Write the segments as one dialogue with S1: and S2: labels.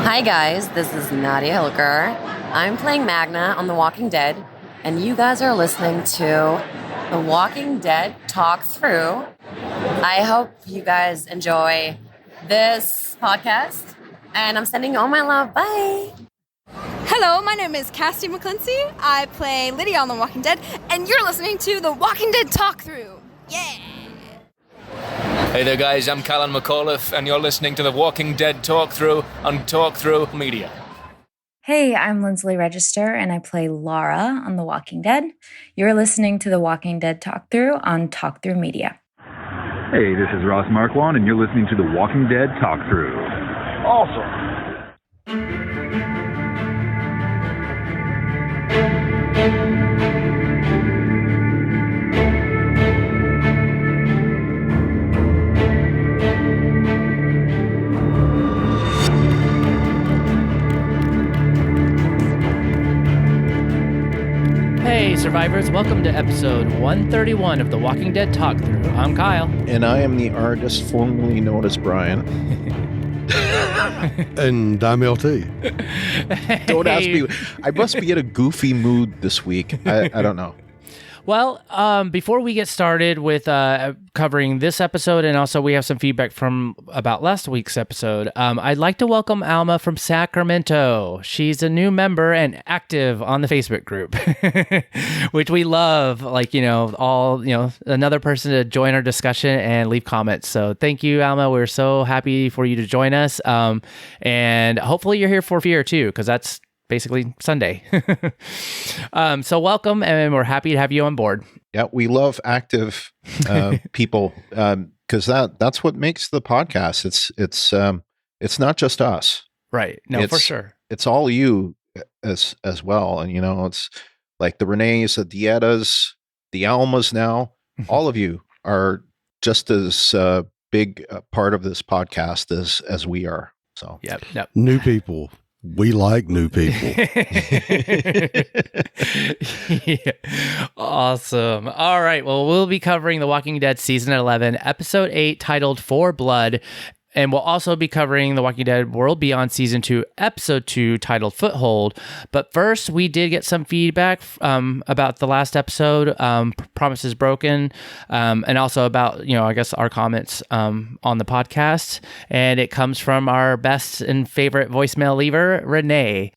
S1: Hi guys, this is Nadia Hilker. I'm playing Magna on The Walking Dead, and you guys are listening to The Walking Dead Talk Through. I hope you guys enjoy this podcast, and I'm sending you all my love. Bye!
S2: Hello, my name is Cassie McClincy. I play Lydia on The Walking Dead, and you're listening to The Walking Dead Talk Through. Yeah!
S3: Hey there guys, I'm Callan McAuliffe and you're listening to The Walking Dead Talk Through on Talk Through Media.
S4: Hey, I'm Lindsley Register and I play Laura on The Walking Dead. You're listening to The Walking Dead Talk Through on Talk Through Media.
S5: Hey, this is Ross Marquand and you're listening to The Walking Dead Talk Through. Awesome.
S6: Hey survivors, welcome to episode 131 of The Walking Dead Talk Through. I'm Kyle.
S7: And I am the artist formerly known as Brian.
S8: And I'm LT.
S7: Don't ask me. I must be in a goofy mood this week. I don't know.
S6: Well, before we get started with covering this episode, and also we have some feedback from about last week's episode, I'd like to welcome Alma from Sacramento. She's a new member and active on the Facebook group, which we love. Like, another person to join our discussion and leave comments. So thank you, Alma. We're so happy for you to join us. And hopefully you're here for Fear too, because that's basically Sunday. So welcome, and we're happy to have you on board.
S7: Yeah, we love active people because that's what makes the podcast. It's not just us,
S6: right? No, for sure.
S7: It's all you as well, and it's like the Renees, the Dietas, the Almas. Now, all of you are just as big a part of this podcast as we are. So,
S6: yep.
S8: New people. We like new people.
S6: Yeah. Awesome. All right. Well, we'll be covering The Walking Dead Season 11, Episode 8, titled For Blood. And we'll also be covering The Walking Dead World Beyond Season 2, Episode 2, titled Foothold. But first, we did get some feedback about the last episode, Promises Broken, and also about, I guess, our comments on the podcast. And it comes from our best and favorite voicemail leaver, Renee.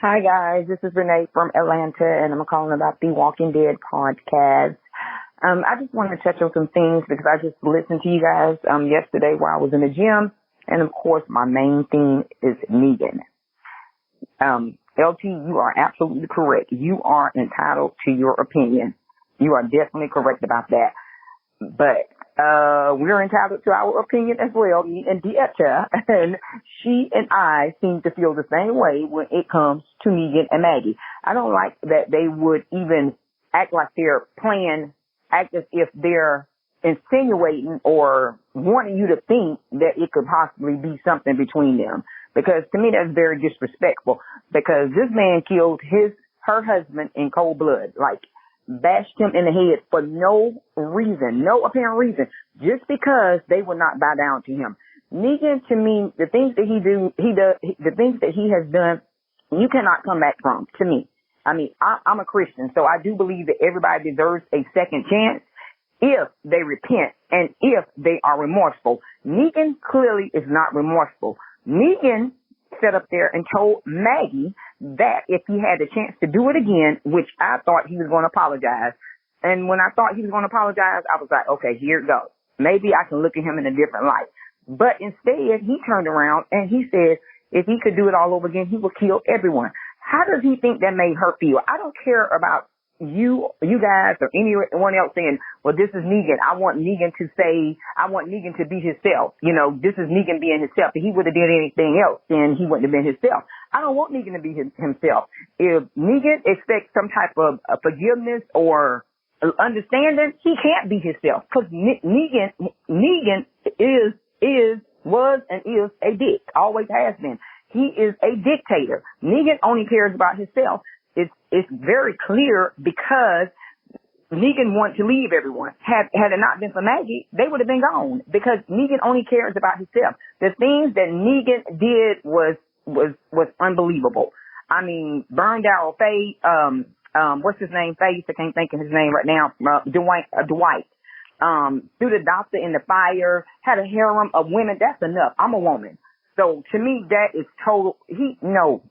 S9: Hi, guys. This is Renee from Atlanta, and I'm calling about the Walking Dead podcast. I just wanted to touch on some things because I just listened to you guys yesterday while I was in the gym. And, of course, my main theme is Negan. LT, you are absolutely correct. You are entitled to your opinion. You are definitely correct about that. But we're entitled to our opinion as well, me and Dieta. And she and I seem to feel the same way when it comes to Negan and Maggie. I don't like that they would even act like they're playing, act as if they're insinuating or wanting you to think that it could possibly be something between them. Because to me, that's very disrespectful. Because this man killed her husband in cold blood, like bashed him in the head for no reason, no apparent reason, just because they would not bow down to him. Negan, to me, the things that the things that he has done, you cannot come back from, to me. I mean, I'm a Christian, so I do believe that everybody deserves a second chance if they repent and if they are remorseful. Negan clearly is not remorseful. Negan sat up there and told Maggie that if he had the chance to do it again, which I thought he was going to apologize. And when I thought he was going to apologize, I was like, okay, here it goes. Maybe I can look at him in a different light. But instead, he turned around and he said if he could do it all over again, he would kill everyone. How does he think that made her feel? I don't care about you guys or anyone else saying, well, this is Negan. I want Negan to be himself. This is Negan being himself. If he would have did anything else, then he wouldn't have been himself. I don't want Negan to be himself. If Negan expects some type of forgiveness or understanding, he can't be himself because Negan was and is a dick. Always has been. He is a dictator. Negan only cares about himself. It's very clear because Negan wanted to leave everyone. Had it not been for Maggie, they would have been gone because Negan only cares about himself. The things that Negan did was was unbelievable. I mean, burn Daryl Faye, what's his name? Face, I can't think of his name right now. Dwight. Threw the doctor in the fire, had a harem of women. That's enough. I'm a woman. So to me, that is total. No.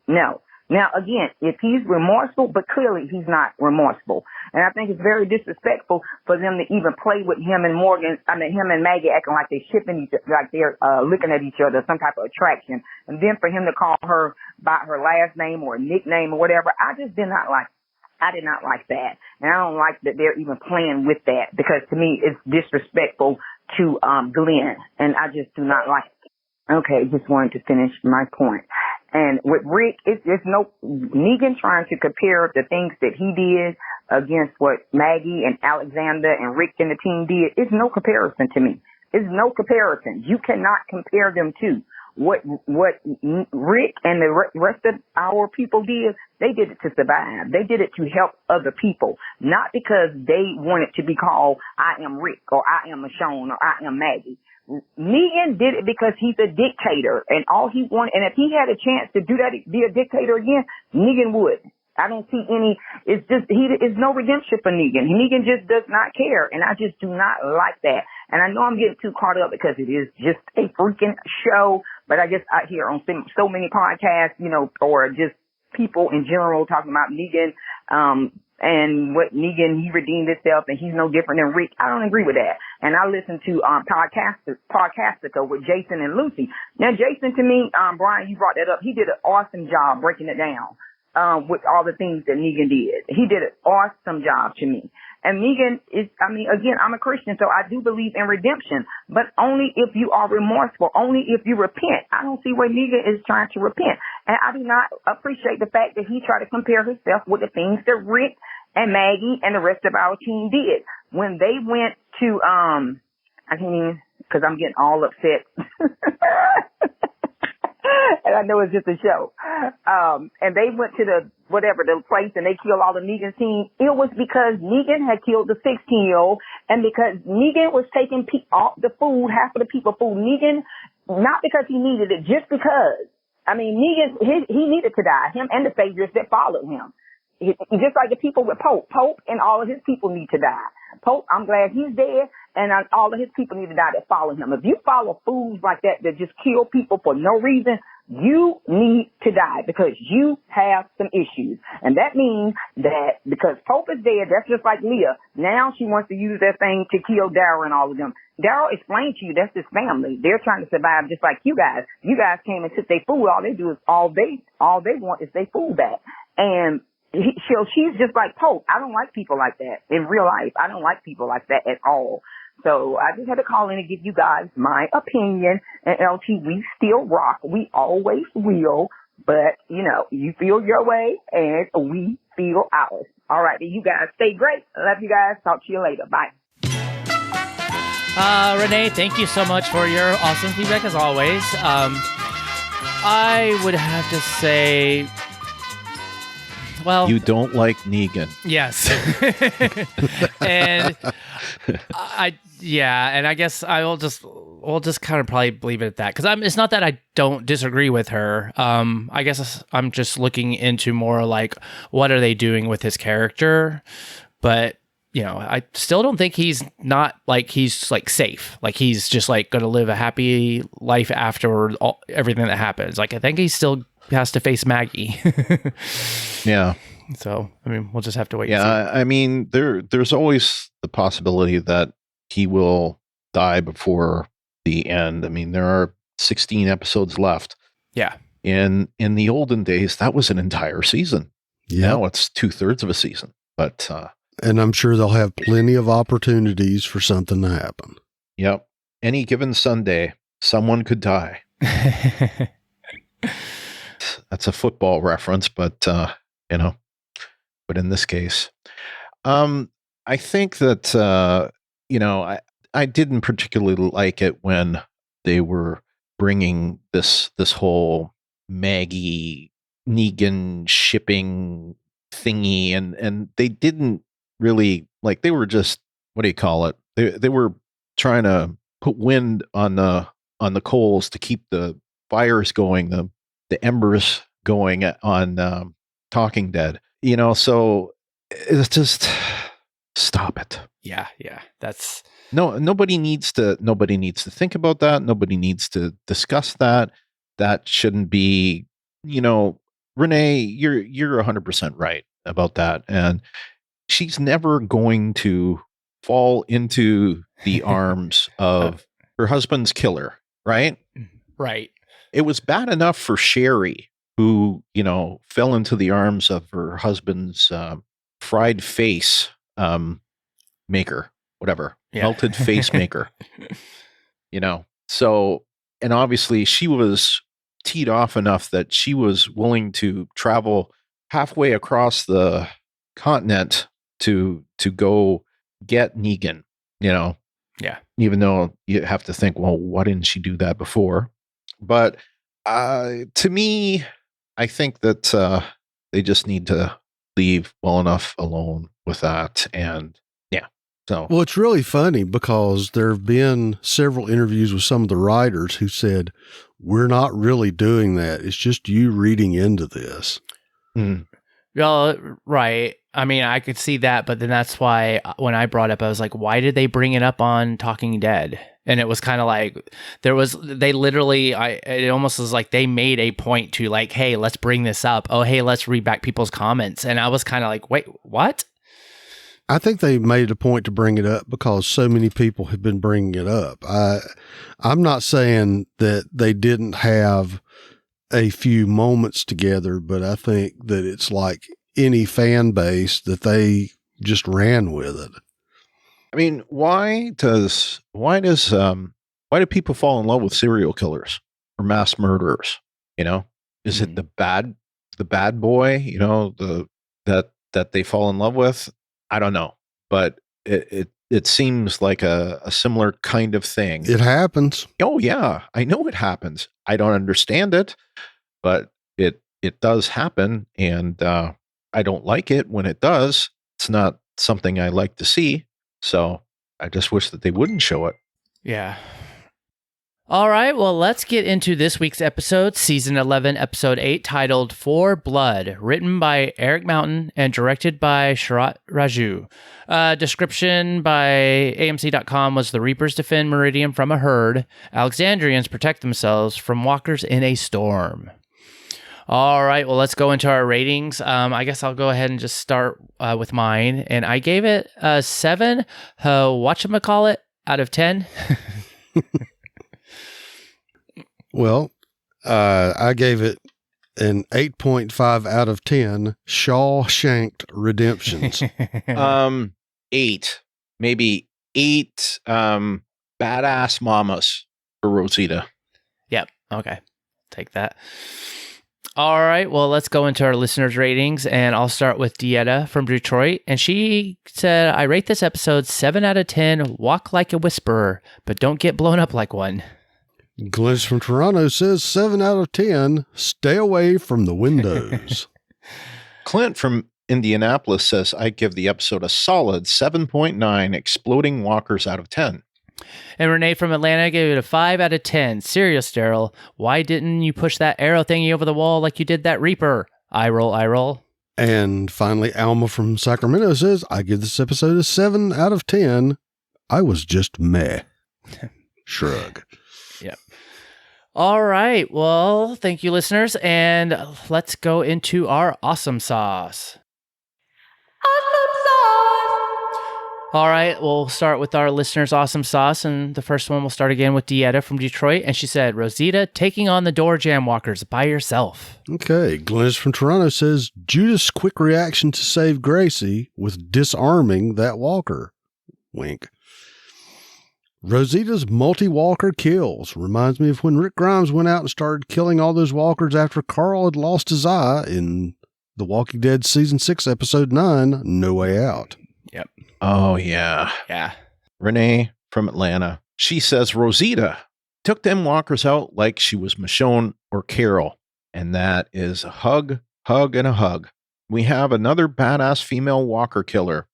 S9: Now, again, if he's remorseful, but clearly he's not remorseful. And I think it's very disrespectful for them to even play with him and him and Maggie acting like they're shipping like they're looking at each other, some type of attraction. And then for him to call her by her last name or nickname or whatever, I did not like that. And I don't like that they're even playing with that, because to me it's disrespectful to Glenn, and I just do not like it. Okay, just wanted to finish my point. And with Rick, it's no Negan trying to compare the things that he did against what Maggie and Alexander and Rick and the team did. It's no comparison to me. It's no comparison. You cannot compare them to what Rick and the rest of our people did. They did it to survive. They did it to help other people, not because they wanted to be called I am Rick or I am Michonne or I am Maggie. Negan did it because he's a dictator, and all he wanted, and if he had a chance to do that, be a dictator again, Negan would. I don't see any, it's no redemption for Negan. Negan just does not care, and I just do not like that. And I know I'm getting too caught up because it is just a freaking show, but I guess out here on so many podcasts, or just people in general talking about Negan, and what Negan, he redeemed himself and he's no different than Rick. I don't agree with that. And I listen to Podcastica with Jason and Lucy. Now, Jason, to me, Brian, you brought that up. He did an awesome job breaking it down with all the things that Negan did. He did an awesome job to me. And Negan again, I'm a Christian, so I do believe in redemption, but only if you are remorseful, only if you repent. I don't see where Negan is trying to repent. And I do not appreciate the fact that he tried to compare himself with the things that Rick and Maggie and the rest of our team did. When they went to, I can't even, because I'm getting all upset. And I know it's just a show. And they went to the place, and they killed all the Negan team. It was because Negan had killed the 16-year-old, and because Negan was taking the food, half of the people food. Negan, not because he needed it, just because. I mean, Negan, he needed to die, him and the saviors that followed him. Just like the people with Pope. Pope and all of his people need to die. Pope, I'm glad he's dead, and all of his people need to die that follow him. If you follow fools like that just kill people for no reason, you need to die because you have some issues. And that means that because Pope is dead, that's just like Leah. Now she wants to use that thing to kill Daryl and all of them. Daryl explained to you that's his family. They're trying to survive just like you guys. You guys came and took their food. All they do is all they want is their food back. And she's just like Pope. I don't like people like that in real life. I don't like people like that at all. So I just had to call in and give you guys my opinion. And LT, we still rock. We always will. But, you feel your way and we feel ours. All right. You guys stay great. Love you guys. Talk to you later. Bye.
S6: Renee, thank you so much for your awesome feedback as always. I would have to say, well,
S7: you don't like Negan.
S6: Yes. And and I guess we'll just kind of probably leave it at that, because it's not that I don't disagree with her. I guess I'm just looking into more like what are they doing with his character, but I still don't think he's safe. Like he's just like going to live a happy life after everything that happens. Like I think he still has to face Maggie.
S7: Yeah.
S6: So, we'll just have to wait.
S7: Yeah,
S6: and see.
S7: There's always the possibility that he will die before the end. There are 16 episodes left.
S6: Yeah.
S7: In the olden days, that was an entire season.
S8: Yeah.
S7: Now it's 2/3 of a season. But
S8: and I'm sure they'll have plenty of opportunities for something to happen.
S7: Yep. Any given Sunday, someone could die. That's a football reference, but but in this case, I think that I didn't particularly like it when they were bringing this whole Maggie Negan shipping thingy, and they didn't really they were just, what do you call it? They were trying to put wind on the coals to keep the fires going. The the embers going on Talking Dead. So it's just stop it.
S6: Yeah. That's
S7: Nobody needs to think about that. Nobody needs to discuss that. That shouldn't be, Renee, you're 100% right about that. And she's never going to fall into the arms of her husband's killer, right?
S6: right.
S7: It was bad enough for Sherry, who, fell into the arms of her husband's fried face maker, whatever, melted face maker, So, and obviously she was teed off enough that she was willing to travel halfway across the continent to go get Negan,
S6: Yeah.
S7: Even though you have to think, well, why didn't she do that before? But to me, I think that they just need to leave well enough alone with that. And so.
S8: Well, it's really funny because there have been several interviews with some of the writers who said, we're not really doing that. It's just you reading into this.
S6: Well, right. I mean, I could see that, but then that's why when I brought up, I was like, why did they bring it up on Talking Dead? And it was kind of like it almost was like they made a point to like, hey, let's bring this up. Oh, hey, let's read back people's comments. And I was kind of like, wait, what?
S8: I think they made a point to bring it up because so many people have been bringing it up. I'm not saying that they didn't have a few moments together, but I think that it's like any fan base that they just ran with it.
S7: I mean, why do people fall in love with serial killers or mass murderers? Is it the bad boy, that they fall in love with? I don't know, but it seems like a similar kind of thing.
S8: It happens.
S7: Oh yeah, I know it happens. I don't understand it, but it does happen, and I don't like it when it does. It's not something I like to see. So I just wish that they wouldn't show it.
S6: Yeah. All right, well, let's get into this week's episode, Season 11, Episode 8, titled For Blood, written by Erik Mountain and directed by Sharat Raju. Description by AMC.com was the Reapers defend Meridian from a herd. Alexandrians protect themselves from walkers in a storm. All right, well, let's go into our ratings. I guess I'll go ahead and just start with mine. And I gave it a 7, whatchamacallit, out of 10.
S8: Well, I gave it an 8.5 out of 10 Shawshanked Redemptions.
S7: 8, maybe 8 badass mamas for Rosita.
S6: Yep. Okay. Take that. All right. Well, let's go into our listeners' ratings, and I'll start with Dieta from Detroit. And she said, I rate this episode 7 out of 10, walk like a whisperer, but don't get blown up like one.
S8: Glennis from Toronto says 7 out of 10, stay away from the windows.
S7: Clint from Indianapolis says, I give the episode a solid 7.9 exploding walkers out of 10.
S6: And Renee from Atlanta gave it a 5 out of 10. Serious, Daryl. Why didn't you push that arrow thingy over the wall like you did that Reaper? I roll, I roll.
S8: And finally, Alma from Sacramento says, I give this episode a 7 out of 10. I was just meh. Shrug.
S6: Yep. All right. Well, thank you, listeners. And let's go into our awesome sauce. All right, we'll start with our listeners' awesome sauce, and the first one will start again with Dieta from Detroit, and she said, Rosita taking on the door jam walkers by herself.
S8: Okay, Glennis from Toronto says, Judas' quick reaction to save Gracie with disarming that walker. Wink. Rosita's multi-walker kills reminds me of when Rick Grimes went out and started killing all those walkers after Carl had lost his eye in The Walking Dead Season 6, Episode 9, No Way Out.
S6: Yep.
S7: Oh, yeah.
S6: Yeah.
S7: Renee from Atlanta. She says Rosita took them walkers out like she was Michonne or Carol. And that is a hug, and a hug. We have another badass female walker killer.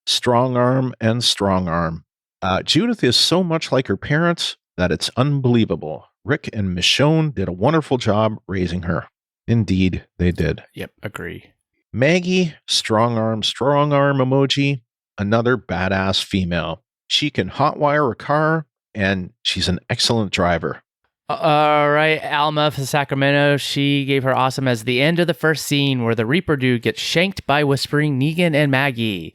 S7: Strong arm and strong arm. Judith is so much like her parents that it's unbelievable. Rick and Michonne did a wonderful job raising her. Indeed, they did.
S6: Yep, agree.
S7: Maggie, strong arm emoji, another badass female. She can hotwire a car, and she's an excellent driver.
S6: All right, Alma from Sacramento, she gave her awesome as the end of the first scene where the Reaper dude gets shanked by whispering Negan and Maggie.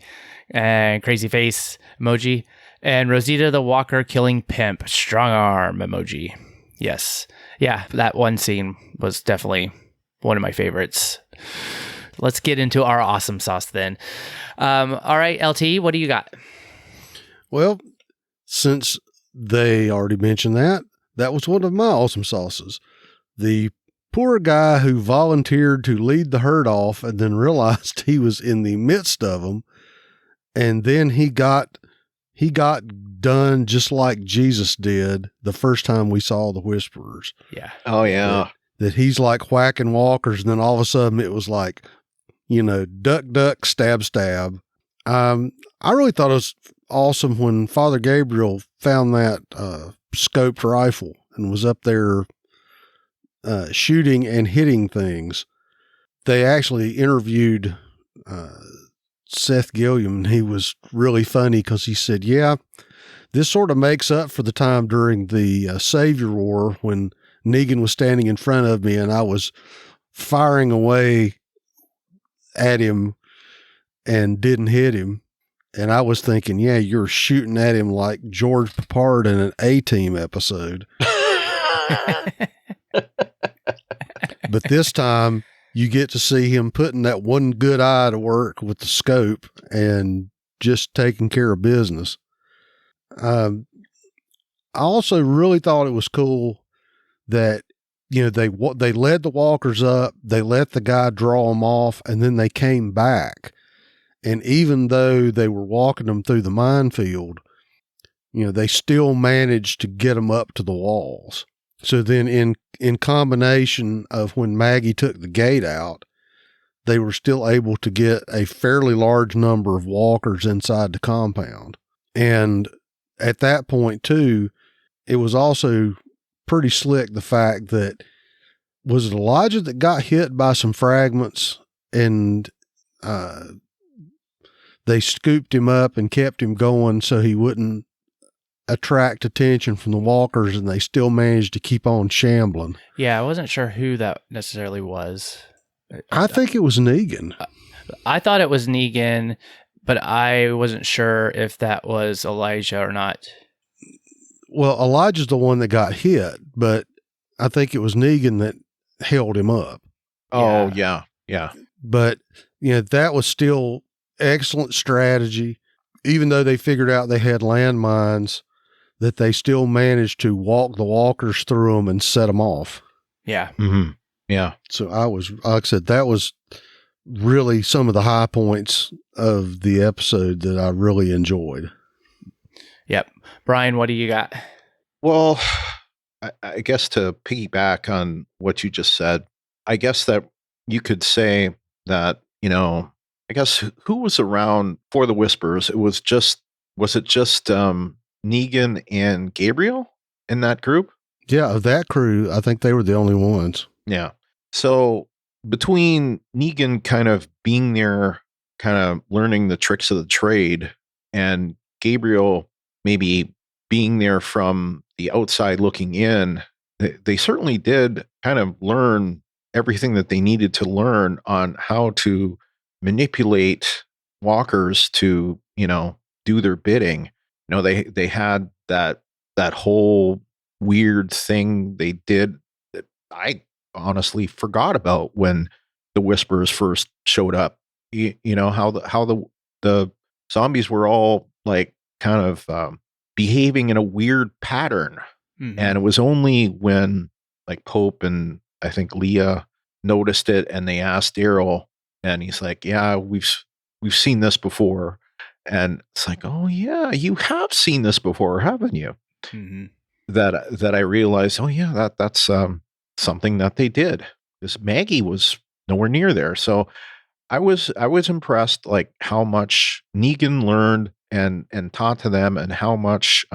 S6: And crazy face emoji. And Rosita the Walker killing pimp, strong arm emoji. Yes. Yeah, that one scene was definitely one of my favorites. Let's get into our awesome sauce then. All right, LT, what do you got?
S8: Well, since they already mentioned that was one of my awesome sauces. The poor guy who volunteered to lead the herd off and then realized he was in the midst of them. And then he got done just like Jesus did the first time we saw the Whisperers.
S6: Yeah.
S7: Oh, yeah.
S8: That he's like whacking walkers, and then all of a sudden it was like, duck, duck, stab, stab. I really thought it was awesome when Father Gabriel found that scoped rifle and was up there shooting and hitting things. They actually interviewed Seth Gilliam, and he was really funny because he said, yeah, this sort of makes up for the time during the Savior War when Negan was standing in front of me and I was firing away at him and didn't hit him. And I was thinking, yeah, you're shooting at him like George Papard in an A-Team episode. But this time you get to see him putting that one good eye to work with the scope and just taking care of business. I also really thought it was cool that, they led the walkers up, they let the guy draw them off, and then they came back. And even though they were walking them through the minefield, they still managed to get them up to the walls. So then in combination of when Maggie took the gate out, they were still able to get a fairly large number of walkers inside the compound. And at that point too, it was also pretty slick, the fact that, was it Elijah that got hit by some fragments and they scooped him up and kept him going so he wouldn't attract attention from the walkers, and they still managed to keep on shambling.
S6: Yeah, I wasn't sure who that necessarily was.
S8: I think it was Negan.
S6: I thought it was Negan, but I wasn't sure if that was Elijah or not.
S8: Well, Elijah's the one that got hit, but I think it was Negan that held him up.
S7: Oh, yeah. Yeah.
S8: But, that was still excellent strategy. Even though they figured out they had landmines, that they still managed to walk the walkers through them and set them off.
S6: Yeah.
S7: Mm-hmm. Yeah.
S8: So like I said, that was really some of the high points of the episode that I really enjoyed.
S6: Yep. Brian, what do you got?
S7: Well, I guess to piggyback on what you just said, I guess that you could say that, I guess who was around for the Whispers? Was it just Negan and Gabriel in that group?
S8: Yeah, of that crew, I think they were the only ones.
S7: Yeah. So between Negan kind of being there, kind of learning the tricks of the trade, and Gabriel maybe being there from the outside looking in, they certainly did kind of learn everything that they needed to learn on how to manipulate walkers to, do their bidding. They had that whole weird thing they did that I honestly forgot about when the Whisperers first showed up. How the zombies were all like kind of behaving in a weird pattern. Mm-hmm. And it was only when like Pope and I think Leah noticed it and they asked Daryl, and he's like, yeah, we've seen this before. And it's like, oh yeah, you have seen this before, haven't you? Mm-hmm. That I realized, oh yeah, that's something that they did. Because Maggie was nowhere near there. So I was impressed, like how much Negan learned and taught to them, and how much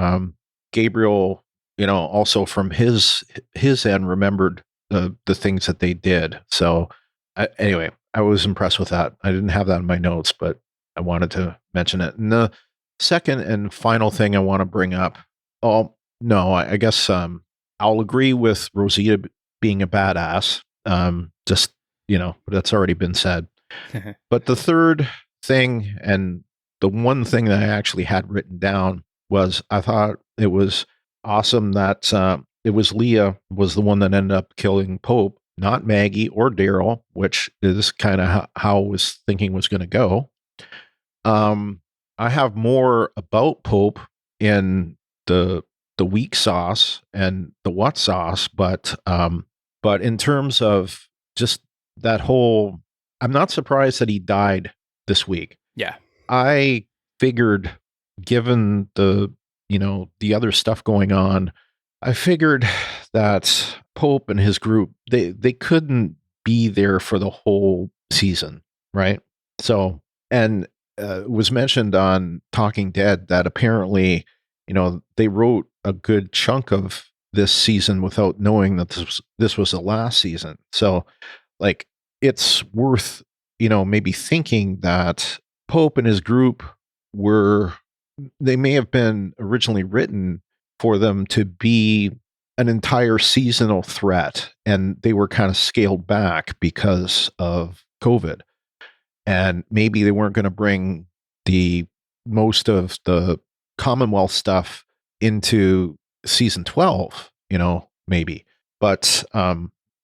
S7: Gabriel also from his end remembered the things that they did. So anyway, I was impressed with that. I didn't have that in my notes, but I wanted to mention it. And the second and final thing I want to bring up, no, I guess I'll agree with Rosita being a badass. Just, that's already been said. But the third thing, and the one thing that I actually had written down, was I thought it was awesome that it was Leah was the one that ended up killing Pope, not Maggie or Daryl, which is kind of how I was thinking was going to go. I have more about Pope in the weak sauce and the what sauce, but in terms of just that whole, I'm not surprised that he died this week.
S6: Yeah.
S7: I figured, given the other stuff going on, I figured that Pope and his group, they couldn't be there for the whole season, right? So, and it was mentioned on Talking Dead that apparently, they wrote a good chunk of this season without knowing that this was the last season. So, like, it's worth, maybe thinking that Pope and his group they may have been originally written for them to be an entire seasonal threat, and they were kind of scaled back because of COVID. And maybe they weren't going to bring the most of the Commonwealth stuff into season 12, maybe. But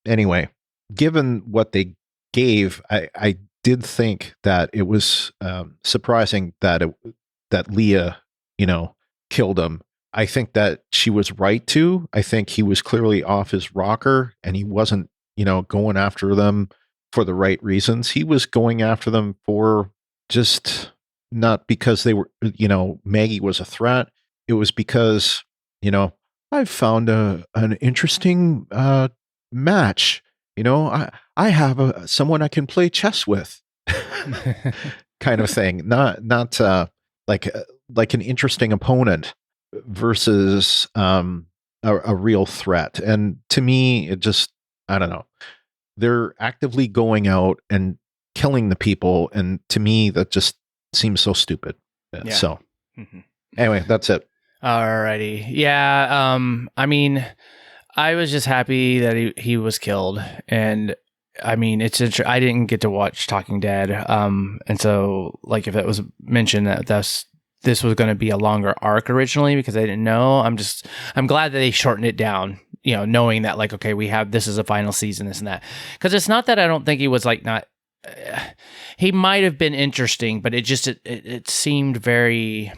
S7: anyway, given what they gave, I did think that it was surprising that Leah, killed him. I think that she was right to. I think he was clearly off his rocker, and he wasn't, going after them for the right reasons. He was going after them for just not because they were, Maggie was a threat. It was because, I've found an interesting match. I have someone I can play chess with, kind of thing. Not like an interesting opponent versus a real threat. And to me, it just, I don't know. They're actively going out and killing the people, and to me, that just seems so stupid.
S6: Yeah.
S7: So, anyway, that's it.
S6: Alrighty. Yeah. I mean, I was just happy that he was killed, and I mean, I didn't get to watch Talking Dead, and so like if it was mentioned that this was going to be a longer arc originally because I didn't know, I'm glad that they shortened it down. Knowing that like, okay, this is a final season, this and that, because it's not that I don't think he was like not. He might have been interesting, but it seemed very.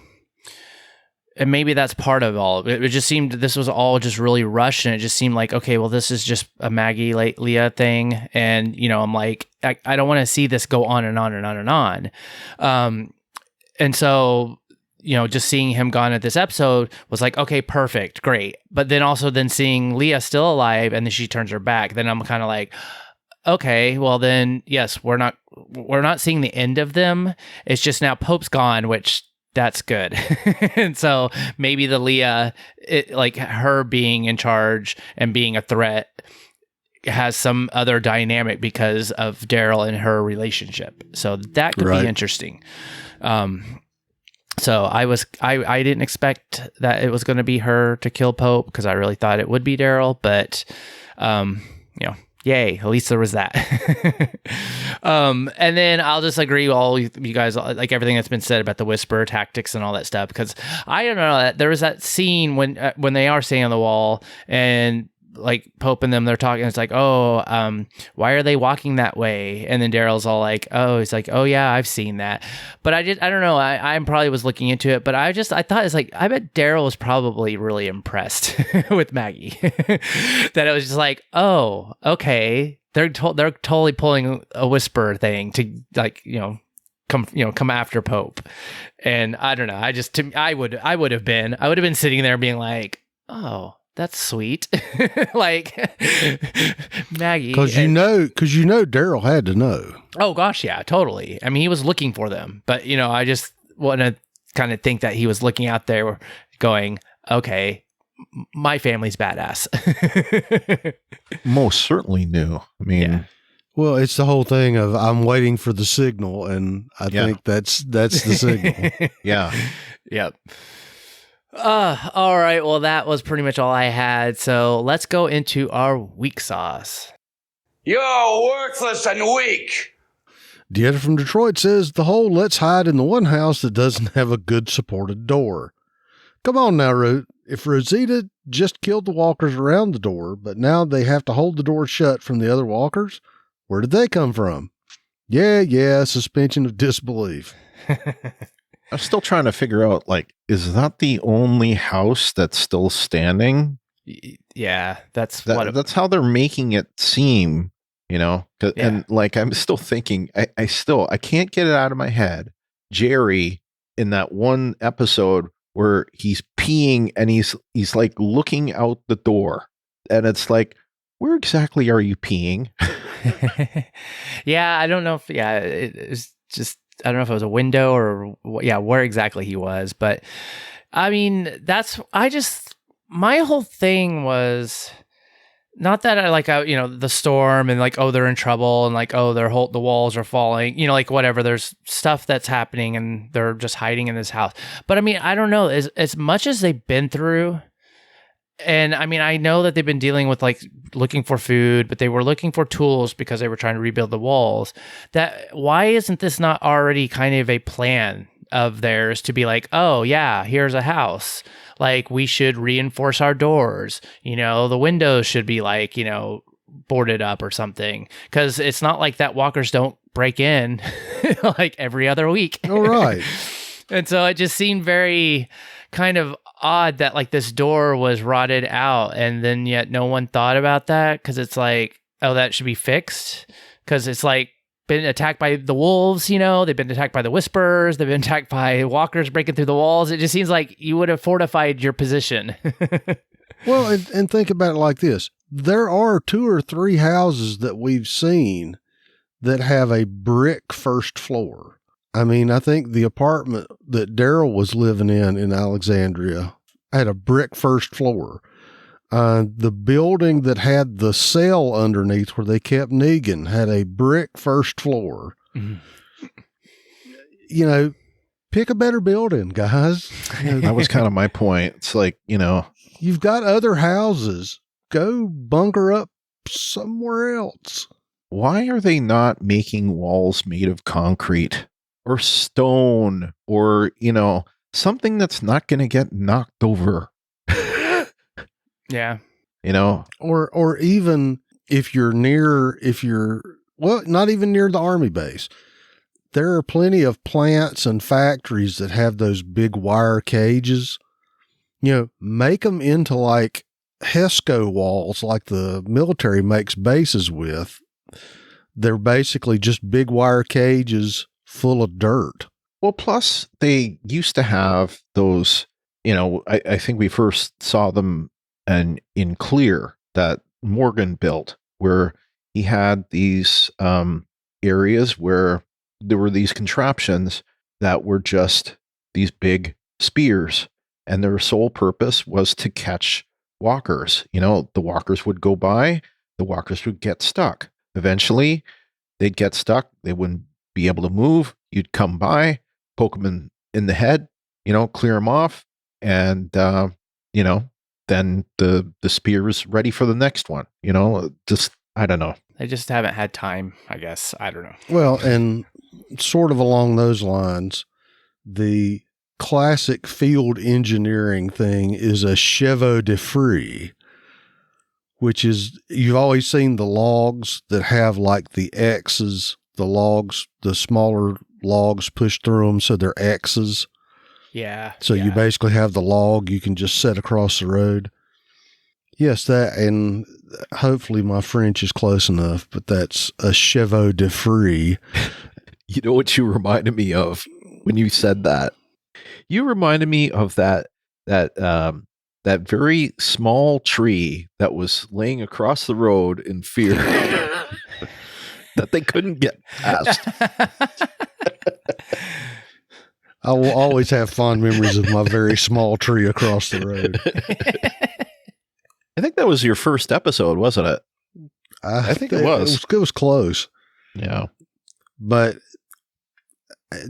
S6: And maybe that's part of all. It just seemed this was all just really rushed, and it just seemed like, okay, well, this is just a Maggie Leah thing, and I'm like, I don't want to see this go on and on and on and on, and so just seeing him gone at this episode was like, okay, perfect, great, but then also seeing Leah still alive, and then she turns her back, then I'm kind of like, okay, well then yes, we're not seeing the end of them. It's just now Pope's gone, which. That's good. And so maybe the Leah, like her being in charge and being a threat has some other dynamic because of Daryl and her relationship. So that could be interesting. So I didn't expect that it was going to be her to kill Pope because I really thought it would be Daryl, but, yay, at least there was that. And then I'll just agree with all you guys, like everything that's been said about the whisper tactics and all that stuff, because I don't know, that there was that scene when they are sitting on the wall and like Pope and them, they're talking, it's like, oh, why are they walking that way? And then Daryl's all like, oh, he's like, oh yeah, I've seen that. But I don't know, I probably was looking into it, but I thought it's like, I bet Daryl was probably really impressed with Maggie. That it was just like, oh, okay, they're totally pulling a whisper thing to like, come after Pope. And I don't know, I would have been sitting there being like, oh, that's sweet. Like Maggie.
S8: Because Daryl had to know.
S6: Oh gosh, yeah, totally. I mean, he was looking for them, but I just want to kind of think that he was looking out there going, okay, my family's badass.
S7: Most certainly new. I mean,
S6: Yeah.
S8: Well, it's the whole thing of I'm waiting for the signal, and I think that's the signal.
S7: yeah.
S6: Yep. All right. Well, that was pretty much all I had. So let's go into our weak sauce.
S10: You're worthless and weak.
S8: Dieta from Detroit says the whole let's hide in the one house that doesn't have a good supported door. Come on now, if Rosita just killed the walkers around the door, but now they have to hold the door shut from the other walkers, where did they come from? Yeah, suspension of disbelief.
S7: I'm still trying to figure out, like, is that the only house that's still standing?
S6: Yeah, that's
S7: how they're making it seem, you know?
S6: Yeah.
S7: And like, I'm still thinking, I can't get it out of my head. Jerry, in that one episode where he's peeing and he's like looking out the door, and it's like, where exactly are you peeing?
S6: Yeah, I don't know if it's just, I don't know if it was a window or where exactly he was, but I mean, my whole thing was not that I like, the storm and like, oh, they're in trouble and like, oh, the walls are falling, like whatever, there's stuff that's happening and they're just hiding in this house. But I mean, I don't know, as much as they've been through. And I mean, I know that they've been dealing with like looking for food, but they were looking for tools because they were trying to rebuild the walls. Why isn't this not already kind of a plan of theirs to be like, oh yeah, here's a house. Like we should reinforce our doors. The windows should be like, boarded up or something. Cause it's not like that walkers don't break in like every other week.
S8: All right.
S6: And so it just seemed very kind of odd that like this door was rotted out and then yet no one thought about that, because it's like, oh, that should be fixed, because it's like been attacked by the wolves, they've been attacked by the whisperers, they've been attacked by walkers breaking through the walls. It just seems like you would have fortified your position.
S8: Well, and think about it like this. There are 2 or 3 houses that we've seen that have a brick first floor. I mean, I think the apartment that Daryl was living in Alexandria had a brick first floor. The building that had the cell underneath where they kept Negan had a brick first floor. Mm-hmm. Pick a better building, guys.
S7: That was kind of my point. It's like,
S8: you've got other houses. Go bunker up somewhere else.
S7: Why are they not making walls made of concrete or stone or, something that's not going to get knocked over?
S6: Yeah.
S8: Or even if you're not even near the army base, there are plenty of plants and factories that have those big wire cages. Make them into like HESCO walls, like the military makes bases with. They're basically just big wire cages full of dirt.
S7: Well, plus they used to have those, I think we first saw them in Clear that Morgan built, where he had these areas where there were these contraptions that were just these big spears, and their sole purpose was to catch walkers. The walkers would go by, the walkers would get stuck. Eventually, they'd get stuck. They wouldn't be able to move. You'd come by, poke them in the head, clear them off, and then the spear is ready for the next one. Just, I don't know.
S6: They just haven't had time, I guess. I don't know.
S8: Well, and sort of along those lines, the classic field engineering thing is a chevaux de frise, which is, you've always seen the logs that have like the X's, the smaller logs pushed through them, so they're X's.
S6: Yeah.
S8: So you basically have the log you can just set across the road. Yes, that, and hopefully my French is close enough, but that's a chevaux de frise.
S7: You know what you reminded me of when you said that? You reminded me of that very small tree that was laying across the road in fear that they couldn't get past.
S8: I will always have fond memories of my very small tree across the road.
S7: that was your first episode, wasn't it? I think it was.
S8: It was close.
S7: Yeah.
S8: But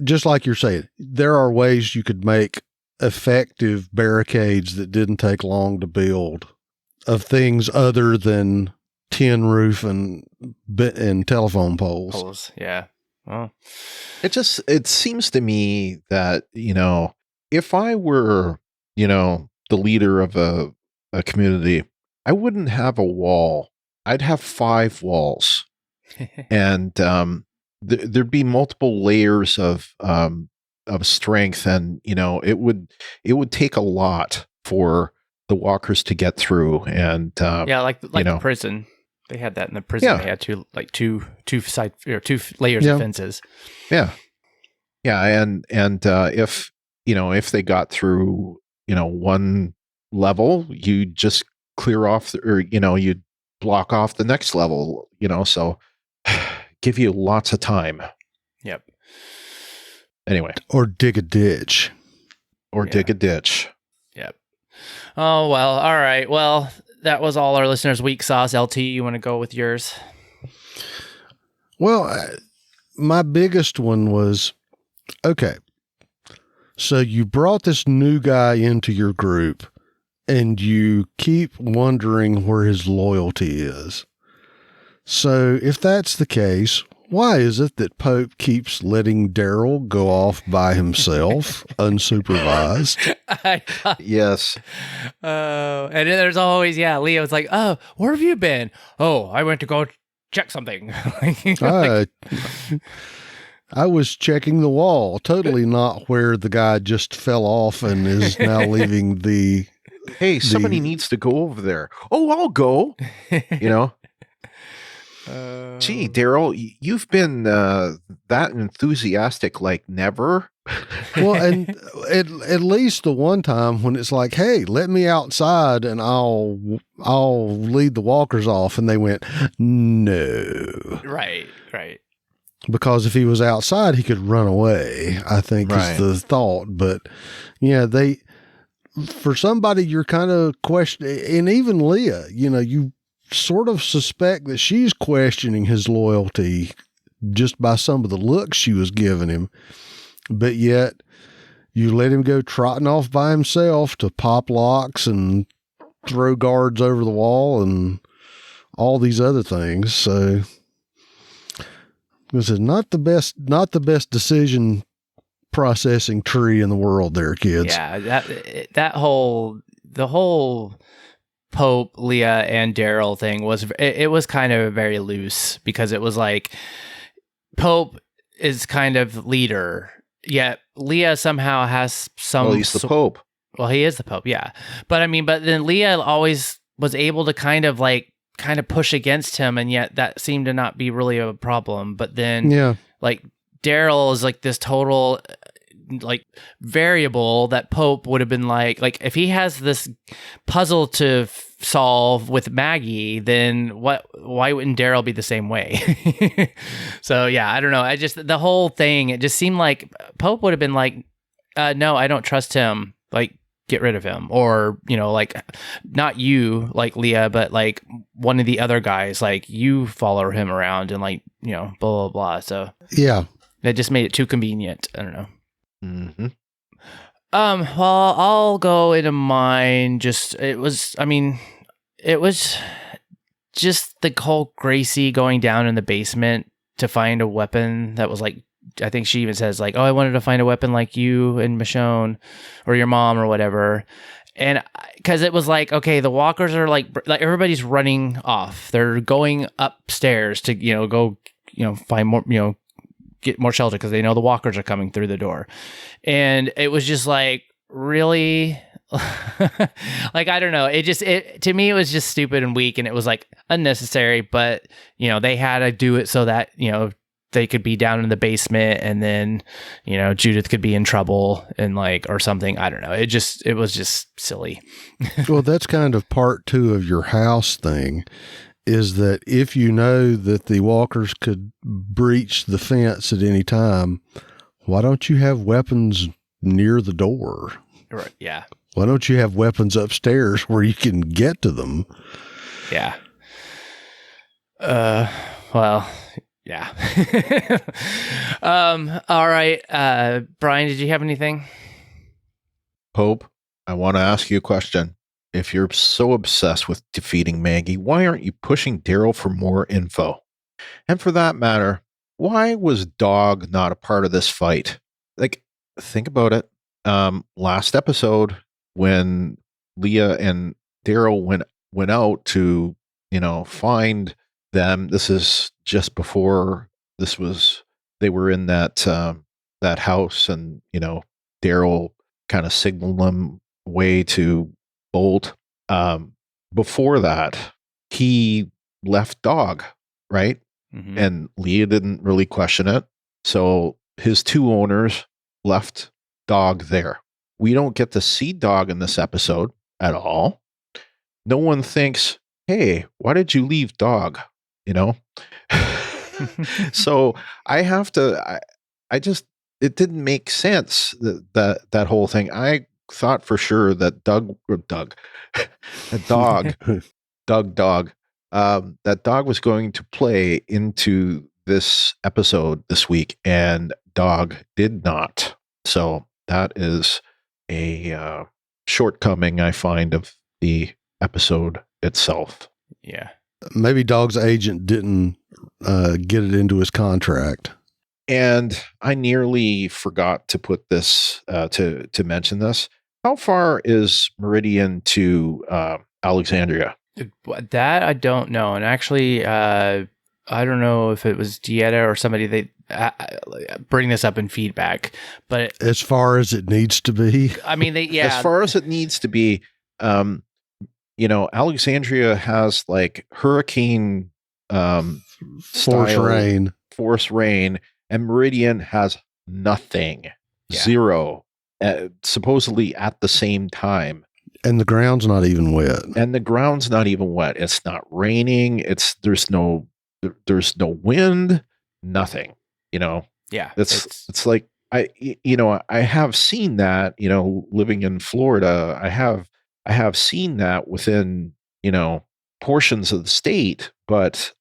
S8: just like you're saying, there are ways you could make effective barricades that didn't take long to build of things other than tin roof and telephone poles.
S6: Yeah. Well,
S7: it seems to me that, if I were, the leader of a community, I wouldn't have a wall. I'd have 5 walls. And there'd be multiple layers of strength, and it would take a lot for the walkers to get through. And
S6: like the prison, they had that in the prison.
S7: Yeah.
S6: They had two side or 2 layers of fences.
S7: Yeah, and if they got through one level, you just clear off you'd block off the next level. So give you lots of time.
S6: Yep.
S7: Anyway.
S8: Or dig a ditch.
S7: Dig a ditch.
S6: Yep. Oh, well. All right. Well, that was all our listeners' week sauce. LT, you want to go with yours?
S8: Well, my biggest one was, okay, so you brought this new guy into your group and you keep wondering where his loyalty is. So if that's the case, why is it that Pope keeps letting Daryl go off by himself, unsupervised?
S7: Yes.
S6: And then there's always, Leo's like, oh, where have you been? Oh, I went to go check something.
S8: I was checking the wall, totally not where the guy just fell off and is now leaving the...
S7: Hey, somebody needs to go over there. Oh, I'll go. Gee, Daryl, you've been that enthusiastic like never.
S8: Well, and at least the one time when it's like, hey, let me outside and I'll lead the walkers off, and they went, no.
S6: Right.
S8: Because if he was outside, he could run away, I think is the thought. But yeah, for somebody you're kind of questioning, and even Leah, you sort of suspect that she's questioning his loyalty just by some of the looks she was giving him. But yet you let him go trotting off by himself to pop locks and throw guards over the wall and all these other things. So this is not the best decision processing tree in the world there, kids.
S6: Yeah, the whole Pope, Leah, and Daryl thing was kind of very loose, because it was like Pope is kind of leader, yet Leah somehow has some...
S7: Well, he's the Pope.
S6: Well, he is the Pope, yeah. But then Leah always was able to kind of push against him, and yet that seemed to not be really a problem. But then Daryl is like this total variable that Pope would have been like if he has this puzzle to solve with Maggie, then why wouldn't Daryl be the same way? So yeah, I don't know. The whole thing, it just seemed like Pope would have been like, no, I don't trust him. Get rid of him. Or, not you, Leah, but one of the other guys, you follow him around and blah, blah, blah. So
S8: yeah,
S6: that just made it too convenient. I don't know.
S7: Mm-hmm.
S6: Well, I'll go into mine. It was just the whole Gracie going down in the basement to find a weapon that was I think she even says oh, I wanted to find a weapon like you and Michonne or your mom or whatever. And because it was okay, the walkers are everybody's running off. They're going upstairs to, go, find more, get more shelter because they know the walkers are coming through the door. And it was just really, I don't know. To me, it was just stupid and weak, and it was unnecessary, but they had to do it so that, they could be down in the basement, and then, Judith could be in trouble and or something. I don't know. It was just silly.
S8: Well, that's kind of part 2 of your house thing, is that if you know that the walkers could breach the fence at any time, why don't you have weapons near the door?
S6: Right. Yeah.
S8: Why don't you have weapons upstairs where you can get to them?
S6: Yeah. Well, yeah. All right. Brian, did you have anything?
S7: Pope, I want to ask you a question. If you're so obsessed with defeating Maggie, why aren't you pushing Daryl for more info? And for that matter, why was Dog not a part of this fight? Like, think about it. Last episode, when Leah and Daryl went out to, find them. This is just before they were in that house, and Daryl kind of signaled them way to bolt. Before that, he left Dog, right?
S6: Mm-hmm.
S7: And Leah didn't really question it. So his two owners left Dog there. We don't get to see Dog in this episode at all. No one thinks, hey, why did you leave Dog? So I have to, it didn't make sense, that whole thing. I thought for sure that that Dog was going to play into this episode this week, and Dog did not. So that is a shortcoming, I find, of the episode itself.
S6: Yeah.
S8: Maybe Dog's agent didn't get it into his contract.
S7: And I nearly forgot to put this, to mention this. How far is Meridian to Alexandria?
S6: That I don't know. And actually, I don't know if it was Dieta or somebody, they bring this up in feedback. But
S8: as far as it needs to be.
S6: I mean,
S7: as far as it needs to be, Alexandria has like hurricane force rain, and Meridian has nothing. Yeah. Zero. Supposedly at the same time.
S8: And the ground's not even wet.
S7: It's not raining. There's no wind, nothing,
S6: Yeah.
S7: It's like, I have seen that, living in Florida, I have seen that within, portions of the state, but,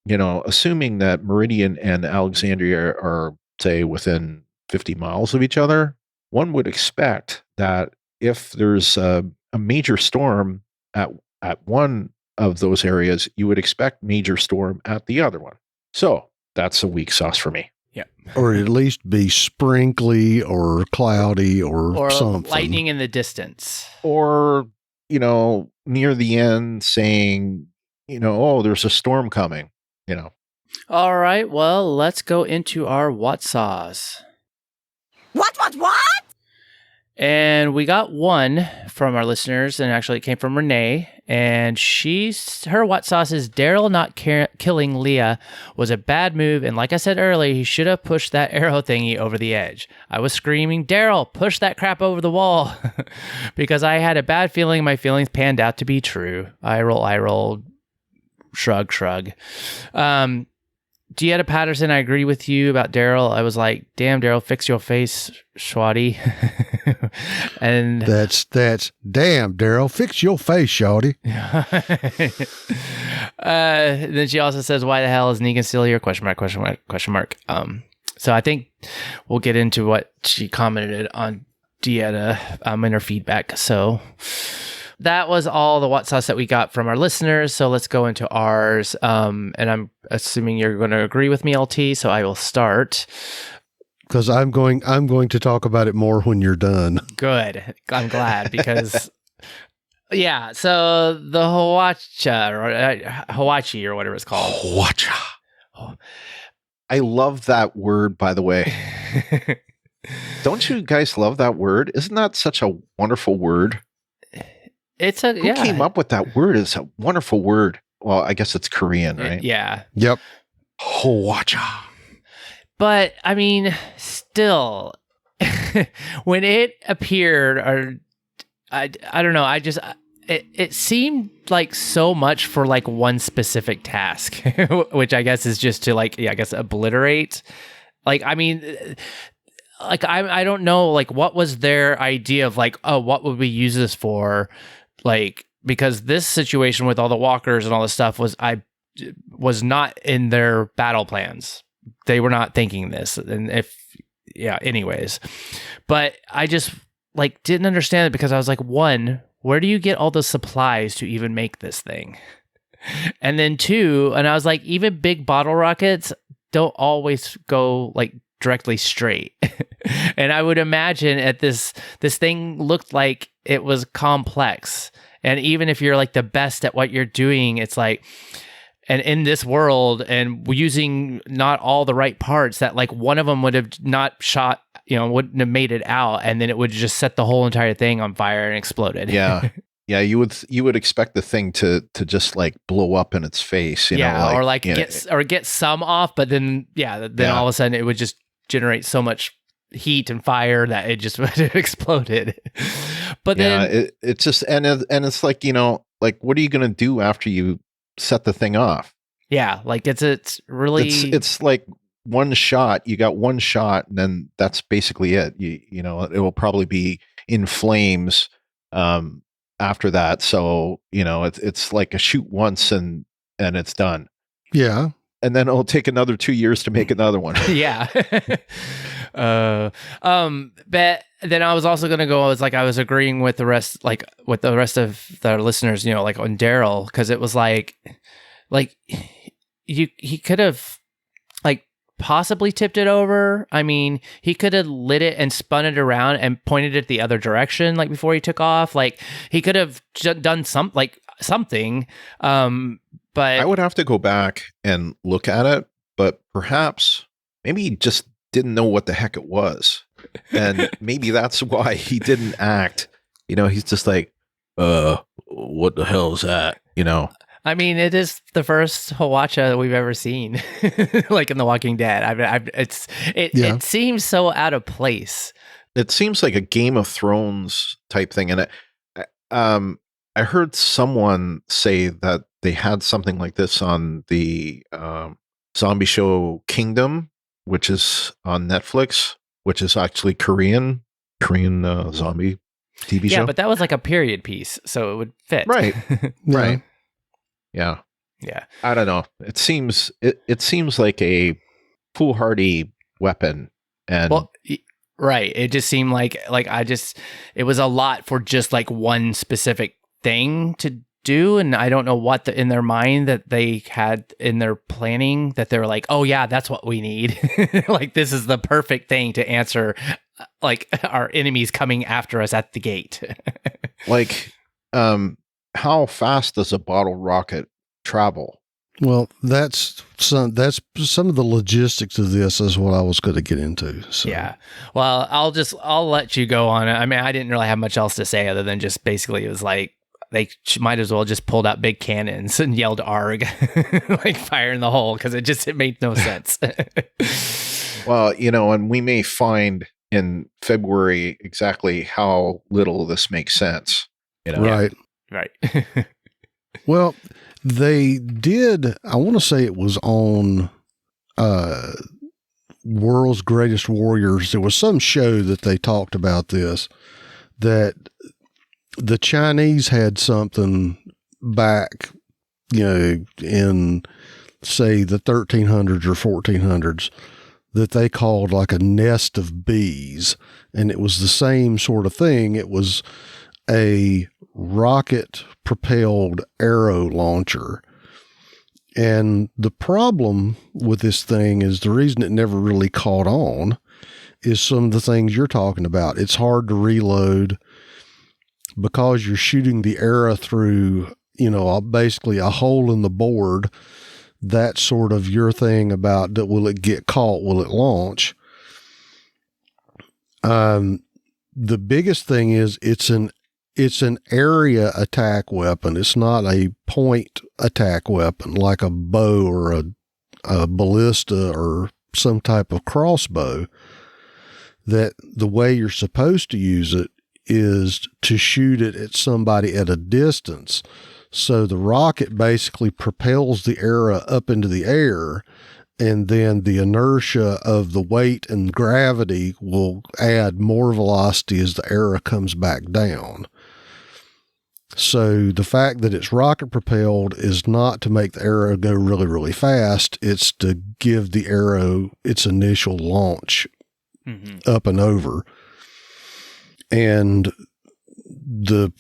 S7: assuming that Meridian and Alexandria are, say, within 50 miles of each other, one would expect that if there's a major storm at one of those areas, you would expect major storm at the other one. So that's a weak sauce for me.
S6: Yeah.
S8: Or at least be sprinkly or cloudy or something.
S6: Lightning in the distance.
S7: Or, near the end saying, oh, there's a storm coming,
S6: All right. Well, let's go into our what sauce.
S1: What?
S6: And we got one from our listeners, and actually it came from Renee, and her what sauce is Daryl not killing Leah was a bad move, and like I said earlier, he should have pushed that arrow thingy over the edge. I was screaming, Daryl, push that crap over the wall, because I had a bad feeling my feelings panned out to be true. I roll, shrug. Dieta Patterson, I agree with you about Daryl. I was like, damn, Daryl, fix your face, Shawty. And
S8: that's damn, Daryl, fix your face, Shawty.
S6: Then she also says, why the hell is Negan still here? Question mark. So I think we'll get into what she commented on Dieta in her feedback. So that was all the what sauce that we got from our listeners. So let's go into ours. And I'm assuming you're going to agree with me, LT. So I will start.
S8: Because I'm going to talk about it more when you're done.
S6: Good. I'm glad because, yeah. So the Hawachi or whatever it's called.
S7: Hawacha. Oh. I love that word, by the way. Don't you guys love that word? Isn't that such a wonderful word? Who came up with that word? It's a wonderful word. Well, I guess it's Korean, right?
S6: Yeah.
S8: Yep.
S7: Hawacha.
S6: But I mean, still, when it appeared, or I don't know, it seemed like so much for like one specific task, which I guess is just to obliterate. Like, I mean, like I don't know, like what was their idea of like, oh, what would we use this for? Like, because this situation with all the walkers and all this stuff was not in their battle plans. They were not thinking this. And anyways. But I just like didn't understand it because I was like, one, where do you get all the supplies to even make this thing? And then two, and I was like, even big bottle rockets don't always go like directly straight. And I would imagine this thing looked like it was complex. And even if you're like the best at what you're doing, it's like, and in this world and using not all the right parts, that like one of them would have not shot, wouldn't have made it out. And then it would just set the whole entire thing on fire and exploded.
S7: Yeah. Yeah, you would expect the thing to just like blow up in its face,
S6: or get some off, but then all of a sudden it would just generate so much heat and fire that it just would have exploded. But then
S7: it's just and it's like like what are you gonna do after you set the thing off?
S6: Yeah, like it's really
S7: it's like one shot. You got one shot, and then that's basically it. You know it will probably be in flames. After that, so it's like a shoot once and it's done.
S8: Yeah,
S7: and then it'll take another 2 years to make another one.
S6: Yeah. But then I was also gonna go. I was agreeing with the rest of the listeners, like on Daryl, because it was like he could have like possibly tipped it over. I mean, he could have lit it and spun it around and pointed it the other direction, like before he took off. Like he could have done something. But
S7: I would have to go back and look at it. But perhaps maybe he just didn't know what the heck it was, and maybe that's why he didn't act. He's just like, what the hell is that?
S6: I mean, it is the first Hwacha we've ever seen, like in The Walking Dead. It seems so out of place.
S7: It seems like a Game of Thrones type thing, and I heard someone say that they had something like this on the zombie show Kingdom, which is on Netflix, which is actually Korean zombie TV show.
S6: Yeah, but that was like a period piece, so it would fit.
S7: Right. Right.
S6: Yeah.
S7: I don't know. It seems like a foolhardy weapon, and
S6: right. It just seemed like it was a lot for just like one specific thing to do, and I don't know what in their mind that they had in their planning that they were like, oh yeah, that's what we need. Like this is the perfect thing to answer like our enemies coming after us at the gate.
S7: Like how fast does a bottle rocket travel?
S8: Well, that's some of the logistics of this is what I was going to get into. So.
S6: Yeah. Well, I'll let you go on it. I mean, I didn't really have much else to say other than just basically it was like they might as well just pulled out big cannons and yelled "arg," like fire in the hole, because it made no sense.
S7: Well, and we may find in February exactly how little this makes sense.
S8: Right.
S6: Right.
S8: Well, they did. I want to say it was on World's Greatest Warriors. There was some show that they talked about this, that the Chinese had something back, in say the 1300s or 1400s that they called like a nest of bees. And it was the same sort of thing. It was a rocket propelled arrow launcher. And the problem with this thing is the reason it never really caught on is some of the things you're talking about. It's hard to reload because you're shooting the arrow through, basically a hole in the board. That's sort of your thing about that. Will it get caught? Will it launch? The biggest thing is it's an area attack weapon. It's not a point attack weapon like a bow or a ballista or some type of crossbow. That the way you're supposed to use it is to shoot it at somebody at a distance. So the rocket basically propels the arrow up into the air, and then the inertia of the weight and gravity will add more velocity as the arrow comes back down. So the fact that it's rocket propelled is not to make the arrow go really, really fast. It's to give the arrow its initial launch up and over. And the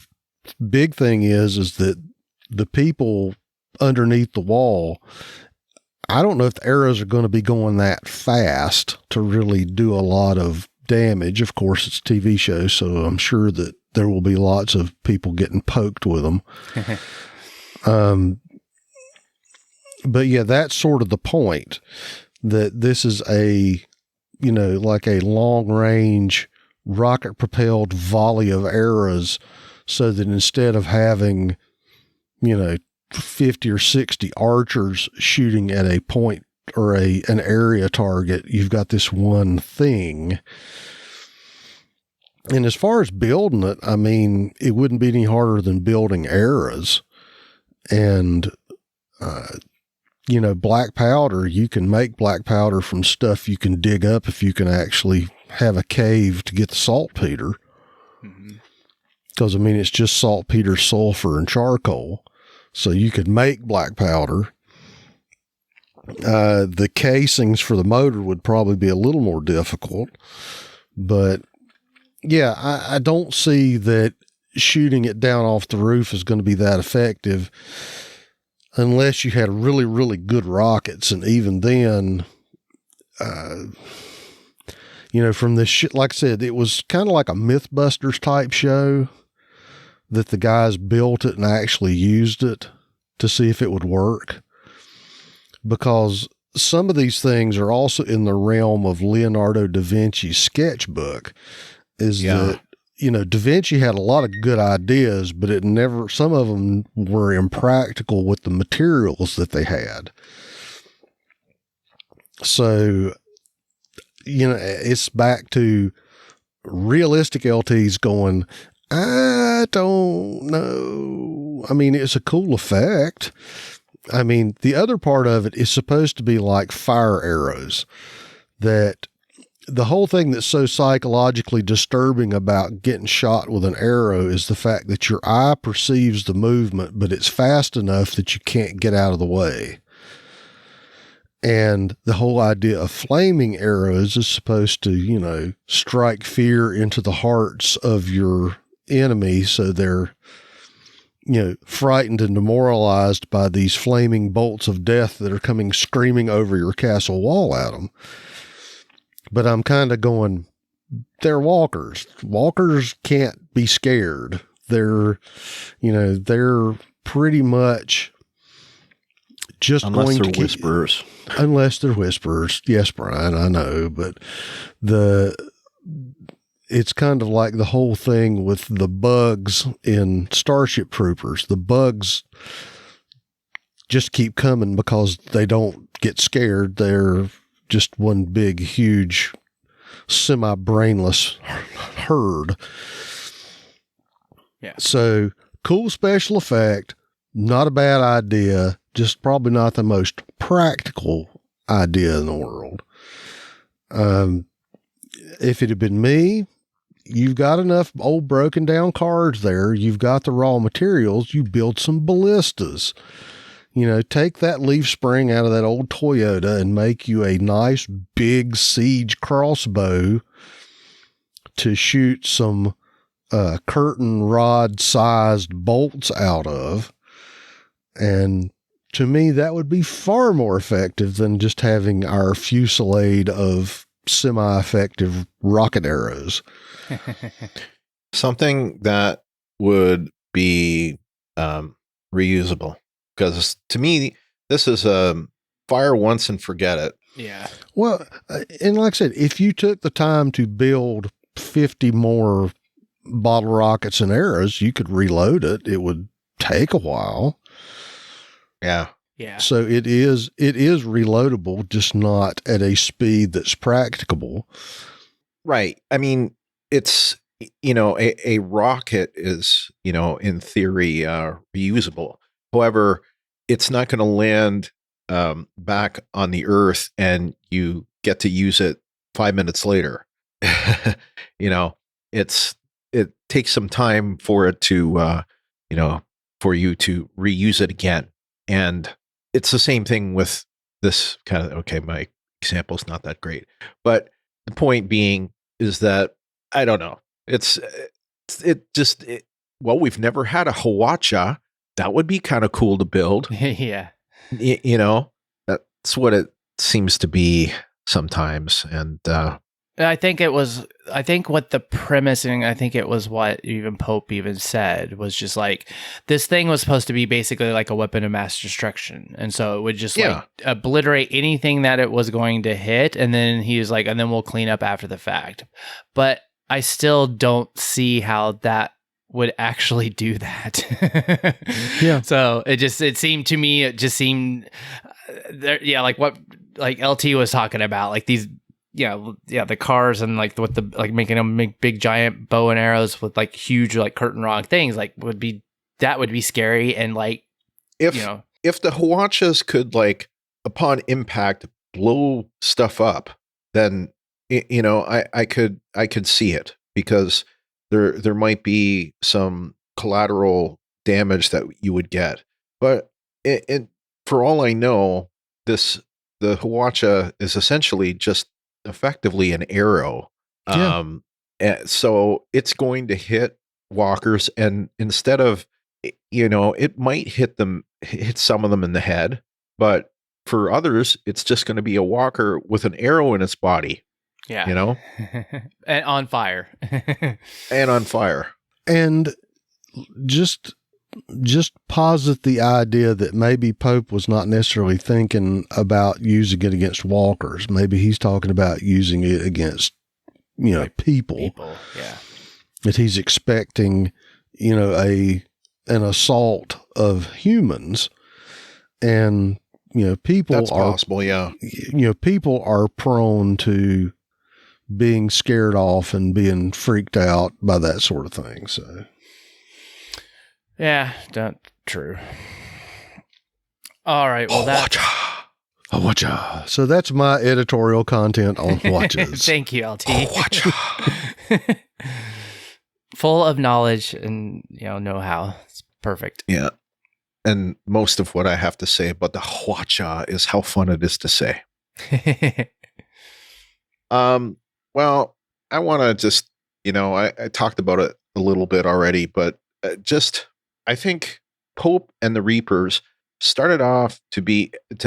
S8: big thing is that the people underneath the wall, I don't know if the arrows are going to be going that fast to really do a lot of damage. Of course, it's a TV show, so I'm sure that there will be lots of people getting poked with them. But yeah, that's sort of the point, that this is a, like a long range rocket propelled volley of arrows, so that instead of having, 50 or 60 archers shooting at a point or an area target, you've got this one thing. And as far as building it, I mean, it wouldn't be any harder than building arrows. And, black powder, you can make black powder from stuff you can dig up if you can actually have a cave to get the saltpeter. Because, it's just saltpeter, sulfur, and charcoal. So you could make black powder. The casings for the motor would probably be a little more difficult. But, yeah, I don't see that shooting it down off the roof is going to be that effective unless you had really, really good rockets. And even then, from this shit, like I said, it was kind of like a Mythbusters type show, that the guys built it and actually used it to see if it would work. Because some of these things are also in the realm of Leonardo da Vinci's sketchbook. That, Da Vinci had a lot of good ideas, but some of them were impractical with the materials that they had. So, it's back to realistic LTs going, I don't know. It's a cool effect. The other part of it is supposed to be like fire arrows, that the whole thing that's so psychologically disturbing about getting shot with an arrow is the fact that your eye perceives the movement, but it's fast enough that you can't get out of the way. And the whole idea of flaming arrows is supposed to, strike fear into the hearts of your enemy, so they're, frightened and demoralized by these flaming bolts of death that are coming screaming over your castle wall at them. But I'm kind of going, they're walkers. Walkers can't be scared. They're pretty much just
S7: unless
S8: going
S7: they're
S8: to
S7: whisperers.
S8: Unless they're whisperers. Yes, Brian, I know. But it's kind of like the whole thing with the bugs in Starship Troopers. The bugs just keep coming because they don't get scared. They're just one big, huge, semi-brainless herd.
S6: Yeah.
S8: So, cool special effect, not a bad idea, just probably not the most practical idea in the world. If it had been me, you've got enough old broken down cards there, you've got the raw materials, you build some ballistas. Take that leaf spring out of that old Toyota and make you a nice big siege crossbow to shoot some curtain rod sized bolts out of. And to me, that would be far more effective than just having our fusillade of semi-effective rocket arrows.
S7: Something that would be reusable. Because to me, this is a fire once and forget it.
S6: Yeah.
S8: Well, and like I said, if you took the time to build 50 more bottle rockets and arrows, you could reload it. It would take a while.
S7: Yeah.
S6: Yeah.
S8: So it is reloadable, just not at a speed that's practicable.
S7: Right. It's, a rocket is, in theory, reusable. However, it's not going to land back on the earth and you get to use it 5 minutes later. It takes some time for it to for you to reuse it again. And it's the same thing with this kind of, okay, my example's not that great, but the point being is that, I don't know, we've never had a Hawacha. That would be kind of cool to build.
S6: Yeah.
S7: That's what it seems to be sometimes. And
S6: I think what the premise, and I think it was what even Pope even said, was just like, this thing was supposed to be basically like a weapon of mass destruction. And so it would just like obliterate anything that it was going to hit. And then he was like, and then we'll clean up after the fact. But I still don't see how that would actually do that.
S8: Yeah.
S6: So it seemed to me, like what like LT was talking about, like these, the cars and like with the like making them make big giant bow and arrows with like huge like curtain rod things, like would be scary. And like
S7: if the Hawachas could like upon impact blow stuff up, then I could see it, because there might be some collateral damage that you would get. But for all I know, the Hawacha is essentially just effectively an arrow. And so it's going to hit walkers, and instead of, it might hit some of them in the head, but for others, it's just going to be a walker with an arrow in its body.
S6: Yeah. And on fire.
S8: And just posit the idea that maybe Pope was not necessarily thinking about using it against walkers. Maybe he's talking about using it against, people.
S6: Yeah.
S8: That he's expecting, an assault of humans. And, people
S7: That's possible, yeah.
S8: People are prone to being scared off and being freaked out by that sort of thing. So,
S6: yeah, that's true. All right, well,
S8: Hawacha. So that's my editorial content on watches.
S6: Thank you, LT. Full of knowledge and know-how. It's perfect.
S7: Yeah. And most of what I have to say about the Hawacha is how fun it is to say. Well, I want to just, I talked about it a little bit already, but I think Pope and the Reapers started off to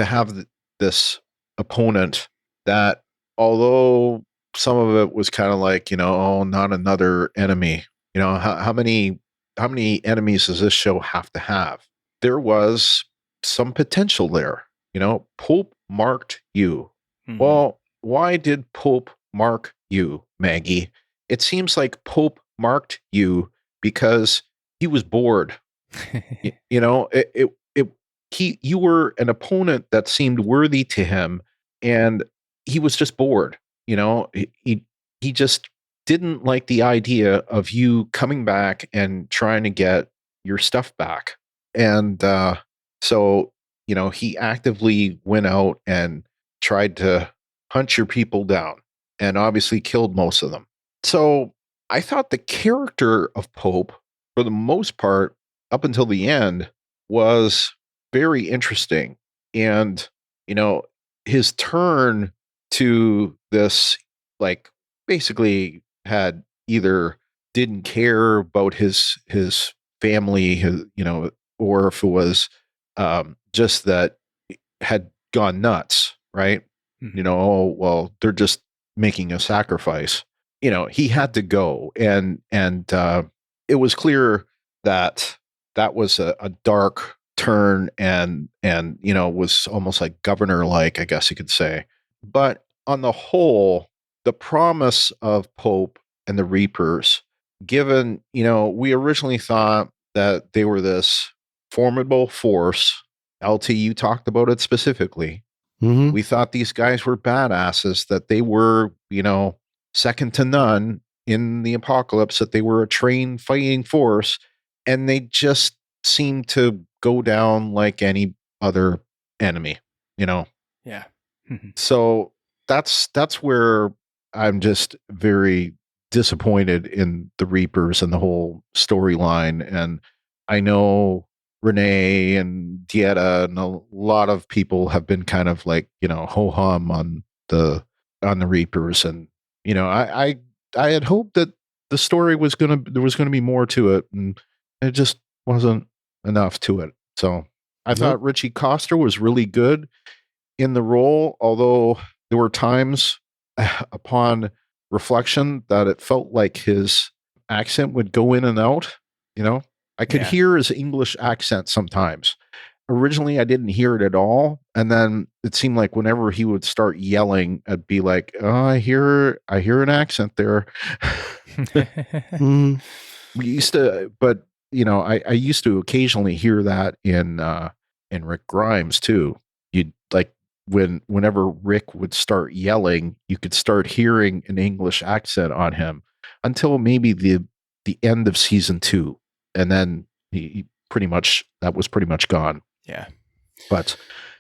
S7: have this opponent that, although some of it was kind of like, not another enemy, how many enemies does this show have to have? There was some potential there. Pope marked you. Mm-hmm. Well, why did Pope mark you, Maggie? It seems like Pope marked you because he was bored. You were an opponent that seemed worthy to him, and he was just bored. He just didn't like the idea of you coming back and trying to get your stuff back. And so he actively went out and tried to hunt your people down, and obviously killed most of them. So I thought the character of Pope, for the most part, up until the end, was very interesting. And, his turn to this, like, basically had either didn't care about his family, or if it was just that had gone nuts, right? Mm-hmm. Oh, well, they're just making a sacrifice. He had to go, and it was clear that was a dark turn, and was almost like governor-like, I guess you could say. But on the whole, the promise of Pope and the Reapers, given, we originally thought that they were this formidable force. LT, you talked about it specifically.
S8: Mm-hmm.
S7: We thought these guys were badasses, that they were, second to none in the apocalypse, that they were a trained fighting force, and they just seemed to go down like any other enemy,
S6: Yeah.
S7: So that's where I'm just very disappointed in the Reapers and the whole storyline. And I know Renee and Dieta and a lot of people have been kind of like, ho hum on the Reapers, and I had hoped that the story there was gonna be more to it, and it just wasn't enough to it. So I thought Richie Coster was really good in the role, although there were times upon reflection that it felt like his accent would go in and out. I could hear his English accent sometimes. Originally, I didn't hear it at all, and then it seemed like whenever he would start yelling, I'd be like, "Oh, I hear an accent there." We used to, but I used to occasionally hear that in Rick Grimes too. You'd like whenever Rick would start yelling, you could start hearing an English accent on him until maybe the end of season 2, and then he that was pretty much gone.
S6: Yeah.
S7: But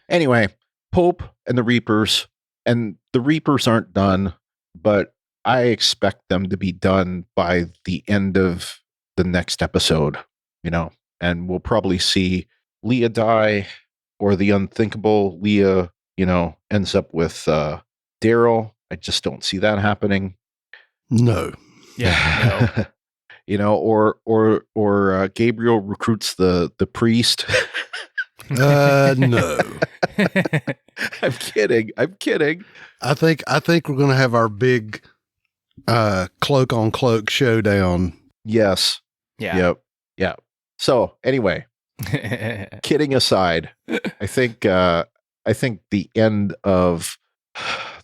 S7: anyway, Pope and the Reapers aren't done, but I expect them to be done by the end of the next episode, and we'll probably see Leah die, or the unthinkable Leah, ends up with Daryl. I just don't see that happening.
S8: No.
S6: Yeah. No.
S7: Or Gabriel recruits the priest.
S8: No.
S7: I'm kidding.
S8: I think we're going to have our big cloak on cloak showdown.
S7: Yes.
S6: Yeah.
S7: Yep. Yeah. So anyway, kidding aside, I think the end of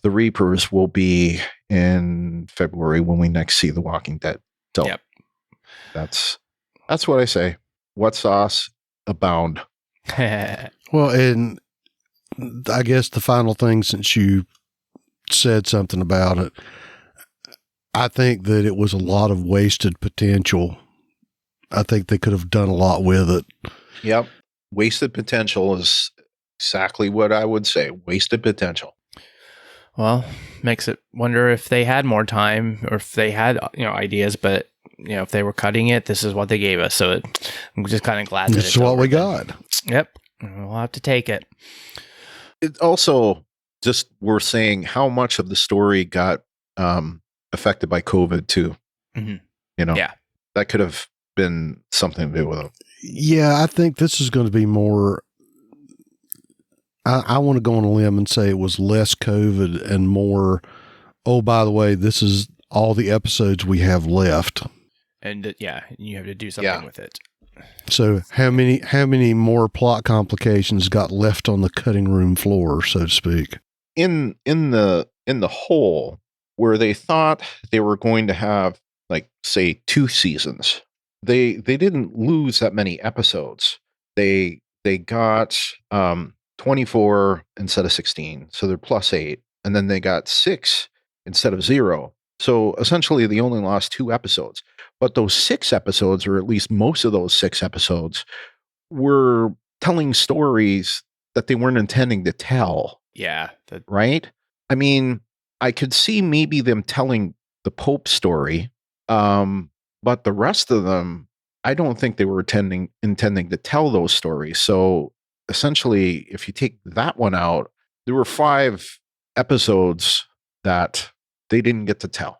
S7: the Reapers will be in February when we next see The Walking Dead. So that's what I say. What sauce abound.
S8: Well, and I guess the final thing, since you said something about it, I think that it was a lot of wasted potential. I think they could have done a lot with it.
S7: Yep. Wasted potential is exactly what I would say. Wasted potential.
S6: Well, makes it wonder if they had more time or if they had, ideas, but if they were cutting it, this is what they gave us. So I'm just kind of glad that
S8: this is what we got.
S6: Yep. We'll have to take it.
S7: It also just worth saying how much of the story got affected by COVID too.
S6: Mm-hmm. Yeah.
S7: That could have been something to do with it.
S8: Yeah, I think this is going to be more. I want to go on a limb and say it was less COVID and more. Oh, by the way, this is all the episodes we have left.
S6: And you have to do something with it.
S8: So how many more plot complications got left on the cutting room floor, so to speak?
S7: In the hole where they thought they were going to have, like, say 2 seasons, they didn't lose that many episodes. They got 24 instead of 16, so they're +8, and then they got 6 instead of 0. So essentially, they only lost 2 episodes. But those 6 episodes, or at least most of those 6 episodes, were telling stories that they weren't intending to tell.
S6: Yeah.
S7: Right? I mean, I could see maybe them telling the Pope story, but the rest of them, I don't think they were intending to tell those stories. So essentially, if you take that one out, there were 5 episodes that they didn't get to tell.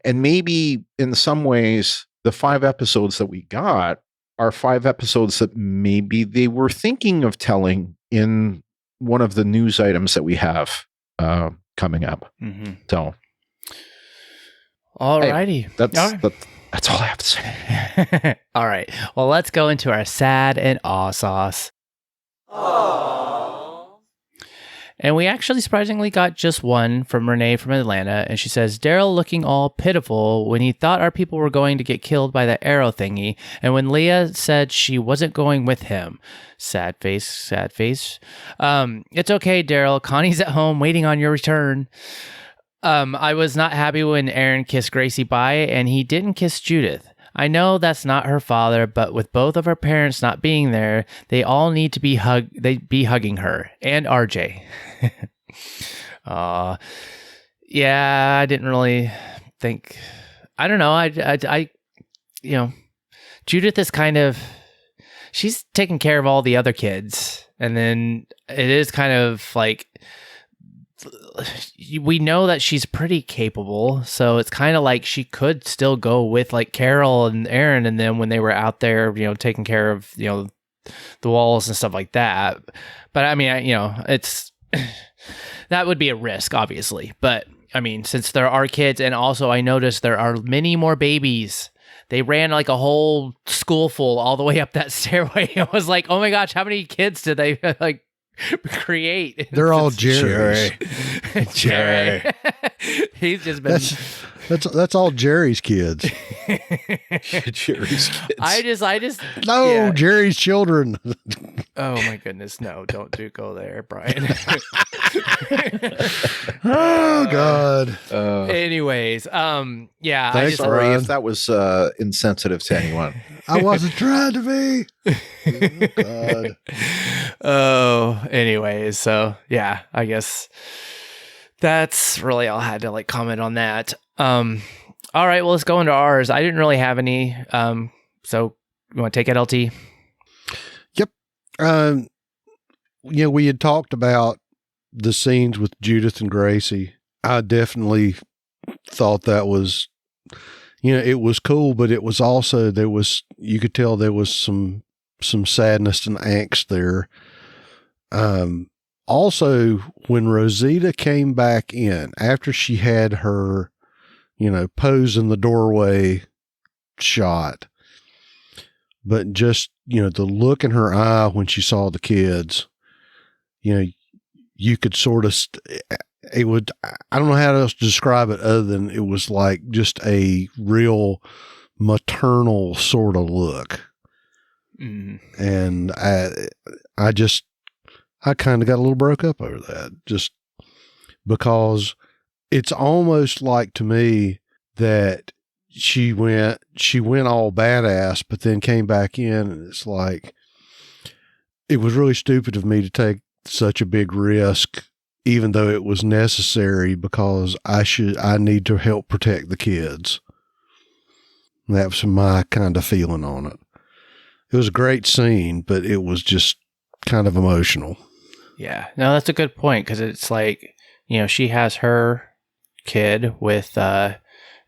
S7: And maybe in some ways, the 5 episodes that we got are 5 episodes that maybe they were thinking of telling in one of the news items that we have coming up.
S6: Mm-hmm.
S7: So,
S6: all righty.
S7: That's all I have to say.
S6: All right. Well, let's go into our sad and awe sauce. And we actually surprisingly got just one from Renee from Atlanta. And she says, Daryl looking all pitiful when he thought our people were going to get killed by the arrow thingy. And when Leah said she wasn't going with him. Sad face, sad face. It's okay, Daryl. Connie's at home waiting on your return. I was not happy when Aaron kissed Gracie bye and he didn't kiss Judith. I know that's not her father, but with both of her parents not being there, they all need to be hugging her and RJ. Yeah, I didn't really think. I don't know. I Judith is kind of she's taking care of all the other kids. And then it is kind of like, we know that she's pretty capable, so it's kind of like she could still go with like Carol and Aaron and them when they were out there, taking care of, the walls and stuff like that. But I mean, it's that would be a risk, obviously. But I mean, since there are kids, and also I noticed there are many more babies. They ran like a whole school full all the way up that stairway. I was like, oh my gosh, how many kids did they like create?
S8: They're all Jerry.
S6: Jerry. He's just been.
S8: That's all Jerry's kids.
S7: Jerry's kids.
S6: I just
S8: no,
S6: yeah.
S8: Jerry's children.
S6: Oh my goodness, no! Don't go there, Brian.
S8: Oh God.
S6: Anyways, yeah.
S7: Thanks, sorry if that was insensitive to anyone.
S8: I wasn't trying to be. Oh, God.
S6: Oh, anyways, so yeah, I guess that's really all I had to like comment on that. All right, well, let's go into ours. I didn't really have any. So you want to take it, LT?
S8: Yep. We had talked about the scenes with Judith and Gracie. I definitely thought that was, it was cool, but it was also, you could tell there was some sadness and angst there. Also, when Rosita came back in after she had her, pose in the doorway shot, but just, the look in her eye when she saw the kids, you could sort of, I don't know how else to describe it other than it was like just a real maternal sort of look.
S6: Mm.
S8: And I kind of got a little broke up over that, just because it's almost like to me that she went all badass, but then came back in, and it's like, it was really stupid of me to take such a big risk, even though it was necessary, because I need to help protect the kids. And that was my kind of feeling on it. It was a great scene, but it was just kind of emotional.
S6: Yeah, no, that's a good point, because it's like, she has her kid with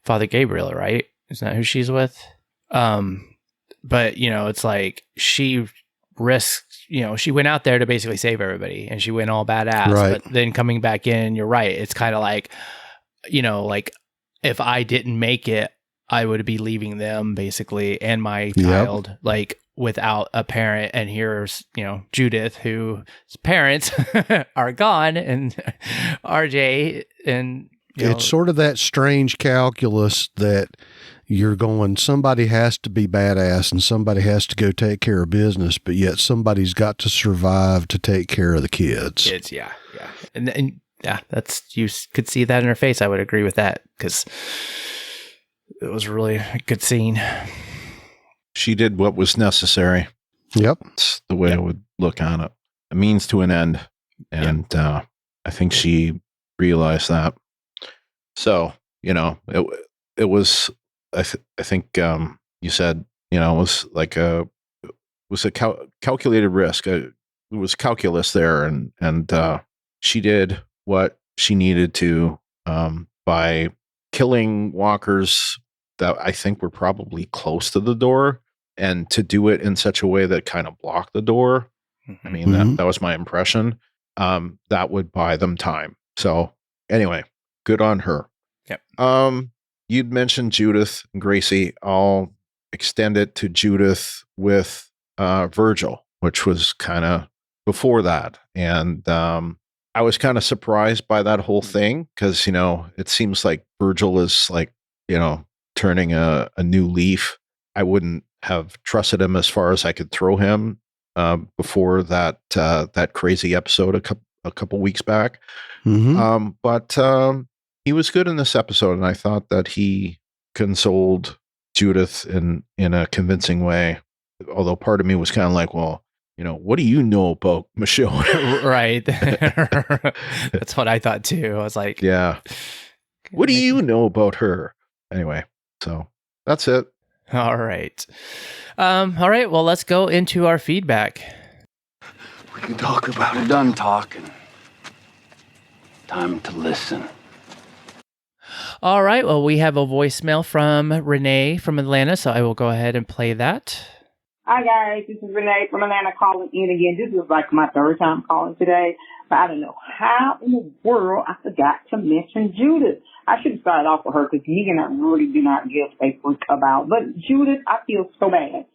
S6: Father Gabriel, right? Isn't that who she's with? But, it's like she risked, she went out there to basically save everybody, and she went all badass.
S8: Right.
S6: But then coming back in, you're right. It's kind of like, like if I didn't make it, I would be leaving them basically and my child, like without a parent. And here's, Judith, whose parents are gone, and RJ, and
S8: it's sort of that strange calculus that you're going, somebody has to be badass and somebody has to go take care of business, but yet somebody's got to survive to take care of the kids.
S6: Yeah. And yeah, you could see that in her face. I would agree with that, because it was really a good scene.
S7: She did what was necessary.
S8: Yep.
S7: That's the way I would look on it. A means to an end. And I think she realized that. So, it was, I think you said, it was like a calculated risk. It was calculus there. And she did what she needed to by killing walkers that I think were probably close to the door, and to do it in such a way that kind of blocked the door. I mean, that was my impression. That would buy them time. So anyway, good on her.
S6: Yep.
S7: You'd mentioned Judith and Gracie. I'll extend it to Judith with Virgil, which was kind of before that. And I was kind of surprised by that whole thing, because, it seems like Virgil is like, turning a new leaf. I wouldn't have trusted him as far as I could throw him before that crazy episode a couple weeks back. But he was good in this episode, and I thought that he consoled Judith in a convincing way. Although part of me was kind of like, well, what do you know about Michelle?
S6: Right. That's what I thought too. I was like,
S7: yeah. What do you know about her? Anyway, so that's it.
S6: All right. All right. Well, let's go into our feedback.
S11: We can talk about it. We're done talking. Time to listen.
S6: All right. Well, we have a voicemail from Renee from Atlanta, so I will go ahead and play that.
S9: Hi guys, this is Renee from Atlanta calling in again. This is like my third time calling today, but I don't know how in the world I forgot to mention Judith. I should have started off with her because Megan I really do not give a freak about. But Judith, I feel so bad.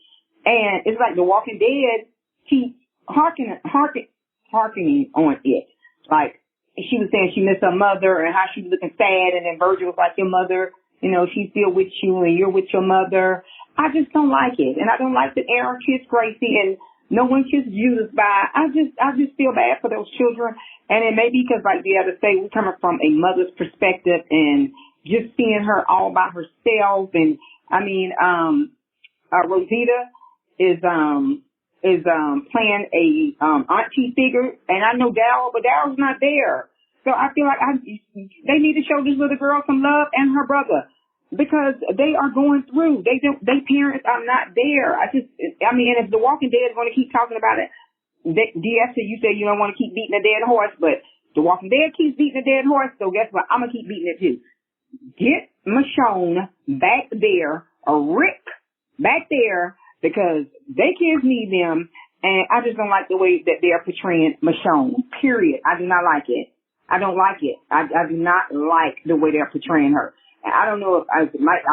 S9: And it's like The Walking Dead keeps harkening on it. Like, she was saying she missed her mother and how she was looking sad, and then Virgil was like, your mother, you know, she's still with you and you're with your mother. I just don't like it. And I don't like that Aaron kissed Gracie and no one kissed Judith by. I just feel bad for those children. And it may be because, like the other say, we're coming from a mother's perspective and just seeing her all by herself. And I mean, Rosita is playing a auntie figure, and I know Daryl, but Daryl's not there. So I feel like they need to show this little girl some love and her brother, because they are going through. They parents are not there. And if The Walking Dead is going to keep talking about it, DS, you say you don't want to keep beating a dead horse, but The Walking Dead keeps beating a dead horse, so guess what? I'm going to keep beating it too. Get Michonne back there, or Rick back there, because they kids need them, and I just don't like the way that they're portraying Michonne, period. I do not like it. I don't like it. I do not like the way they're portraying her. And I don't know if I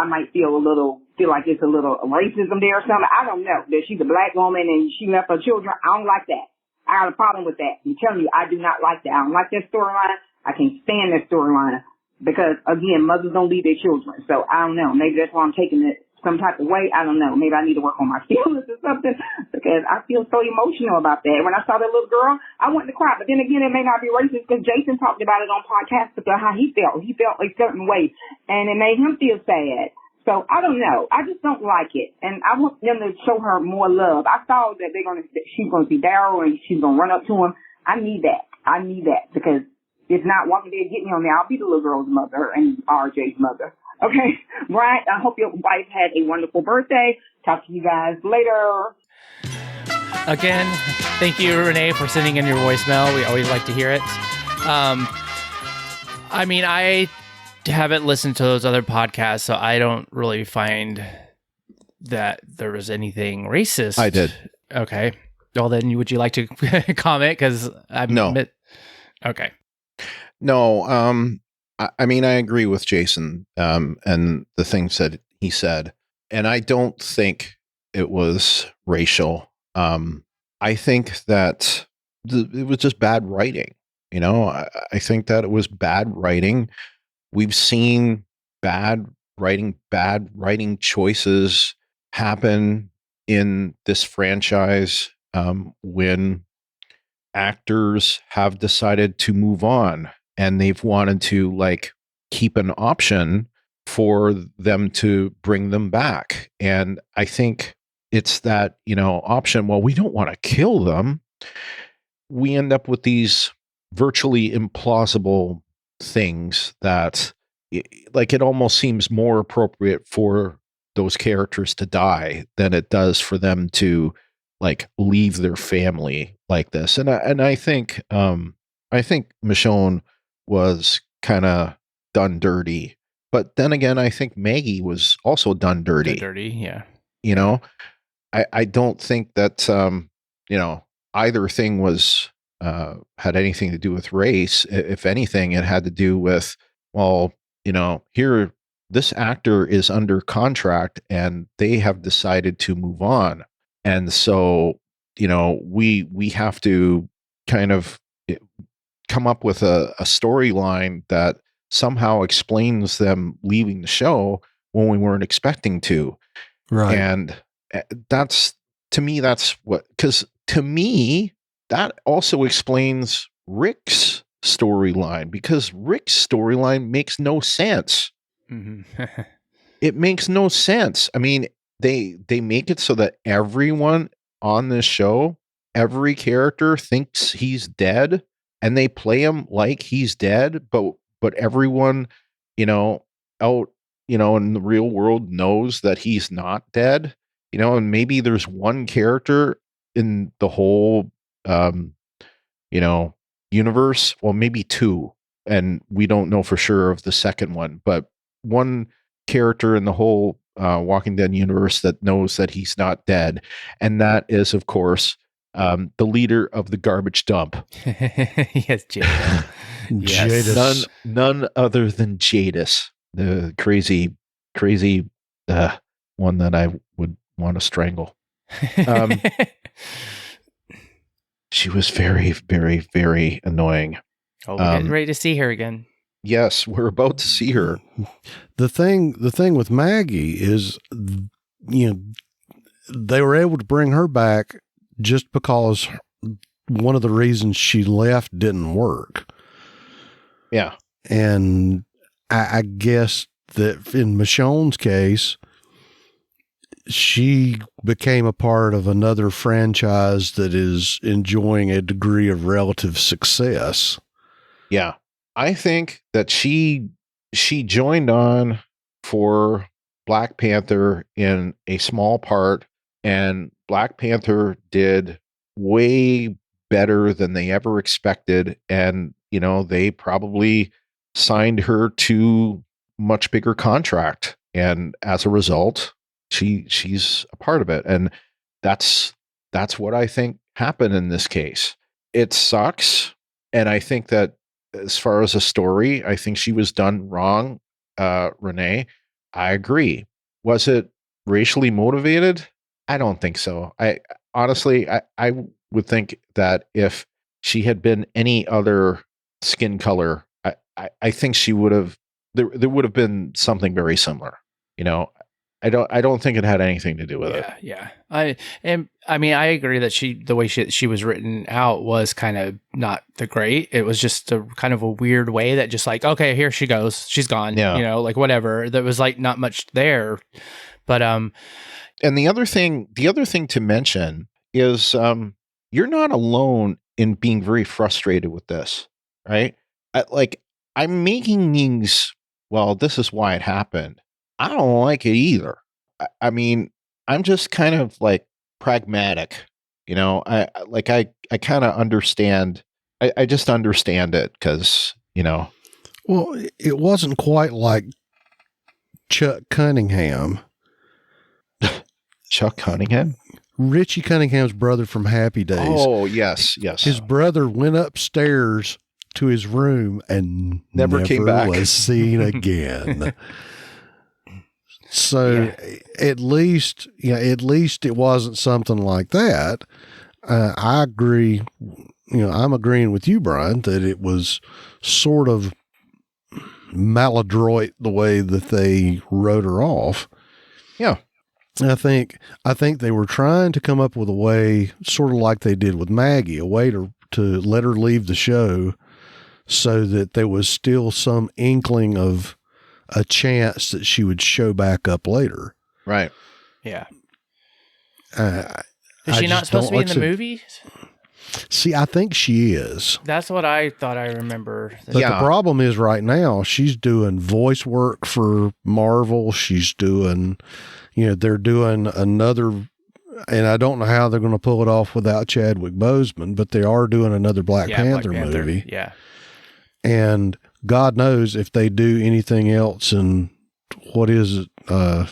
S9: might feel like it's a little racism there or something. I don't know. That she's a black woman and she left her children. I don't like that. I got a problem with that. I'm telling you, I do not like that. I don't like that storyline. I can't stand that storyline because, again, mothers don't leave their children. So I don't know. Maybe that's why I'm taking it some type of way. I don't know. Maybe I need to work on my feelings or something, because I feel so emotional about that. When I saw that little girl, I wanted to cry. But then again, it may not be racist because Jason talked about it on podcast about how he felt. He felt a certain way, and it made him feel sad. So I don't know. I just don't like it, and I want them to show her more love. I saw that she's going to see Daryl and she's going to run up to him. I need that. Because if not, Walking Dead, get me on there. I'll be the little girl's mother and RJ's mother. Okay, Brian, I hope your wife had a wonderful birthday. Talk to you guys later.
S6: Again, thank you, Renee, for sending in your voicemail. We always like to hear it. I haven't listened to those other podcasts, so I don't really find that there was anything racist.
S7: I did.
S6: Okay. Well, then, would you like to comment? Because
S7: No.
S6: Okay.
S7: No, I agree with Jason and the things that he said, and I don't think it was racial. I think that it was just bad writing. You know, I think that it was bad writing. We've seen bad writing choices happen in this franchise when actors have decided to move on. And they've wanted to keep an option for them to bring them back. And I think it's that, option. Well, we don't want to kill them. We end up with these virtually implausible things that it almost seems more appropriate for those characters to die than it does for them to leave their family like this. And I think Michonne was kind of done dirty, but then again, I think Maggie was also done dirty.
S6: Yeah.
S7: I don't think that either thing was had anything to do with race. If anything, it had to do with, here this actor is under contract and they have decided to move on, and so we have to kind of come up with a storyline that somehow explains them leaving the show when we weren't expecting to.
S8: Right.
S7: And that's what, because to me, that also explains Rick's storyline, because Rick's storyline makes no sense.
S6: Mm-hmm.
S7: It makes no sense. I mean, they make it so that everyone on this show, every character thinks he's dead, and they play him like he's dead, but everyone, out in the real world knows that he's not dead, and maybe there's one character in the whole, universe, well, maybe two, and we don't know for sure of the second one, but one character in the whole Walking Dead universe that knows that he's not dead, and that is, of course, the leader of the garbage dump.
S6: Yes, Jadis.
S8: Jadis.
S7: None other than Jadis, the crazy one that I would want to strangle. She was very, very, very annoying.
S6: Oh, we're getting ready to see her again.
S7: Yes, we're about to see her.
S8: The thing with Maggie is, they were able to bring her back just because one of the reasons she left didn't work.
S7: Yeah.
S8: And I guess that in Michonne's case, she became a part of another franchise that is enjoying a degree of relative success.
S7: Yeah. I think that she joined on for Black Panther in a small part, and Black Panther did way better than they ever expected. And, they probably signed her to much bigger contract. And as a result, she's a part of it. And that's what I think happened in this case. It sucks. And I think that as far as a story, I think she was done wrong. Renee, I agree. Was it racially motivated? I don't think so. I honestly would think that if she had been any other skin color, I think she would have, there would have been something very similar. I don't think it had anything to do with it.
S6: Yeah. I agree that the way she was written out was kind of not the great. It was just a kind of a weird way that just like, okay, here she goes. She's gone.
S7: Yeah.
S6: Like whatever. There was like not much there. But
S7: and the other thing to mention is you're not alone in being very frustrated with this, right? I'm making these, well, this is why it happened. I don't like it either. I mean, I'm just kind of like pragmatic, I kind of understand. I just understand it because,
S8: Well, it wasn't quite like Chuck Cunningham.
S7: Chuck Cunningham?
S8: Richie Cunningham's brother from Happy Days.
S7: Oh, yes.
S8: His brother went upstairs to his room and
S7: never came back.
S8: Was seen again. So at least it wasn't something like that. I agree. I'm agreeing with you, Brian, that it was sort of maladroit the way that they wrote her off.
S7: Yeah.
S8: I think they were trying to come up with a way, sort of like they did with Maggie, a way to let her leave the show so that there was still some inkling of a chance that she would show back up later.
S7: Right.
S6: Yeah. Is she not supposed to be in the movies?
S8: See, I think she is.
S6: That's what I thought I remember.
S8: But the problem is right now she's doing voice work for Marvel. She's doing, they're doing another, and I don't know how they're going to pull it off without Chadwick Boseman, but they are doing another Black Panther movie.
S6: Yeah.
S8: And God knows if they do anything else. And what is it? I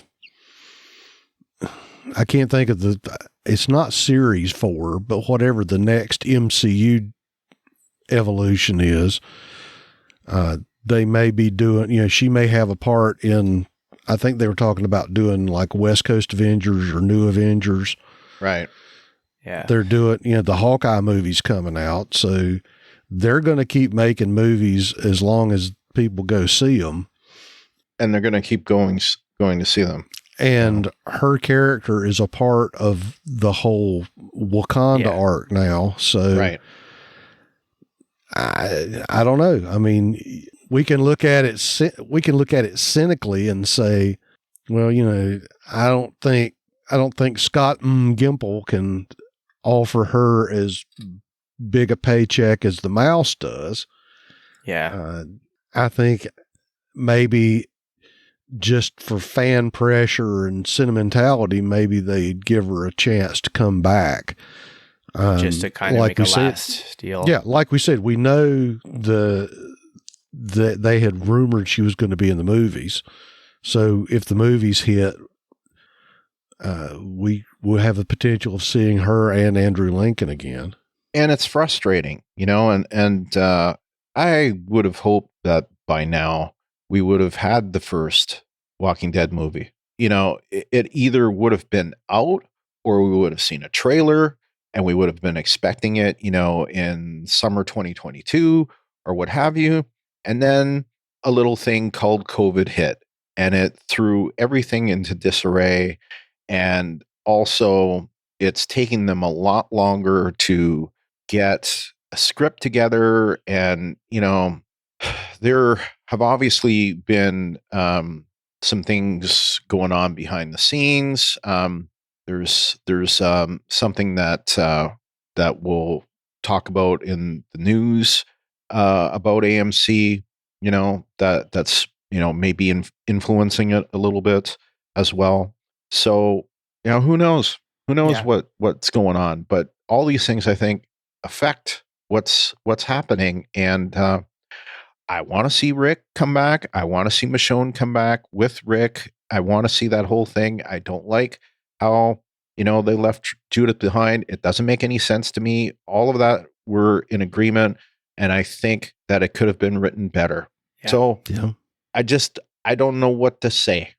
S8: can't think of it's not series 4, but whatever the next MCU evolution is, they may be doing, she may have a part in, I think they were talking about doing like West Coast Avengers or New Avengers.
S7: Right.
S6: Yeah.
S8: They're doing, the Hawkeye movie's coming out. So they're going to keep making movies as long as people go see them.
S7: And they're going to keep going to see them.
S8: And her character is a part of the whole Wakanda arc now. So
S7: right.
S8: I don't know. I mean, we can look at it cynically and say, well, I don't think Scott Gimple can offer her as big a paycheck as the mouse does.
S6: Yeah.
S8: I think maybe just for fan pressure and sentimentality, maybe they'd give her a chance to come back.
S6: Just to kind of make a last deal.
S8: Yeah, like we said, we know that they had rumored she was going to be in the movies. So if the movies hit, we will have the potential of seeing her and Andrew Lincoln again.
S7: And it's frustrating, and I would have hoped that by now we would have had the first Walking Dead movie. It either would have been out or we would have seen a trailer and we would have been expecting it, in summer 2022 or what have you. And then a little thing called COVID hit and it threw everything into disarray. And also it's taking them a lot longer to get a script together. And, there have obviously been some things going on behind the scenes. There's something that we'll talk about in the news about AMC, that's maybe influencing it a little bit as well. So who knows what's going on, but all these things I think affect what's happening. And I want to see Rick come back. I want to see Michonne come back with Rick. I want to see that whole thing. I don't like how, they left Judith behind. It doesn't make any sense to me. All of that, we're in agreement. And I think that it could have been written better. Yeah. So I don't know what to say,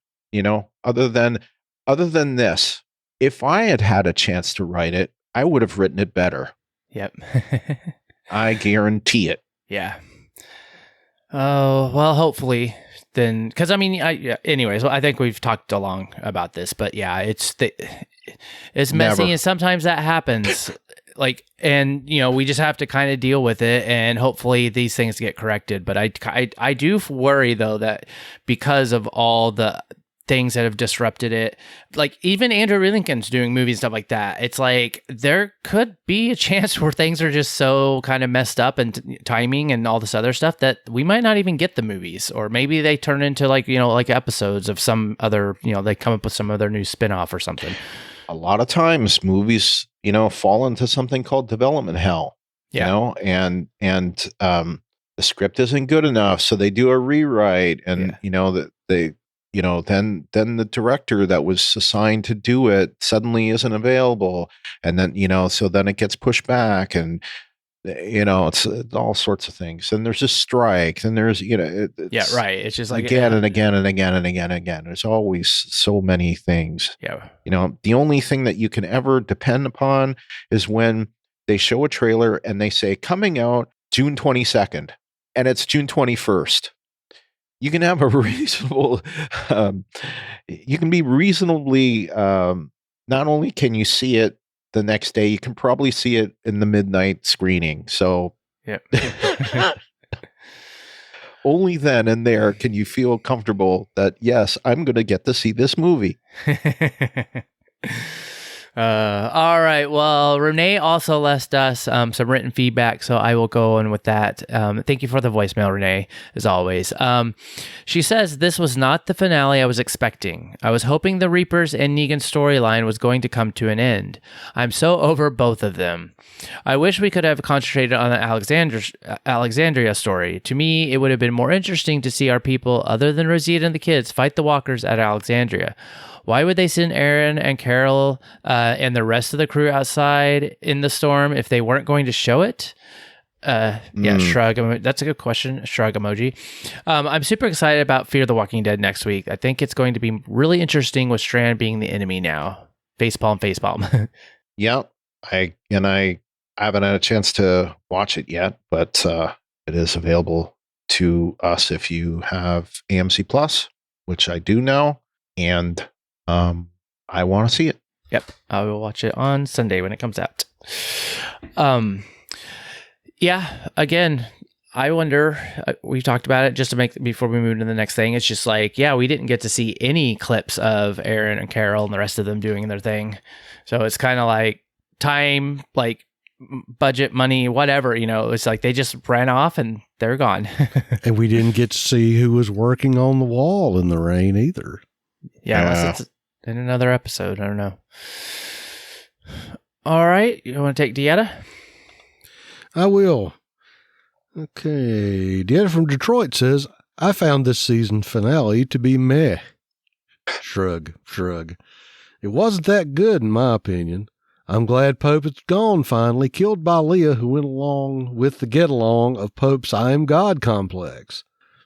S7: other than this. If I had had a chance to write it, I would have written it better.
S6: Yep.
S7: I guarantee it.
S6: Yeah. Oh, well, hopefully then, because anyways, I think we've talked along about this, but yeah, it's messy. Never. And sometimes that happens. And we just have to kind of deal with it, and hopefully these things get corrected. But I do worry though that because of all the things that have disrupted it, even Andrew Lincoln's doing movies and stuff like that, it's there could be a chance where things are just so kind of messed up and timing and all this other stuff that we might not even get the movies, or maybe they turn into episodes of some other, they come up with some other new spin-off or something.
S7: A lot of times movies, fall into something called development hell, and the script isn't good enough. So they do a rewrite and, that they, then the director that was assigned to do it suddenly isn't available. And then, so then it gets pushed back and, it's all sorts of things. And there's a strike and there's,
S6: yeah, right. It's just
S7: again and again and again and again and again. There's always so many things.
S6: Yeah.
S7: The only thing that you can ever depend upon is when they show a trailer and they say coming out June 22nd and it's June 21st. You can have a reasonable, you can be reasonably, not only can you see it the next day, you can probably see it in the midnight screening. So
S6: yeah.
S7: Only then and there can you feel comfortable that, yes, I'm going to get to see this movie.
S6: All right. Well, Renee also left us some written feedback, so I will go on with that. Thank you for the voicemail, Renee, as always. She says, this was not the finale I was expecting. I was hoping the Reapers and Negan storyline was going to come to an end. I'm so over both of them. I wish we could have concentrated on the Alexandria story. To me, it would have been more interesting to see our people, other than Rosita and the kids, fight the walkers at Alexandria. Why would they send Aaron and Carol and the rest of the crew outside in the storm if they weren't going to show it? Yeah, shrug. That's a good question. Shrug emoji. I'm super excited about Fear the Walking Dead next week. I think it's going to be really interesting with Strand being the enemy now. Facepalm.
S7: Yeah, I haven't had a chance to watch it yet, but it is available to us if you have AMC Plus, which I do now, and I want to see it.
S6: Yep, I will watch it on Sunday when it comes out. Yeah, again, I wonder, we talked about it just to make, before we move to the next thing, it's just we didn't get to see any clips of Aaron and Carol and the rest of them doing their thing. So it's kind of time, budget money, whatever, it's like they just ran off and they're gone.
S8: And we didn't get to see who was working on the wall in the rain either.
S6: Yeah, unless it's in another episode. I don't know. All right. You want to take Dieta?
S8: I will. Okay. Dieta from Detroit says, I found this season finale to be meh. Shrug. It wasn't that good, in my opinion. I'm glad Pope is gone finally, killed by Leah, who went along with the get-along of Pope's I am God complex.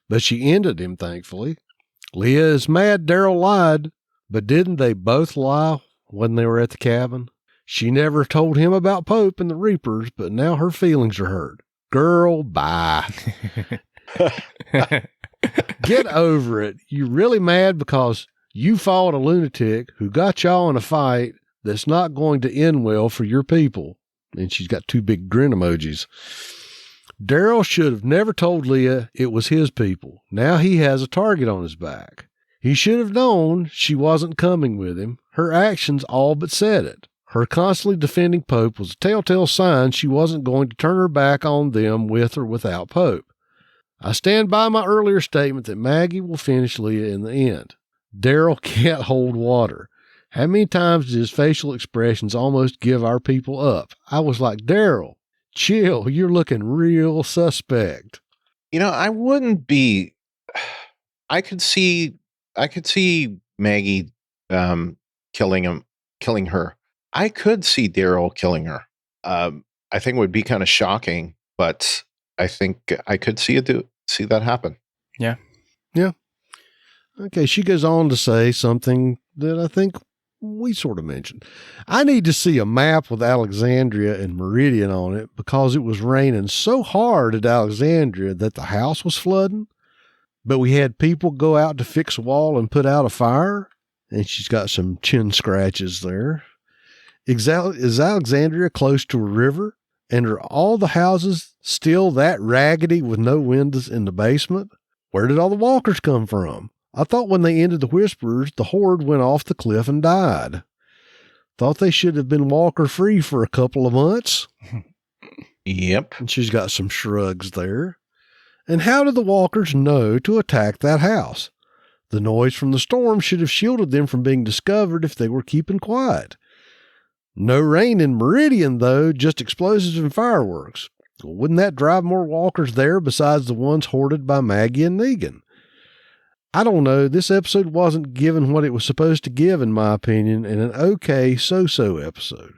S8: But she ended him, thankfully. Leah is mad Daryl lied, but didn't they both lie when they were at the cabin? She never told him about Pope and the Reapers, but now her feelings are hurt. Girl, bye. Get over it. You really mad because you fought a lunatic who got y'all in a fight that's not going to end well for your people. And she's got 2 big grin emojis. Daryl should have never told Leah it was his people. Now he has a target on his back. He should have known she wasn't coming with him. Her actions all but said it. Her constantly defending Pope was a telltale sign she wasn't going to turn her back on them with or without Pope. I stand by my earlier statement that Maggie will finish Leah in the end. Daryl can't hold water. How many times did his facial expressions almost give our people up? I was like, Daryl, chill, you're looking real suspect.
S7: I wouldn't be. I could see Maggie killing her. I could see Daryl killing her. I think it would be kind of shocking, but I think I could see that happen.
S6: Yeah.
S8: Okay, she goes on to say something that I think we sort of mentioned. I need to see a map with Alexandria and Meridian on it because it was raining so hard at Alexandria that the house was flooding. But we had people go out to fix a wall and put out a fire. And she's got some chin scratches there. Is Alexandria close to a river? And are all the houses still that raggedy with no windows in the basement? Where did all the walkers come from? I thought when they ended the Whisperers, the horde went off the cliff and died. Thought they should have been walker-free for a couple of months.
S7: Yep.
S8: And she's got some shrugs there. And how did the walkers know to attack that house? The noise from the storm should have shielded them from being discovered if they were keeping quiet. No rain in Meridian, though, just explosives and fireworks. Well, wouldn't that drive more walkers there besides the ones hoarded by Maggie and Negan? I don't know. This episode wasn't given what it was supposed to give, in my opinion, and an okay so-so episode.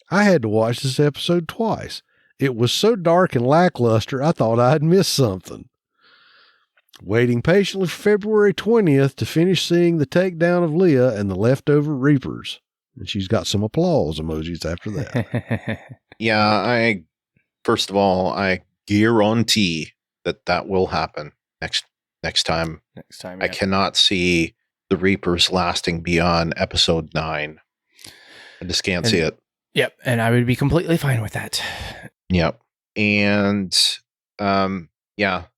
S8: I had to watch this episode twice. It was so dark and lackluster, I thought I'd missed something. Waiting patiently for February 20th to finish seeing the takedown of Leah and the leftover Reapers. And she's got some applause emojis after that.
S7: Yeah, first of all, I guarantee that will happen next time.
S6: Next time,
S7: yeah. I cannot see the Reapers lasting beyond episode 9. I just can't see it.
S6: Yep, and I would be completely fine with that.
S7: Yep. And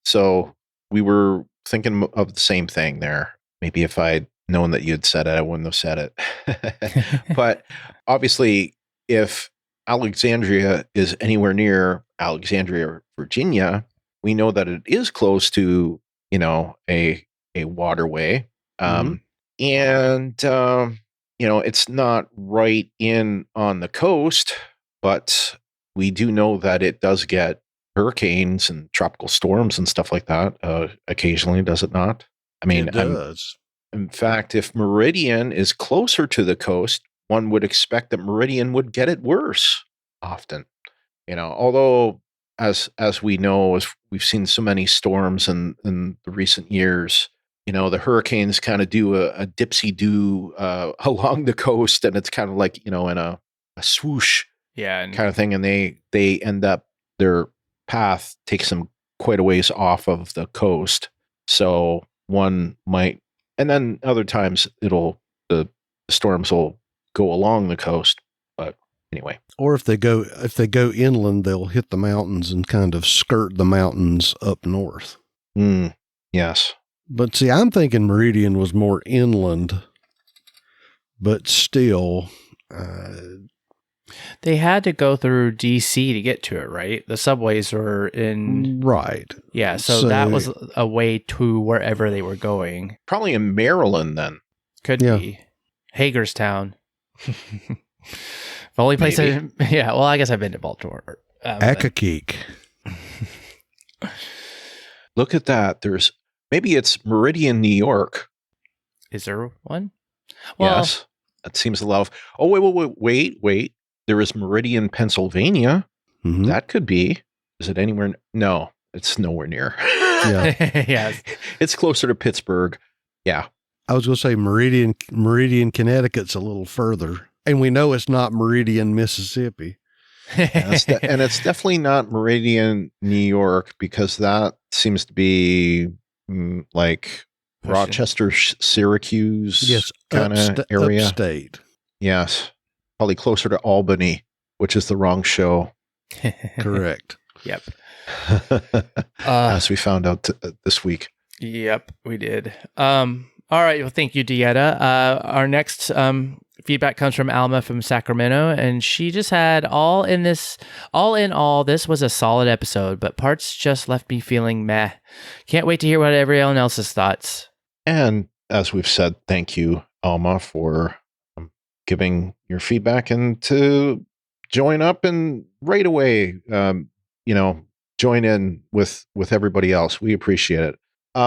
S7: so we were thinking of the same thing there. Maybe if I'd known that you'd said it, I wouldn't have said it. But obviously, if Alexandria is anywhere near Alexandria, Virginia, we know that it is close to, a waterway. And, it's not right in on the coast, but we do know that it does get hurricanes and tropical storms and stuff like that occasionally, does it not? I mean,
S8: it does.
S7: In fact, if Meridian is closer to the coast, one would expect that Meridian would get it worse often. Although as we know, as we've seen so many storms in the recent years, the hurricanes kind of do a dipsy-do along the coast, and it's kind of like, in a swoosh kind of thing, and they end up, their path takes them quite a ways off of the coast. So one might, and then other times the storms will go along the coast. But anyway.
S8: Or if they go inland, they'll hit the mountains and kind of skirt the mountains up north.
S7: Yes.
S8: But see, I'm thinking Meridian was more inland, but still,
S6: They had to go through DC to get to it, right? The subways were in...
S8: Right.
S6: Yeah, so that was a way to wherever they were going.
S7: Probably in Maryland then.
S6: Could be. Hagerstown. The only place yeah, well, I guess I've been to Baltimore.
S8: Accokeek.
S7: Look at that. Maybe it's Meridian, New York.
S6: Is there one? Well,
S7: yes. That seems a lot of... Oh, wait. There is Meridian, Pennsylvania.
S8: Mm-hmm.
S7: That could be. Is it anywhere? No, it's nowhere near.
S8: Yeah.
S6: Yes.
S7: It's closer to Pittsburgh. Yeah.
S8: I was going to say Meridian, Connecticut's a little further. And we know it's not Meridian, Mississippi.
S7: And it's definitely not Meridian, New York, because that seems to be like Rochester, Syracuse kind of area.
S8: Upstate.
S7: Yes. Probably closer to Albany, which is the wrong show.
S8: Correct.
S6: Yep.
S7: As we found out this week.
S6: Yep, we did. All right. Well, thank you, Dieta. Our next feedback comes from Alma from Sacramento, and she just had all in all, this was a solid episode, but parts just left me feeling meh. Can't wait to hear what everyone else's thoughts.
S7: And as we've said, thank you, Alma, for giving your feedback and to join up and right away, join in with everybody else. We appreciate it.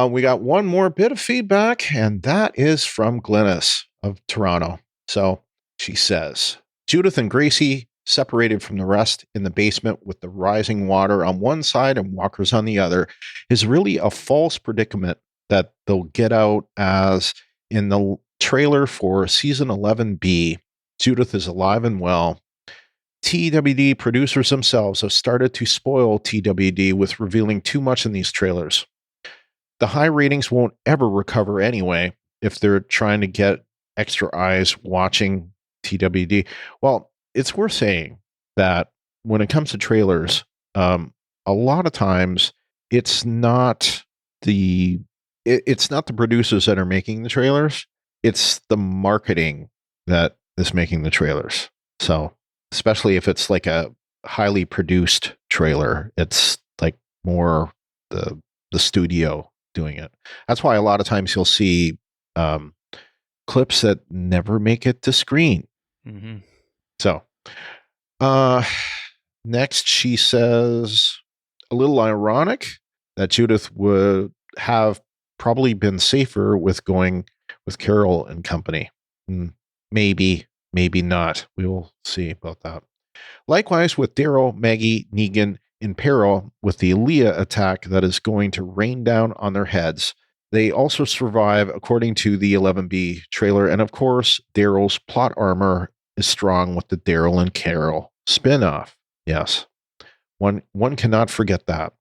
S7: We got one more bit of feedback, and that is from Glynis of Toronto. So she says, Judith and Gracie separated from the rest in the basement with the rising water on one side and walkers on the other is really a false predicament that they'll get out, as in the trailer for season 11B. Judith is alive and well. TWD producers themselves have started to spoil TWD with revealing too much in these trailers. The high ratings won't ever recover anyway if they're trying to get extra eyes watching TWD. Well, it's worth saying that when it comes to trailers, a lot of times it's not the producers that are making the trailers. It's the marketing that is making the trailers. So especially if it's like a highly produced trailer, it's like more the studio doing it. That's why a lot of times you'll see clips that never make it to screen.
S6: Mm-hmm.
S7: So next she says, a little ironic that Judith would have probably been safer with going with Carol and company. Maybe not. We will see about that. Likewise with Daryl, Maggie, Negan in peril with the Leah attack that is going to rain down on their heads. They also survive according to the 11B trailer. And of course, Daryl's plot armor is strong with the Daryl and Carol spinoff. Yes. One cannot forget that.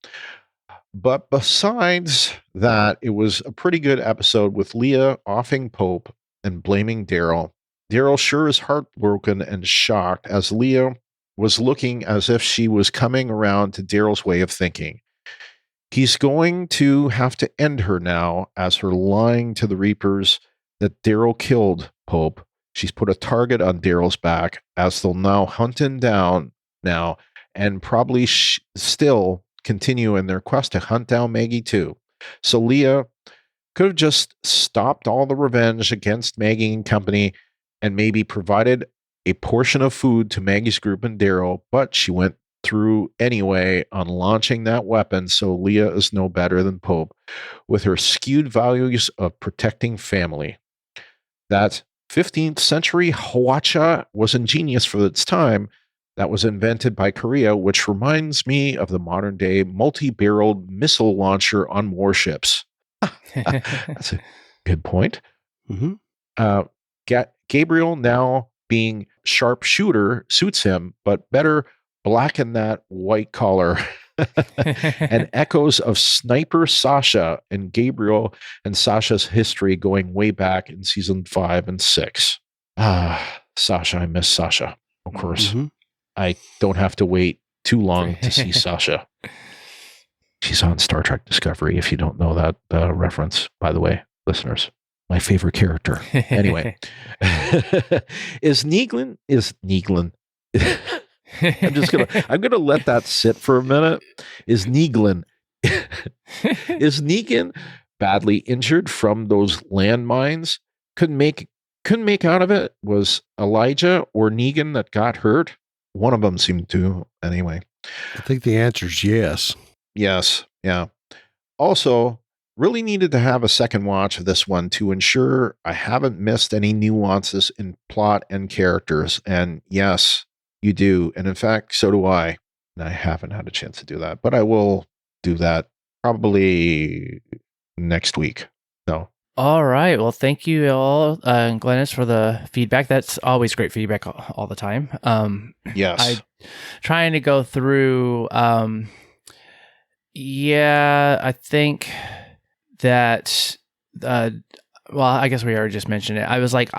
S7: But besides that, it was a pretty good episode with Leah offing Pope and blaming Daryl. Daryl sure is heartbroken and shocked as Leah was looking as if she was coming around to Daryl's way of thinking. He's going to have to end her now, as her lying to the Reapers that Daryl killed Pope. She's put a target on Daryl's back, as they'll now hunt him down now and probably still continue in their quest to hunt down Maggie too. So Leah could have just stopped all the revenge against Maggie and company and maybe provided a portion of food to Maggie's group and Daryl, but she went through anyway on launching that weapon, so Leah is no better than Pope with her skewed values of protecting family. That 15th century hwacha was ingenious for its time. That was invented by Korea, which reminds me of the modern day multi-barreled missile launcher on warships. That's a good point.
S8: Mm-hmm.
S7: Gabriel now being sharpshooter suits him, but better blacken that white collar. And echoes of Sniper Sasha and Gabriel and Sasha's history going way back in season 5 and 6. Sasha, I miss Sasha, of course.
S8: Mm-hmm.
S7: I don't have to wait too long to see Sasha. She's on Star Trek Discovery, if you don't know that reference, by the way, listeners. My favorite character. Anyway. Is I'm gonna let that sit for a minute. Is Negan badly injured from those landmines? Couldn't make out of it. Was Elijah or Negan that got hurt? One of them seemed to, anyway.
S8: I think the answer is yes.
S7: Yes, yeah. Also, really needed to have a second watch of this one to ensure I haven't missed any nuances in plot and characters. And yes, you do. And in fact, so do I. And I haven't had a chance to do that, but I will do that probably next week. So.
S6: All right. Well, thank you all, Glennis, for the feedback. That's always great feedback all the time.
S7: Yes.
S6: I trying to go through. Yeah, I think that. Well, I guess we already just mentioned it. I was like,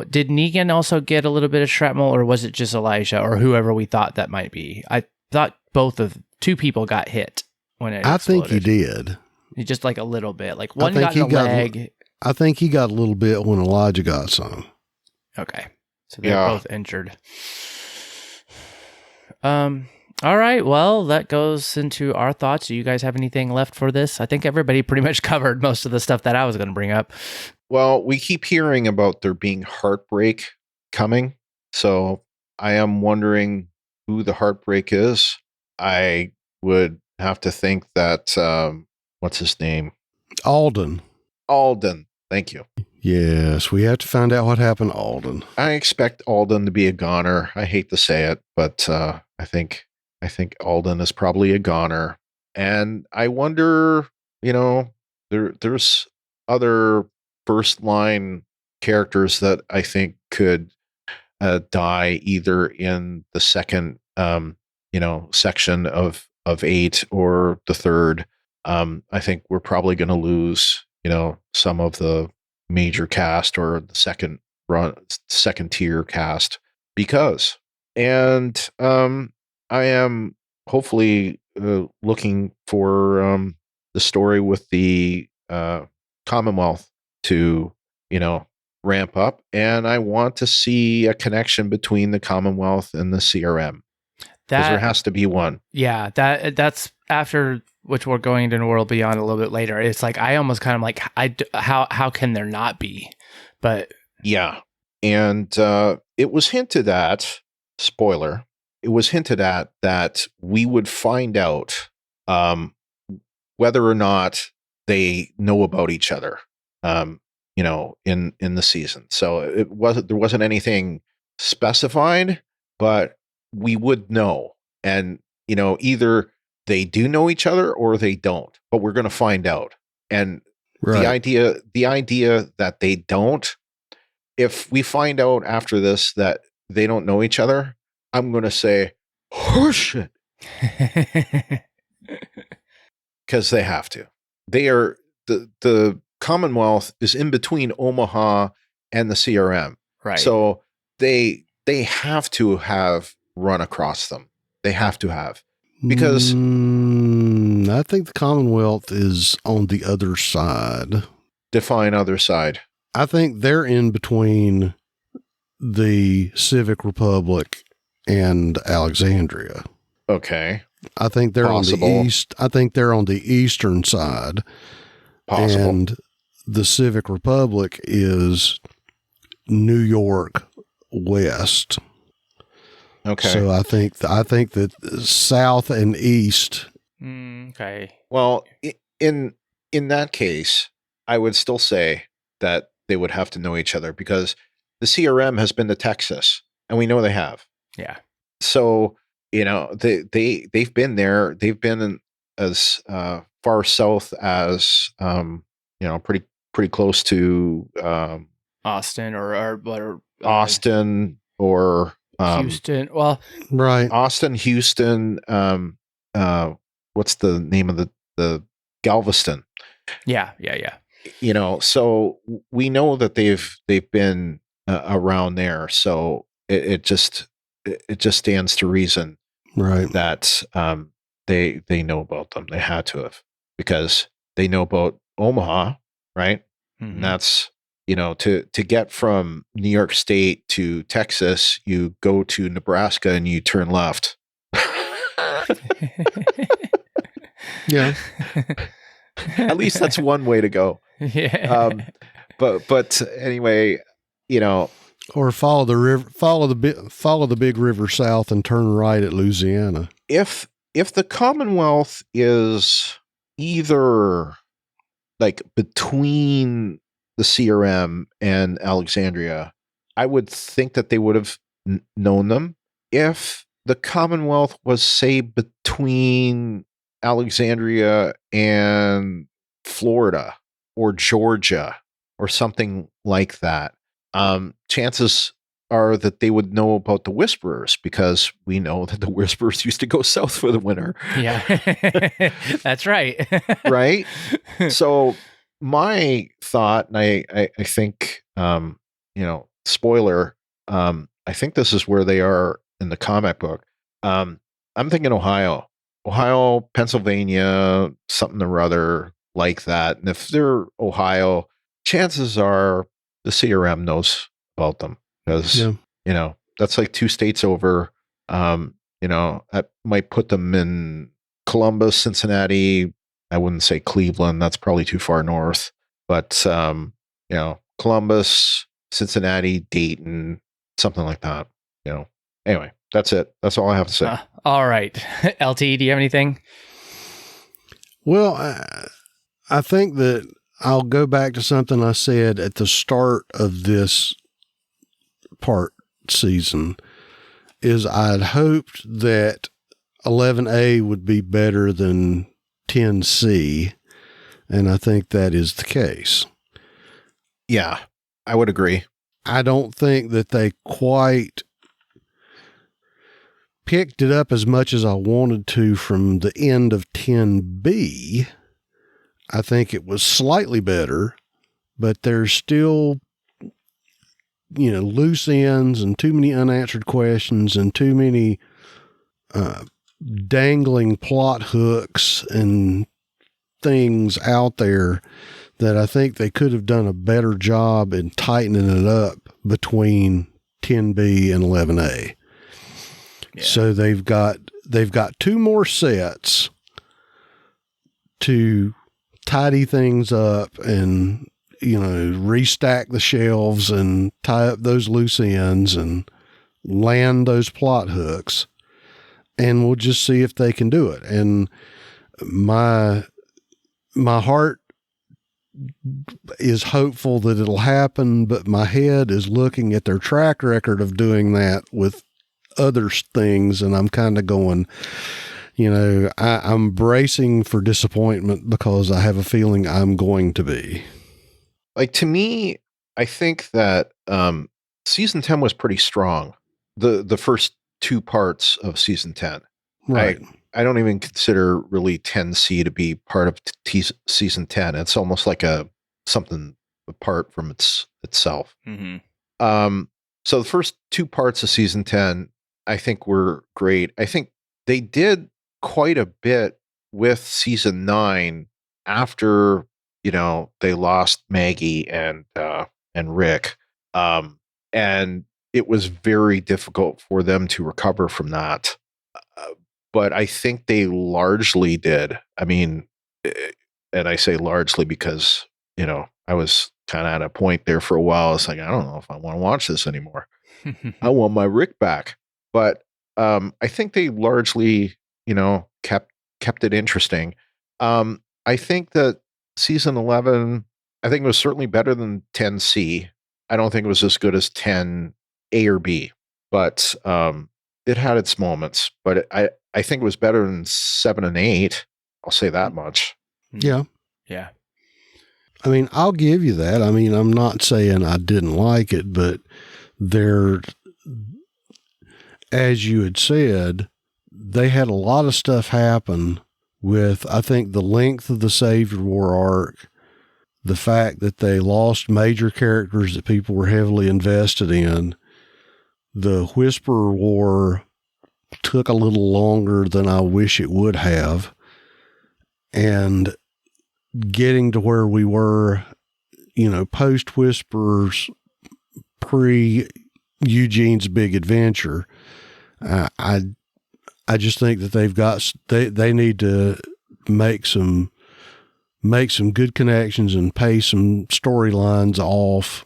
S6: did Negan also get a little bit of shrapnel, or was it just Elijah or whoever we thought that might be? I thought two people got hit when it exploded.
S8: I think he did.
S6: Just like a little bit. Like one got in the leg.
S8: I think he got a little bit when Elijah got some.
S6: Okay. So they're both injured. All right. Well, that goes into our thoughts. Do you guys have anything left for this? I think everybody pretty much covered most of the stuff that I was going to bring up.
S7: Well, we keep hearing about there being heartbreak coming. So I am wondering who the heartbreak is. I would have to think that, what's his name?
S8: Alden.
S7: Thank you.
S8: Yes, we have to find out what happened to Alden.
S7: I expect Alden to be a goner. I hate to say it, but I think Alden is probably a goner. And I wonder, there's other first line characters that I think could die either in the second, section of 8 or the third. I think we're probably going to lose, some of the major cast or the second tier cast because, and I am hopefully looking for the story with the Commonwealth to, ramp up, and I want to see a connection between the Commonwealth and the CRM. Because there has to be one.
S6: Yeah, that's after which we're going into World Beyond a little bit later. It's like I almost kind of like how can there not be? But
S7: yeah, and it was hinted at. Spoiler: it was hinted at that we would find out whether or not they know about each other. In the season. So there wasn't anything specified, but we would know. And, either they do know each other or they don't, but we're going to find out. And the idea that they don't, if we find out after this that they don't know each other, I'm going to say, horseshit. Because they have to. They are the Commonwealth is in between Omaha and the CRM.
S6: Right.
S7: So they have to have run across them. They have to have. Because
S8: I think the Commonwealth is on the other side.
S7: Define other side.
S8: I think they're in between the Civic Republic and Alexandria.
S7: Okay.
S8: I think they're
S7: Possible.
S8: on the east. I think they're on the eastern side.
S7: Possible.
S8: And the Civic Republic is New York West.
S7: Okay.
S8: So I think that south and east.
S6: Okay.
S7: Well, in that case, I would still say that they would have to know each other because the CRM has been to Texas, and we know they have.
S6: Yeah.
S7: So they've been there. They've been as far south as pretty close to
S6: Austin or
S7: Austin or
S6: Houston. Well,
S8: right.
S7: Austin, Houston. What's the name of the Galveston?
S6: Yeah.
S7: So we know that they've been around there. So it just stands to reason,
S8: right,
S7: that they know about them. They had to have, because they know about Omaha, right?
S6: Mm-hmm.
S7: And to get from New York State to Texas, you go to Nebraska and you turn left.
S8: Yeah.
S7: At least that's one way to go.
S6: Yeah.
S7: But anyway,
S8: Or follow the big river south and turn right at Louisiana.
S7: If the Commonwealth is either like between the CRM and Alexandria, I would think that they would have known them. If the Commonwealth was, say, between Alexandria and Florida or Georgia or something like that, chances are that they would know about the Whisperers, because we know that the Whisperers used to go south for the winter.
S6: Yeah, that's right.
S7: Right? So my thought, and I think, spoiler, I think this is where they are in the comic book. I'm thinking Ohio, Pennsylvania, something or other like that. And if they're Ohio, chances are the CRM knows about them, because, that's like 2 states over. That might put them in Columbus, Cincinnati. I wouldn't say Cleveland. That's probably too far north. But, Columbus, Cincinnati, Dayton, something like that. Anyway, that's it. That's all I have to say.
S6: All right. LT, do you have anything?
S8: Well, I think that I'll go back to something I said at the start of this part season, is I'd hoped that 11A would be better than 10C, and I think that is the case.
S7: Yeah, I would agree.
S8: I don't think that they quite picked it up as much as I wanted to from the end of 10B. I think it was slightly better, but there's still, loose ends and too many unanswered questions and too many dangling plot hooks and things out there that I think they could have done a better job in tightening it up between 10B and 11A. Yeah. So they've got 2 more sets to tidy things up and, restack the shelves and tie up those loose ends and land those plot hooks. And we'll just see if they can do it. And my heart is hopeful that it'll happen, but my head is looking at their track record of doing that with other things. And I'm kind of going, I'm bracing for disappointment, because I have a feeling I'm going to be.
S7: Like, to me, I think that season 10 was pretty strong. The first 2 parts of season 10.
S8: Right.
S7: I don't even consider really 10C to be part of season 10. It's almost like something apart from itself.
S6: Mm-hmm.
S7: So the first 2 parts of season 10, I think, were great. I think they did quite a bit with season 9 after, they lost Maggie and Rick. And it was very difficult for them to recover from that. But I think they largely did. I mean, and I say largely because, I was kind of at a point there for a while. It's like, I don't know if I want to watch this anymore. I want my Rick back. But I think they largely, kept it interesting. I think that season 11, I think it was certainly better than 10C. I don't think it was as good as 10A or B, but it had its moments. But I think it was better than 7 and 8. I'll say that much.
S8: Yeah.
S6: Yeah.
S8: I mean, I'll give you that. I mean, I'm not saying I didn't like it, but as you had said, they had a lot of stuff happen with, I think, the length of the Savior War arc, the fact that they lost major characters that people were heavily invested in. The Whisperer War took a little longer than I wish it would have. And getting to where we were, post Whispers, pre Eugene's Big Adventure. I just think that they need to make some good connections and pay some storylines off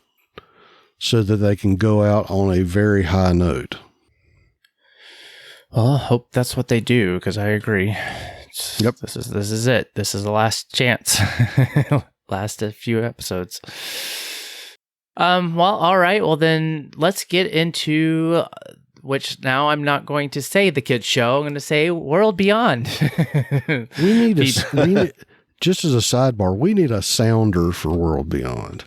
S8: so that they can go out on a very high note.
S6: Well, I hope that's what they do, because I agree.
S8: Yep.
S6: This is it. This is the last chance. Last a few episodes. Well, all right. Well, then let's get into which now I'm not going to say the kids show. I'm going to say World Beyond.
S8: we need just as a sidebar, we need a sounder for World Beyond.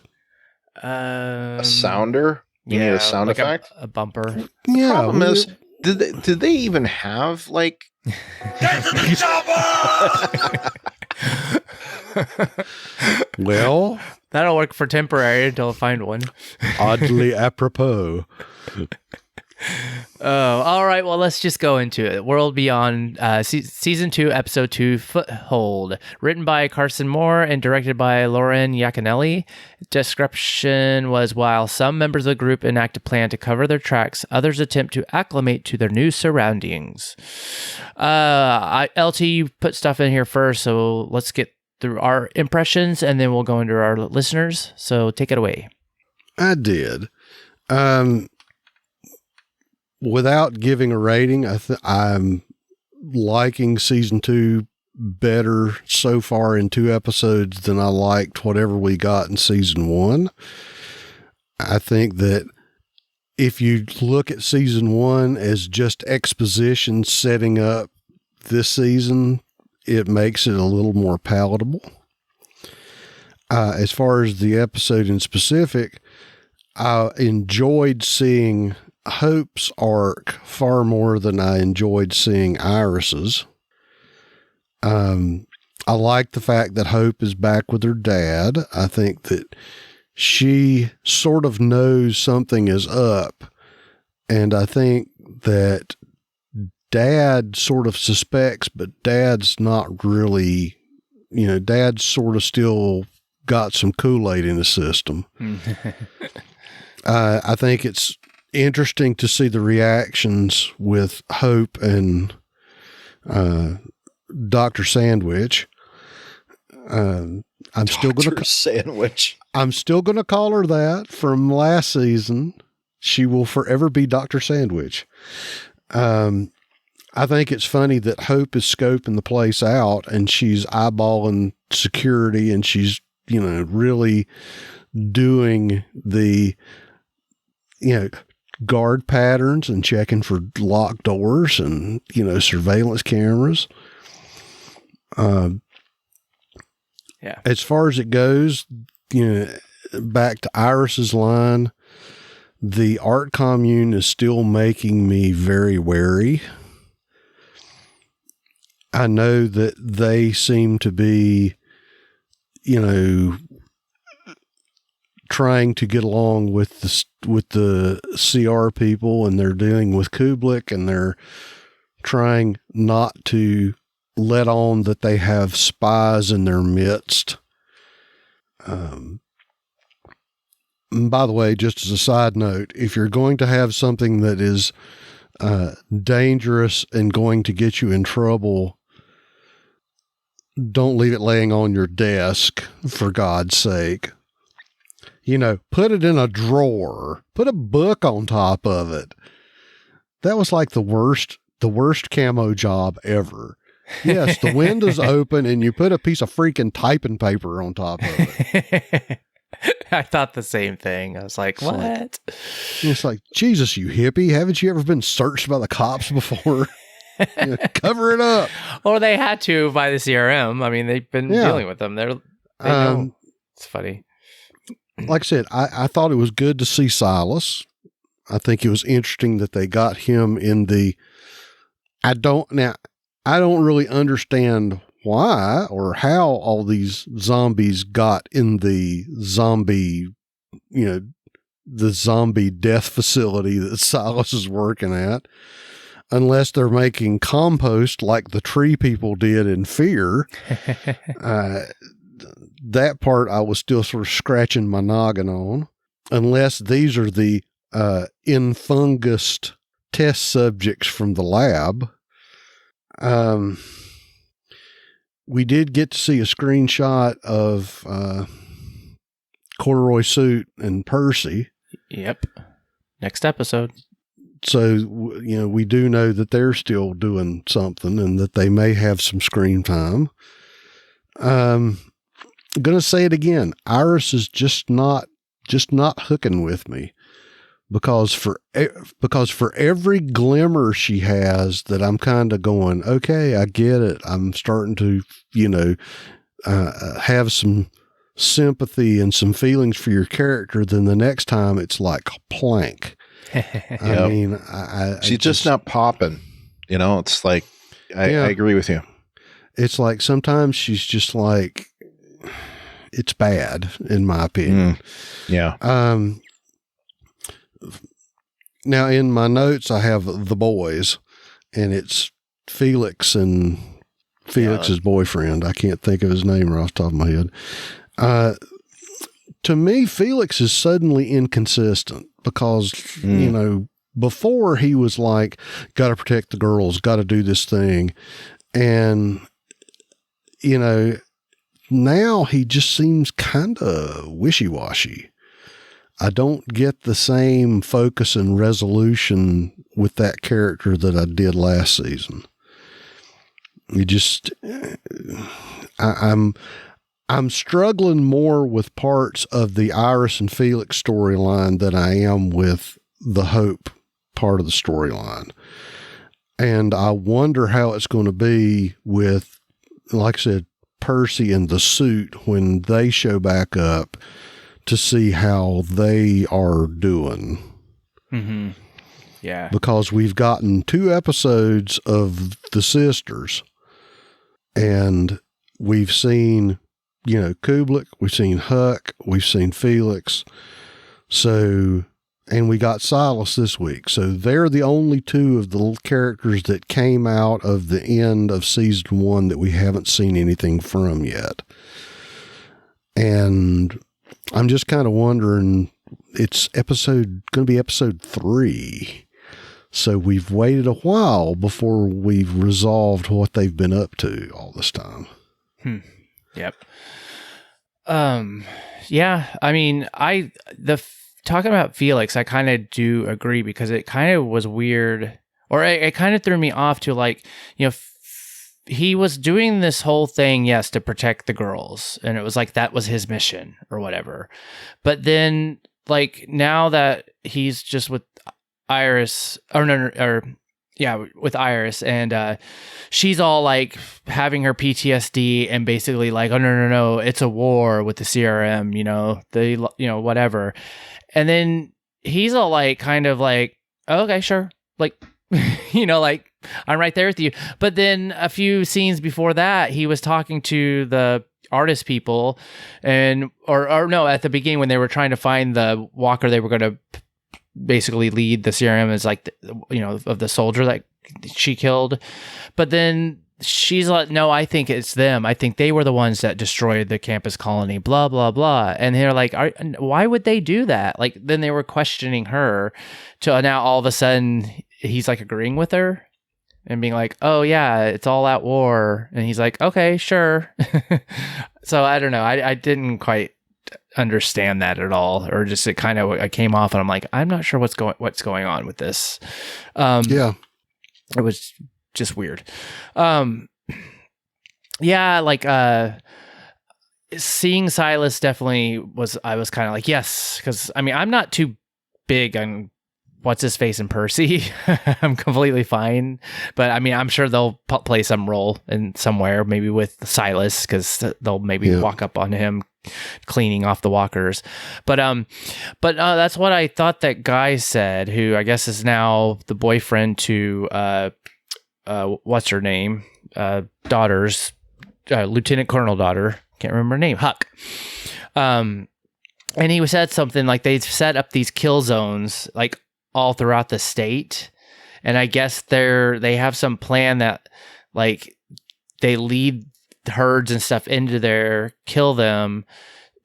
S7: A sounder? You need a sound
S6: like
S7: effect?
S6: A bumper.
S8: Yeah.
S7: The problem is, did they even have like?
S10: Get to the chopper!
S8: Well,
S6: that'll work for temporary until I find one.
S8: Oddly apropos.
S6: Oh, all right. Well, let's just go into it. World Beyond, Season 2, Episode 2, Foothold. Written by Carson Moore and directed by Lauren Iaconelli. Description was, while some members of the group enact a plan to cover their tracks, others attempt to acclimate to their new surroundings. LT, you put stuff in here first, so let's get through our impressions, and then we'll go into our listeners. So take it away.
S8: I did. Without giving a rating, I'm liking season 2 better so far in 2 episodes than I liked whatever we got in season 1. I think that if you look at season 1 as just exposition setting up this season, it makes it a little more palatable. As far as the episode in specific, I enjoyed seeing Hope's arc far more than I enjoyed seeing Iris's. I like the fact that Hope is back with her dad. I think that she sort of knows something is up, and I think that Dad sort of suspects, but Dad's not really, Dad's sort of still got some Kool-Aid in the system. I think it's interesting to see the reactions with Hope and Dr. Sandwich. I'm still going to
S7: Sandwich.
S8: I'm still going to call her that from last season. She will forever be Dr. Sandwich. I think it's funny that Hope is scoping the place out and she's eyeballing security and she's, really doing the, guard patterns and checking for locked doors and, surveillance cameras.
S6: Yeah.
S8: As far as it goes, back to Iris's line, the art commune is still making me very wary. I know that they seem to be, trying to get along with the CR people, and they're dealing with Kublek, and they're trying not to let on that they have spies in their midst. And by the way, just as a side note, if you're going to have something that is dangerous and going to get you in trouble, don't leave it laying on your desk, for God's sake. Put it in a drawer. Put a book on top of it. That was like the worst camo job ever. Yes, the window's open and you put a piece of freaking typing paper on top of it.
S6: I thought the same thing. I was like, what?
S8: It's like, Jesus, you hippie. Haven't you ever been searched by the cops before? Cover it up.
S6: Or they had to by the CRM. I mean, they've been dealing with them. They know. It's funny.
S8: Like I said, I thought it was good to see Silas. I think it was interesting that they got him in the, I don't really understand why or how all these zombies got in the zombie, the zombie death facility that Silas is working at, unless they're making compost like the tree people did in Fear. that part I was still sort of scratching my noggin on, unless these are the infungused test subjects from the lab. We did get to see a screenshot of Corduroy Suit and Percy.
S6: Yep. Next episode.
S8: So, we do know that they're still doing something and that they may have some screen time. I'm going to say it again. Iris is just not hooking with me, because for every glimmer she has that I'm kind of going, okay, I get it. I'm starting to, have some sympathy and some feelings for your character. Then the next time it's like plank. I mean,
S7: she's just not popping. It's like, I agree with you.
S8: It's like sometimes she's just like, it's bad in my opinion.
S7: Yeah.
S8: Now in my notes, I have the boys, and it's Felix and Felix's boyfriend. I can't think of his name right off the top of my head. To me, Felix is suddenly inconsistent because, before he was like, got to protect the girls, got to do this thing. And, now he just seems kind of wishy-washy. I don't get the same focus and resolution with that character that I did last season. You just, I'm struggling more with parts of the Iris and Felix storyline than I am with the Hope part of the storyline. And I wonder how it's going to be with, like I said, Percy and the suit when they show back up, to see how they are doing.
S6: Mm-hmm. Yeah.
S8: Because we've gotten 2 episodes of the sisters, and we've seen, Kubelik, we've seen Huck, we've seen Felix. So, and we got Silas this week. So they're the only 2 of the little characters that came out of the end of season 1 that we haven't seen anything from yet. And I'm just kind of wondering, it's going to be episode 3. So we've waited a while before we've resolved what they've been up to all this time.
S6: Yep. Yeah, I mean, talking about Felix, I kind of do agree, because it kind of was weird, or it kind of threw me off to, like, he was doing this whole thing, yes, to protect the girls, and it was like that was his mission or whatever. But then, like, now that he's just with Iris, with Iris, and she's all like having her PTSD and basically like, oh no, it's a war with the CRM, whatever. And then he's all like, kind of like, oh, okay, sure, like, like, I'm right there with you. But then a few scenes before that, he was talking to the artist people, and or no, at the beginning when they were trying to find the walker, they were going to basically lead the CRM as like, of the soldier that she killed. But then she's like, no, I think it's them. I think they were the ones that destroyed the campus colony, blah, blah, blah. And they're like, why would they do that? Like, then they were questioning her to now all of a sudden he's like agreeing with her and being like, oh yeah, it's all at war. And he's like, okay, sure. So I don't know. I didn't quite understand that at all, or just it kind of, I came off and I'm like, I'm not sure what's going on with this.
S8: Yeah,
S6: it was just weird. Yeah, like seeing Silas definitely was, I was kind of like, yes, because I mean, I'm not too big on what's his face in Percy. I'm completely fine, but I mean, I'm sure they'll play some role in somewhere, maybe with Silas, because they'll maybe walk up on him cleaning off the walkers. But that's what I thought that guy said, who I guess is now the boyfriend to what's her name, daughter's lieutenant colonel daughter, can't remember her name, Huck. And he said something like they've set up these kill zones like all throughout the state, and I guess they have some plan that like they lead herds and stuff into there, kill them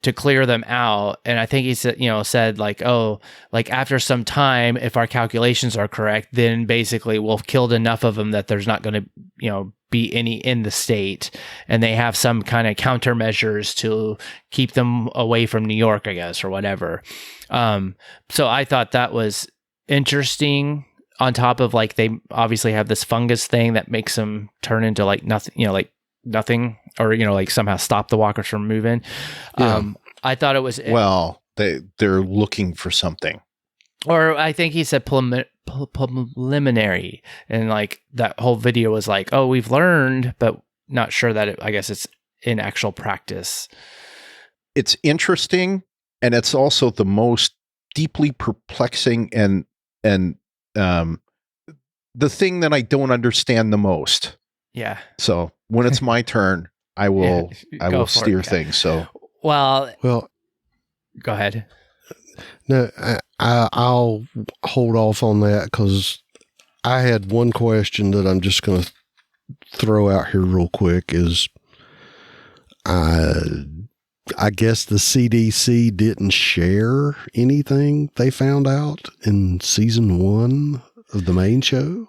S6: to clear them out. And I think he said like, oh, like after some time, if our calculations are correct, then basically we'll have killed enough of them that there's not going to, be any in the state. And they have some kind of countermeasures to keep them away from New York, I guess, or whatever. So I thought that was interesting, on top of like, they obviously have this fungus thing that makes them turn into like nothing, like nothing, or, like somehow stop the walkers from moving.
S8: Yeah.
S6: I thought it was,
S7: Well, they're looking for something.
S6: or I think he said preliminary, and like that whole video was like, oh, we've learned, but not sure that I guess it's in actual practice.
S7: It's interesting, and it's also the most deeply perplexing and the thing that I don't understand the most.
S6: Yeah.
S7: So when it's my turn, I will steer things. So
S6: well,
S8: Well,
S6: go ahead.
S8: no, I'll hold off on that because I had one question that I'm just going to throw out here real quick. Is I guess the CDC didn't share anything they found out in season 1 of the main show.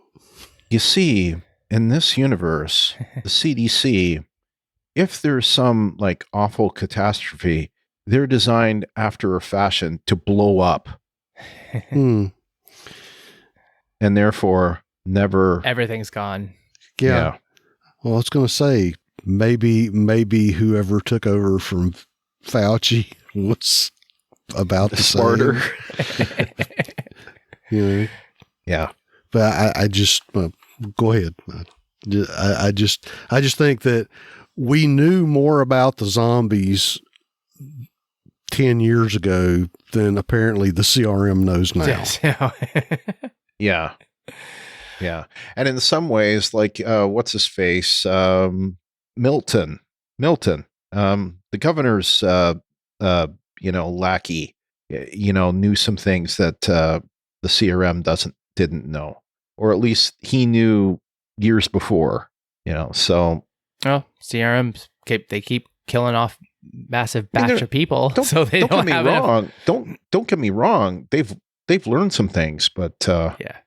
S7: you see, in this universe, the CDC, if there's some like awful catastrophe, they're designed after a fashion to blow up. And therefore never
S6: Everything's gone.
S8: Yeah. Well, I was going to say, maybe whoever took over from Fauci was about the
S7: smarter.
S8: Yeah. But I just go ahead. I just think that we knew more about the zombies 10 years ago than apparently the CRM knows now.
S7: Yeah. Yeah. And in some ways, like, what's his face? Milton, the governor's, lackey, knew some things that, the CRM didn't know, or at least he knew years before, so.
S6: Oh, CRM, they keep killing off massive batch of people. So they don't
S7: get
S6: have
S7: me
S6: enough.
S7: wrong. Don't get me wrong. They've learned some things, but,
S6: yeah.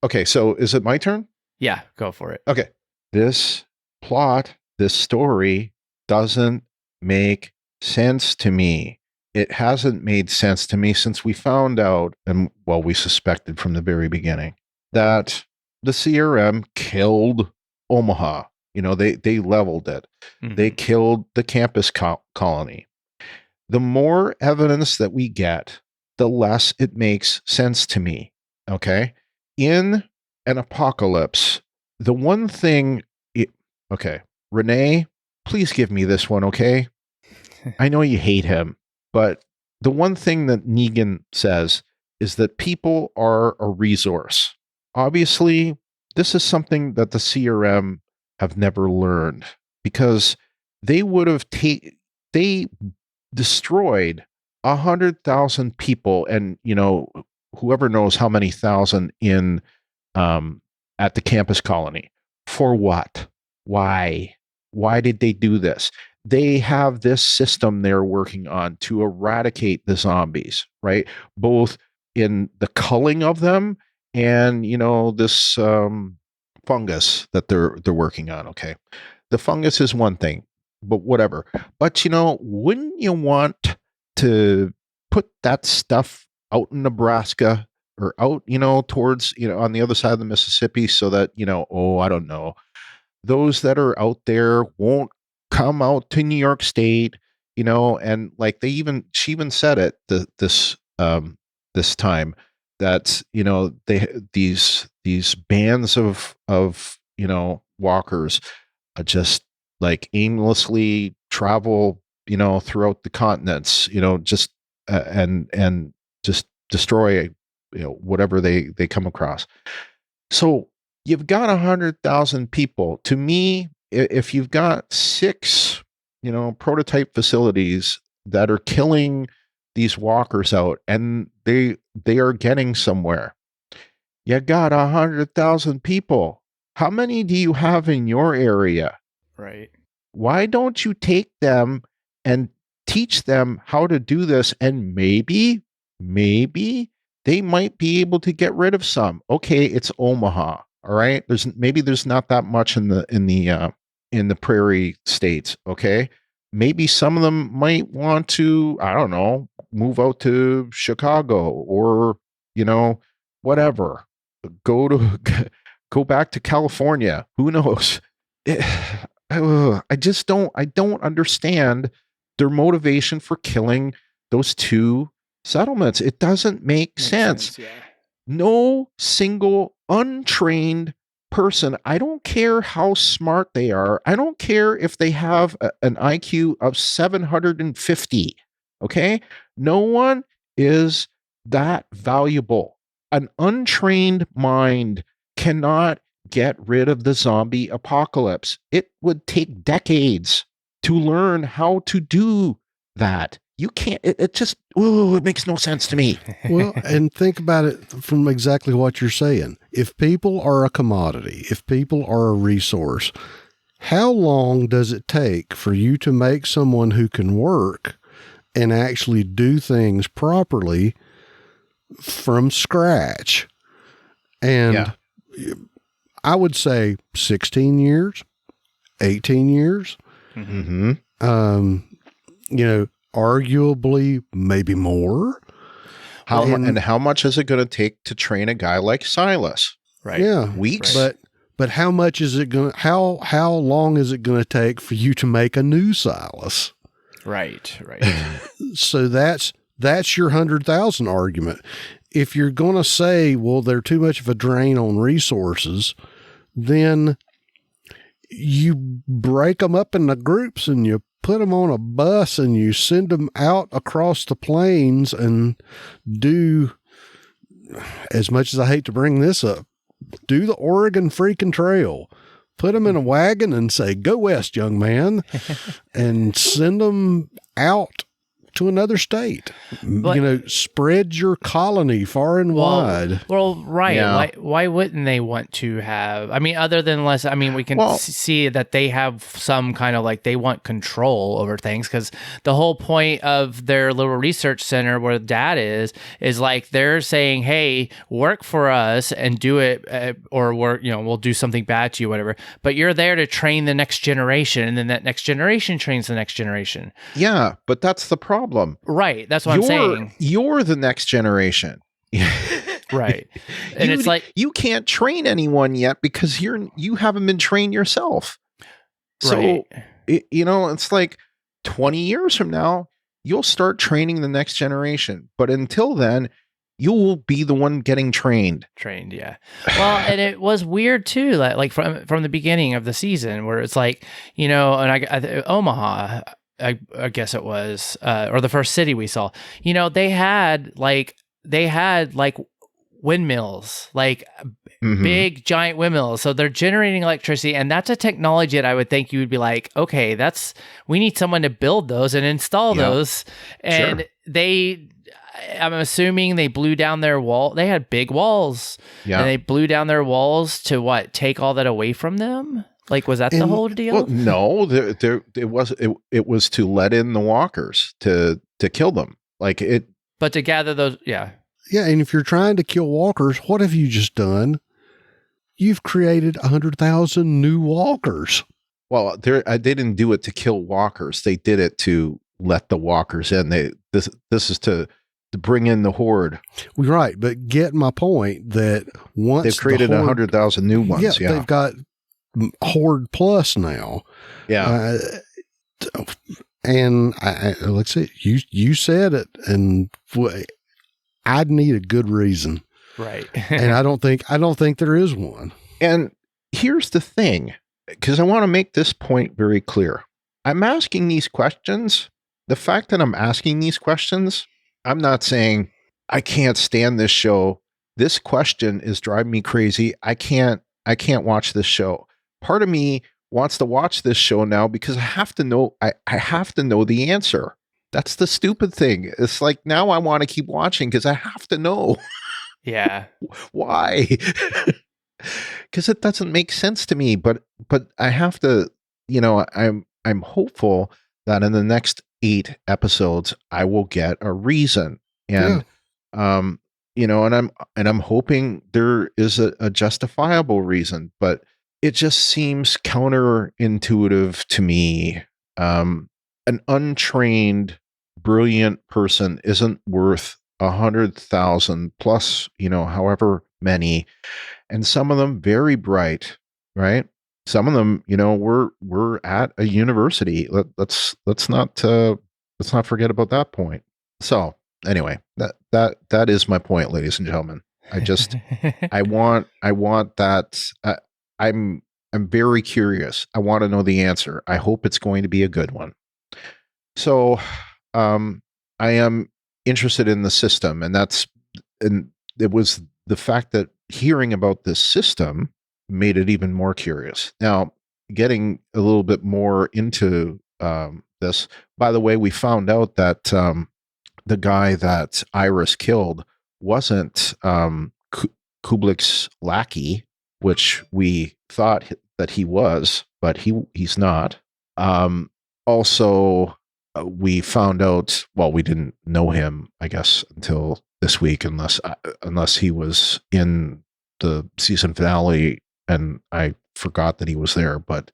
S7: Okay, so is it my turn?
S6: Yeah, go for it.
S7: Okay. This story doesn't make sense to me. It hasn't made sense to me since we found out, and we suspected from the very beginning, that the CRM killed Omaha. They leveled it. Mm-hmm. They killed the campus colony. The more evidence that we get, the less it makes sense to me. Okay? In an apocalypse, the one thing... Okay, Renee, please give me this one, okay? I know you hate him, but the one thing that Negan says is that people are a resource. Obviously, this is something that the CRM have never learned, because they would have they destroyed 100,000 people, and whoever knows how many thousand in at the campus colony. For what? Why did they do this? They have this system they're working on to eradicate the zombies, right? Both in the culling of them and this fungus that they're working on. Okay, the fungus is one thing, but whatever. But wouldn't you want to put that stuff out in Nebraska or out towards on the other side of the Mississippi, so that I don't know, those that are out there won't come out to New York State, and like she even said it this time, that these bands of walkers just like aimlessly travel throughout the continents, just and just destroy whatever they come across. So you've got 100,000 people. To me, if you've got 6 prototype facilities that are killing these walkers out, and they are getting somewhere, you got 100,000 people. How many do you have in your area?
S6: Right.
S7: Why don't you take them and teach them how to do this? And maybe they might be able to get rid of some. Okay, it's Omaha. All right. There's not that much in the prairie states. Okay. Maybe some of them might want to, I don't know, move out to Chicago or, whatever. Go back to California. Who knows? I don't understand their motivation for killing those two settlements. It doesn't make sense.
S6: Yeah.
S7: No single untrained person, I don't care how smart they are, I don't care if they have an IQ of 750, okay? No one is that valuable. An untrained mind cannot get rid of the zombie apocalypse. It would take decades to learn how to do that. You can't, it makes no sense to me.
S8: Well, and think about it from exactly what you're saying. If people are a commodity, if people are a resource, how long does it take for you to make someone who can work and actually do things properly from scratch? And I would say 16 years, 18 years, arguably maybe more.
S7: How much is it going to take to train a guy like Silas?
S6: Right.
S8: Yeah.
S7: Weeks.
S8: But how much is it going to, how long is it going to take for you to make a new Silas?
S6: Right.
S8: So that's your 100,000 argument. If you're going to say, well, they're too much of a drain on resources, then you break them up into groups and you put them on a bus and you send them out across the plains and do, as much as I hate to bring this up, do the Oregon freaking Trail. Put them in a wagon and say, go west, young man, and send them out to another state.
S6: But,
S8: spread your colony far and wide.
S6: Well, right.
S7: Yeah.
S6: Why wouldn't they want to have, other than we can see that they have some kind of they want control over things, because the whole point of their little research center where Dad is they're saying, hey, work for us and do it, or work, we'll do something bad to you, whatever. But you're there to train the next generation, and then that next generation trains the next generation.
S7: Yeah, but that's the problem.
S6: Right. That's what I'm saying.
S7: You're the next generation.
S6: Right. And it's
S7: you can't train anyone yet because you haven't been trained yourself. So,
S6: right.
S7: It's 20 years from now, you'll start training the next generation. But until then, you will be the one getting trained.
S6: Yeah. Well, and it was weird too, from the beginning of the season, where it's Omaha, I guess it was, or the first city we saw, they had windmills, big giant windmills. So they're generating electricity, and that's a technology that I would think you would be we need someone to build those and install those. And I'm assuming they blew down their wall. They had big walls, and they blew down their walls to take all that away from them. Was that the whole deal?
S7: Well, no, it was to let in the walkers to kill them.
S6: But to gather those, yeah.
S8: Yeah, and if you're trying to kill walkers, what have you just done? You've created 100,000 new walkers.
S7: Well, they didn't do it to kill walkers. They did it to let the walkers in. This is to bring in the horde.
S8: Right, but get my point that once
S7: they've created 100,000 new ones. Yeah,
S8: they've got Horde Plus now.
S7: Yeah.
S8: And let's see, you said it, and I'd need a good reason.
S6: Right.
S8: And I don't think there is one.
S7: And here's the thing, because I want to make this point very clear. I'm asking these questions. The fact that I'm asking these questions, I'm not saying I can't stand this show. This question is driving me crazy. I can't watch this show. Part of me wants to watch this show now because I have to know. I have to know the answer. That's the stupid thing. It's now I want to keep watching because I have to know.
S6: Yeah.
S7: Why? Because it doesn't make sense to me. But I have to. I'm hopeful that in the next 8 episodes I will get a reason. And and I'm hoping there is a justifiable reason, but it just seems counterintuitive to me. An untrained, brilliant person isn't worth 100,000 plus, however many, and some of them very bright, right? Some of them, we're at a university. Let's not forget about that point. So anyway, that is my point, ladies and gentlemen. I want that. I'm very curious. I want to know the answer. I hope it's going to be a good one. So, I am interested in the system, and it was the fact that hearing about this system made it even more curious. Now, getting a little bit more into this, by the way, we found out that the guy that Iris killed wasn't Kublik's lackey, which we thought that he was, but he's not. Also, we found out, well, we didn't know him, I guess, until this week, unless he was in the season finale and I forgot that he was there. But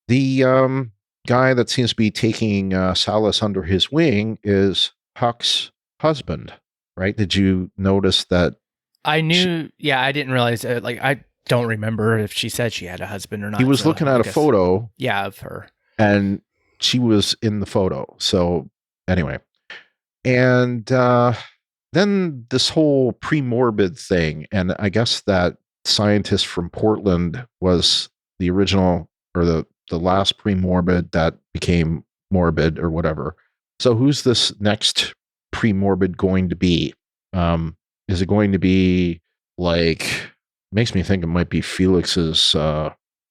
S7: the guy that seems to be taking Salas under his wing is Huck's husband, right? Did you notice that?
S6: I knew. I didn't realize. I don't remember if she said she had a husband or not.
S7: He was looking at a photo.
S6: Yeah, of her.
S7: And she was in the photo. So anyway. And then this whole pre-morbid thing. And I guess that scientist from Portland was the original or the last pre-morbid that became morbid or whatever. So who's this next pre-morbid going to be? Is it going to be makes me think it might be Felix's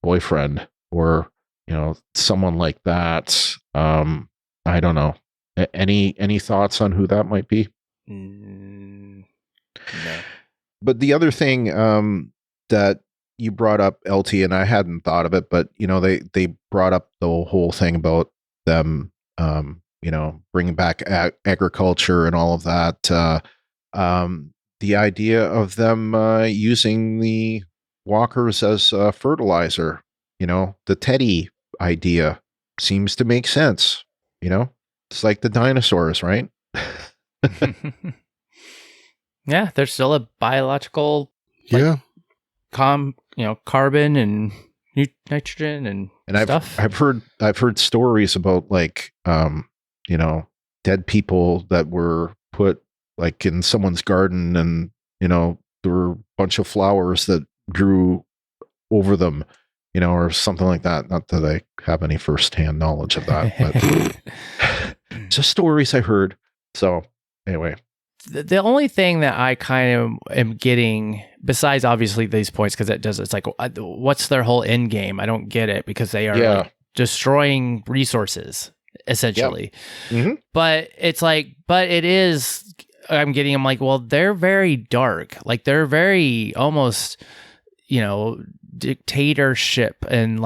S7: boyfriend or, someone like that. I don't know. Any thoughts on who that might be?
S6: No.
S7: But the other thing that you brought up, LT, and I hadn't thought of it, but they brought up the whole thing about them, bringing back agriculture and all of that. The idea of them using the walkers as fertilizer, the Teddy idea seems to make sense. It's like the dinosaurs, right?
S6: Yeah, there's still a biological, carbon and nitrogen and stuff.
S7: I've heard stories about dead people that were put in someone's garden, and there were a bunch of flowers that grew over them, or something like that. Not that I have any firsthand knowledge of that, but just stories I heard. So anyway.
S6: The only thing that I kind of am getting, besides obviously these points, because it's like, what's their whole end game? I don't get it, because they are destroying resources, essentially.
S7: Yep. Mm-hmm.
S6: But it's it is, I'm getting them well, they're very dark. They're very almost, dictatorship and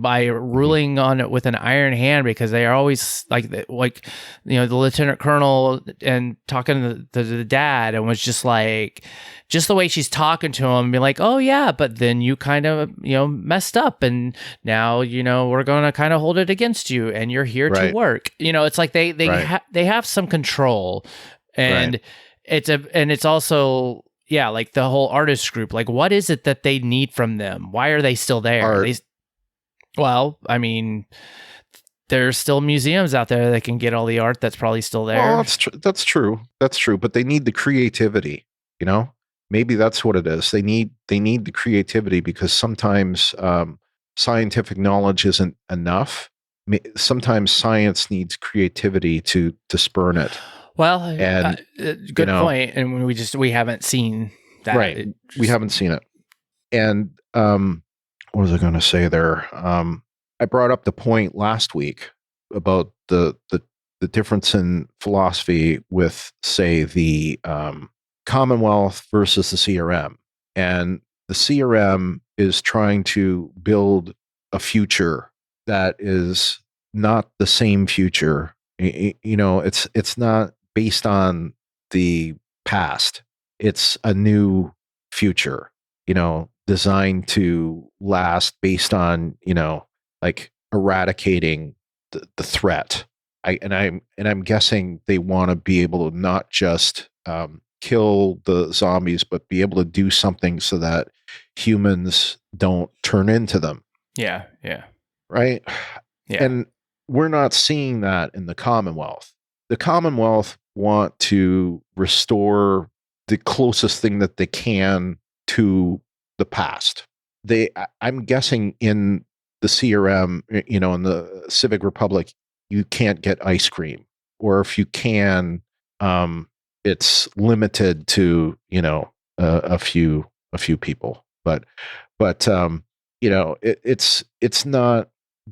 S6: by ruling on it with an iron hand, because they are always the lieutenant colonel and talking to the dad, and was just the way she's talking to him, be oh yeah, but then you kind of messed up, and now we're gonna kind of hold it against you, and you're here to work. It's they have some control, and it's also the whole artist group. What is it that they need from them? Why are they still there? There's still museums out there that can get all the art that's probably still there.
S7: Well, that's true. That's true. But they need the creativity. Maybe that's what it is. They need the creativity, because sometimes scientific knowledge isn't enough. Sometimes science needs creativity to spurn it.
S6: Well, and good point. And we haven't seen that.
S7: Right. We haven't seen it. And what was I going to say there? I brought up the point last week about the difference in philosophy with, say, the Commonwealth versus the CRM. And the CRM is trying to build a future that is not the same future. It's not based on the past. It's a new future, designed to last based on, like eradicating the threat. I'm guessing they want to be able to not just kill the zombies, but be able to do something so that humans don't turn into them.
S6: Yeah.
S7: Right?
S6: Yeah.
S7: And we're not seeing that in the Commonwealth. The Commonwealth want to restore the closest thing that they can to the past. I'm guessing in the CRM, in the Civic Republic, you can't get ice cream, or if you can, it's limited to a few people. But it's not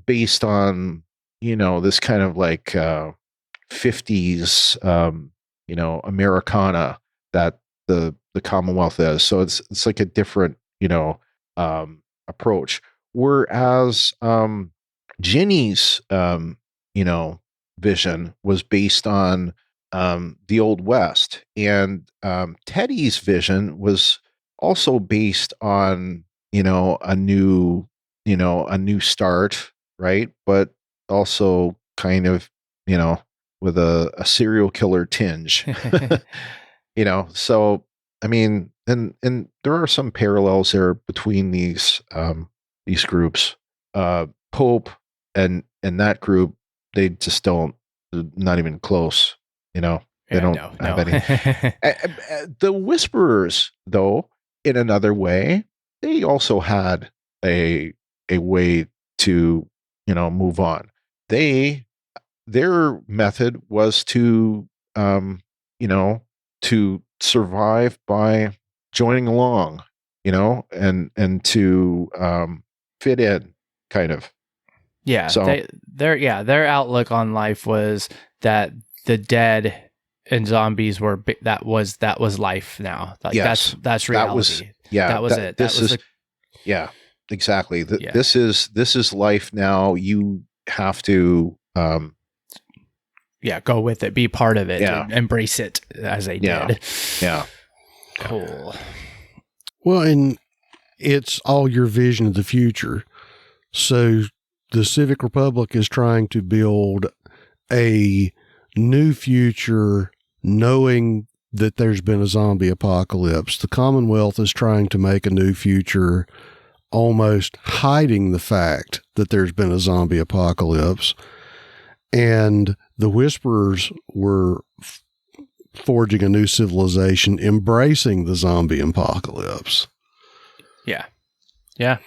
S7: based on this kind of like 50s Americana that the Commonwealth is. So it's like a different approach. Whereas Ginny's vision was based on the Old West, and Teddy's vision was also based on a new start, right? But also kind of with a serial killer tinge. So I mean, and there are some parallels there between these groups. Pope and that group, they just don't, not even close. They don't have any. The Whisperers, though, in another way, they also had a way to move on. Their method was to to survive by joining along, and to fit in, kind of.
S6: Yeah.
S7: So
S6: their outlook on life was that the dead and zombies were that was life now. Like
S7: yes,
S6: that's reality.
S7: That
S6: was it.
S7: Yeah, exactly. This is life now. You have to
S6: go with it, be part of it,
S7: yeah.
S6: Embrace it as they did.
S7: Yeah.
S6: Cool.
S8: Well, and it's all your vision of the future. So the Civic Republic is trying to build a new future knowing that there's been a zombie apocalypse. The Commonwealth is trying to make a new future almost hiding the fact that there's been a zombie apocalypse. And the Whisperers were forging a new civilization, embracing the zombie apocalypse.
S6: Yeah. Yeah.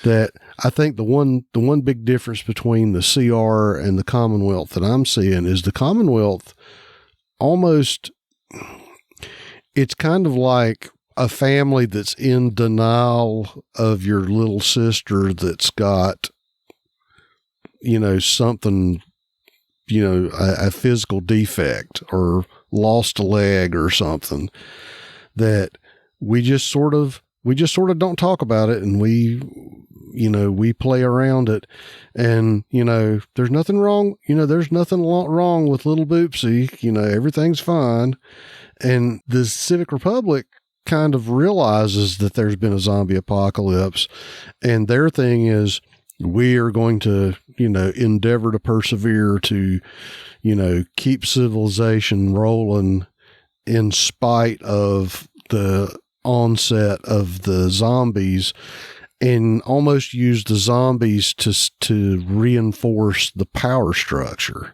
S8: That I think the one big difference between the CR and the Commonwealth that I'm seeing is the Commonwealth almost, it's kind of like a family that's in denial of your little sister that's got, something, a physical defect or lost a leg or something, that we just sort of don't talk about it, and we play around it, and there's nothing wrong. There's nothing wrong with little Boopsy. Everything's fine. And the Civic Republic kind of realizes that there's been a zombie apocalypse, and their thing is, we are going to, endeavor to persevere to, keep civilization rolling in spite of the onset of the zombies, and almost use the zombies to reinforce the power structure.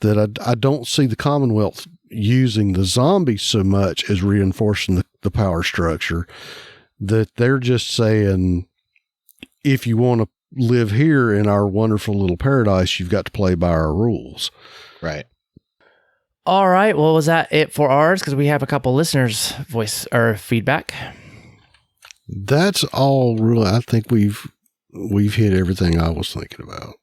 S8: That I don't see the Commonwealth using the zombies so much as reinforcing the power structure, that they're just saying, if you want to live here in our wonderful little paradise, you've got to play by our rules.
S7: Right.
S6: All right. Well, was that it for ours? Because we have a couple listeners' voice or feedback.
S8: That's all. Really, I think we've hit everything I was thinking about.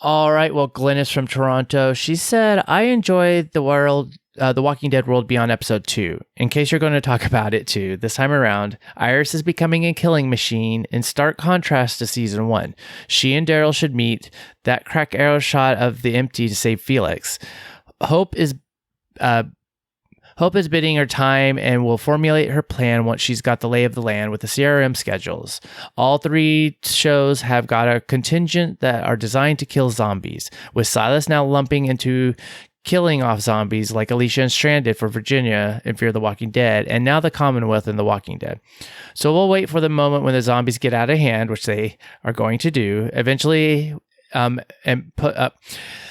S6: All right. Well, Glennis from Toronto, she said, I enjoyed the world The Walking Dead World Beyond Episode 2. In case you're going to talk about it too, this time around, Iris is becoming a killing machine in stark contrast to Season 1. She and Daryl should meet. That crack arrow shot of the empty to save Felix. Hope is biding her time and will formulate her plan once she's got the lay of the land with the CRM schedules. All 3 shows have got a contingent that are designed to kill zombies, with Silas now lumping into killing off zombies like Alicia and Stranded for Virginia in Fear the Walking Dead, and now the Commonwealth in The Walking Dead. So we'll wait for the moment when the zombies get out of hand, which they are going to do eventually,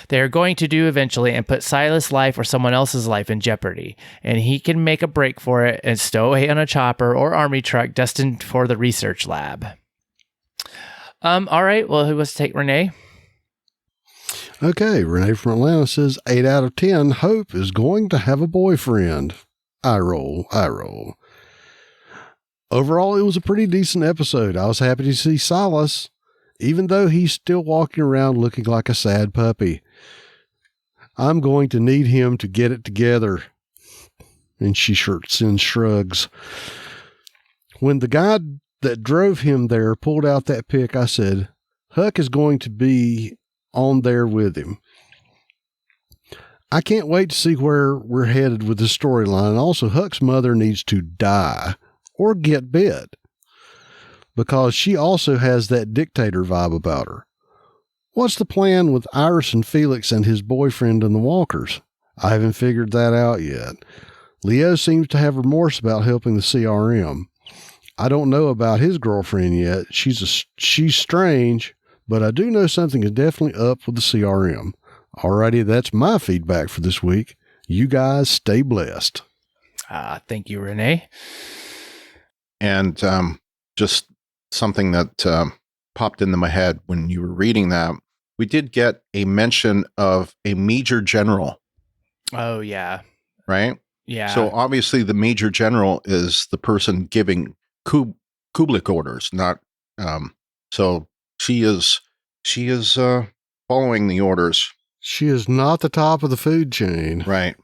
S6: they're going to do eventually and put Silas' life or someone else's life in jeopardy. And he can make a break for it and stow away on a chopper or army truck destined for the research lab. All right. Well, who wants to take Renee?
S8: Okay. Renee from Atlanta says 8 out of 10. Hope is going to have a boyfriend. I roll. Overall, it was a pretty decent episode. I was happy to see Silas, even though he's still walking around looking like a sad puppy. I'm going to need him to get it together. And she sends shrugs. When the guy that drove him there pulled out that pic, I said, Huck is going to be on there with him. I can't wait to see where we're headed with the storyline. And also, Huck's mother needs to die or get bit, because she also has that dictator vibe about her. What's the plan with Iris and Felix and his boyfriend and the Walkers? I haven't figured that out yet. Leo seems to have remorse about helping the CRM. I don't know about his girlfriend yet. She's strange, but I do know something is definitely up with the CRM. Alrighty, that's my feedback for this week. You guys stay blessed.
S6: Thank you, Renee.
S7: And just something that popped into my head when you were reading that, we did get a mention of a major general.
S6: Oh, yeah.
S7: Right?
S6: Yeah.
S7: So obviously the major general is the person giving Kublek orders, not so she is following the orders.
S8: She is not the top of the food chain.
S7: Right.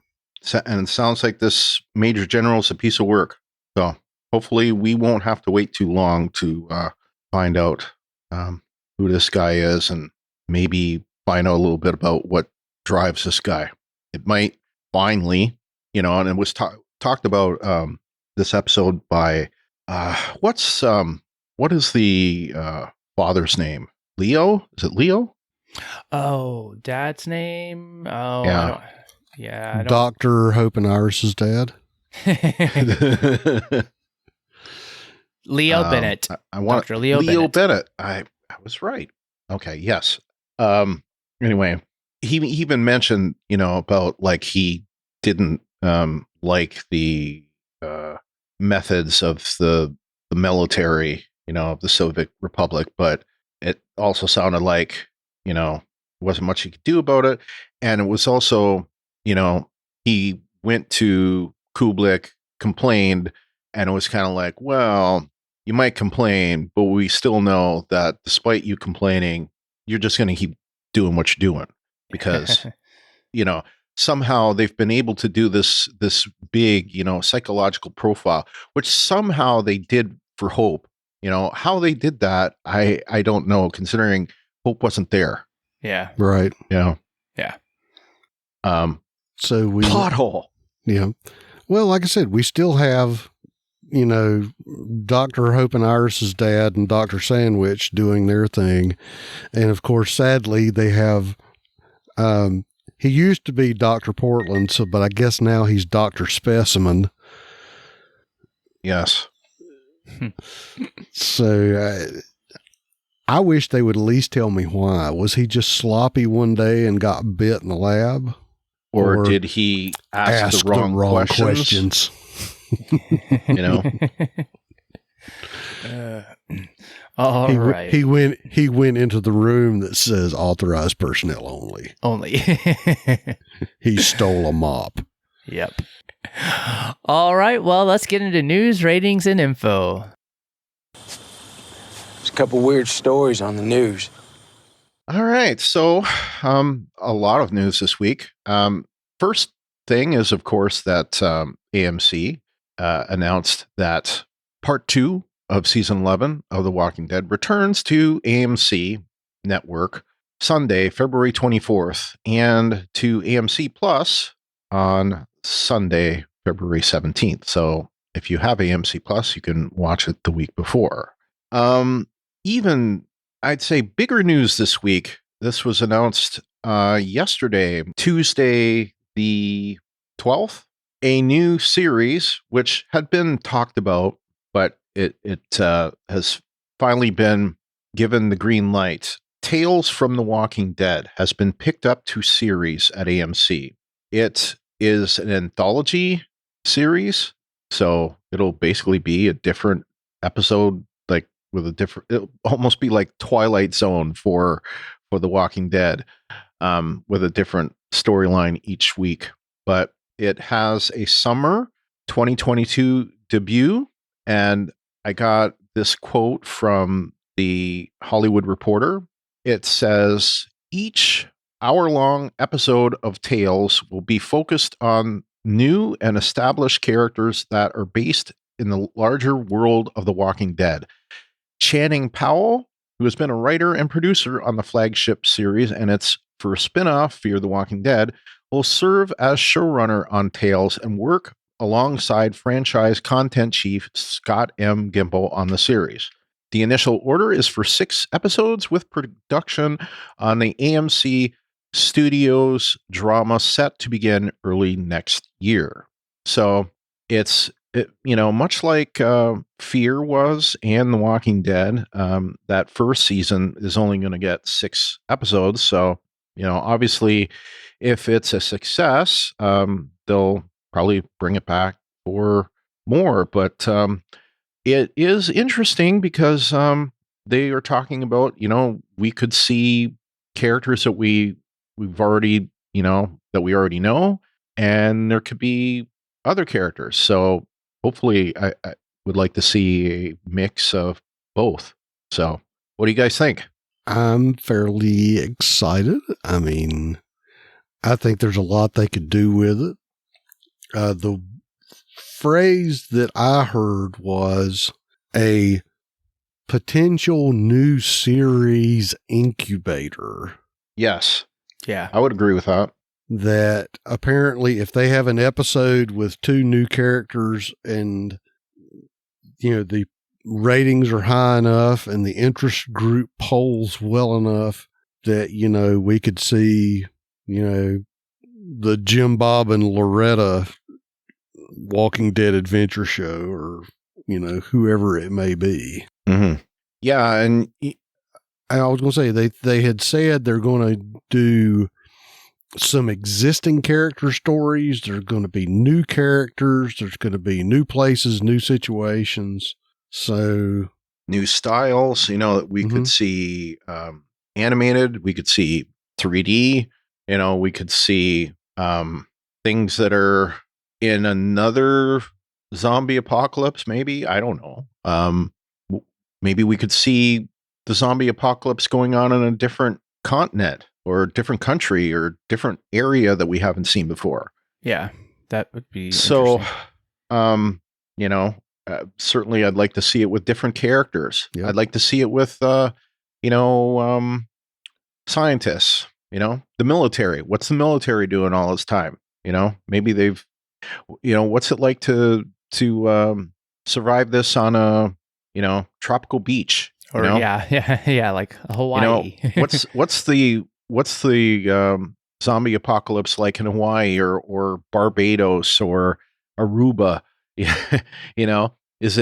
S7: So, and it sounds like this major general is a piece of work. So hopefully we won't have to wait too long to find out who this guy is, and maybe find out a little bit about what drives this guy. It might finally, and it was talked about this episode by what is the father's name? Leo? Is it Leo?
S6: Oh, dad's name? Oh,
S7: yeah.
S6: I don't.
S8: Dr. Hope and Iris's dad.
S6: Leo Bennett.
S7: I want
S6: Dr. Leo
S7: Bennett. I was right. Okay. Yes. Anyway, he even mentioned, about like he didn't like the methods of the military, of the Soviet Republic, but it also sounded like, wasn't much he could do about it. And it was also, he went to Kublek, complained, and it was kind of like, well, you might complain, but we still know that despite you complaining, you're just going to keep doing what you're doing, because, somehow they've been able to do this big, psychological profile, which somehow they did for Hope. How they did that, I don't know, considering Hope wasn't there.
S6: Yeah.
S8: Right.
S6: Yeah.
S8: So we
S7: plot hole.
S8: Yeah. Well, like I said, we still have, Dr. Hope and Iris's dad and Dr. Sandwich doing their thing. And of course, sadly, they have, he used to be Dr. Portland, but I guess now he's Dr. Specimen.
S7: Yes.
S8: So I wish they would at least tell me why. Was he just sloppy one day and got bit in the lab?
S7: Or did he ask the wrong questions?
S6: Right.
S8: He went into the room that says authorized personnel only. He stole a mop.
S6: Yep. All right. Well, let's get into news, ratings, and info.
S11: There's a couple weird stories on the news.
S7: All right. So, a lot of news this week. First thing is, of course, that AMC announced that part 2 of season 11 of The Walking Dead returns to AMC Network Sunday, February 24th, and to AMC Plus on Sunday, February 17th. So if you have AMC Plus, you can watch it the week before. Even, I'd say, bigger news this week. This was announced yesterday, Tuesday the 12th, a new series which had been talked about, but it has finally been given the green light. Tales from the Walking Dead has been picked up to series at AMC. It is an anthology series, so it'll basically be a different episode, like with a different. It'll almost be like Twilight Zone for The Walking Dead, with a different storyline each week. But it has a summer 2022 debut, and I got this quote from the Hollywood Reporter. It says, each hour-long episode of Tales will be focused on new and established characters that are based in the larger world of The Walking Dead. Channing Powell, who has been a writer and producer on the flagship series and its first spin-off, Fear the Walking Dead, will serve as showrunner on Tales and work alongside franchise content chief Scott M. Gimple on the series. The initial order is for 6 episodes, with production on the AMC Studios drama set to begin early next year. So it's much like Fear was and The Walking Dead. That first season is only going to get 6 episodes. So obviously, if it's a success, they'll probably bring it back for more. But it is interesting because they are talking about, we could see characters that we've already, that we already know, and there could be other characters. So hopefully I would like to see a mix of both. So what do you guys think?
S8: I'm fairly excited. I mean, I think there's a lot they could do with it. The phrase that I heard was a potential new series incubator.
S7: Yes.
S6: Yeah.
S7: I would agree with that.
S8: That apparently if they have an episode with 2 new characters and, the ratings are high enough and the interest group polls well enough that, we could see, the Jim Bob and Loretta Walking Dead adventure show, or whoever it may be.
S7: Mm-hmm. Yeah, and
S8: I was going to say they had said they're going to do some existing character stories. There's going to be new characters. There's going to be new places, new situations. So
S7: new styles. We could see animated. We could see 3D. We could see things that are in another zombie apocalypse, maybe. I don't know. Maybe we could see the zombie apocalypse going on in a different continent or a different country or different area that we haven't seen before.
S6: Yeah, that would be
S7: so. Certainly I'd like to see it with different characters. Yep. I'd like to see it with scientists. The military. What's the military doing all this time? Maybe they've. What's it like to survive this on a tropical beach?
S6: Or yeah, like Hawaii.
S7: what's the zombie apocalypse like in Hawaii or Barbados or Aruba? Is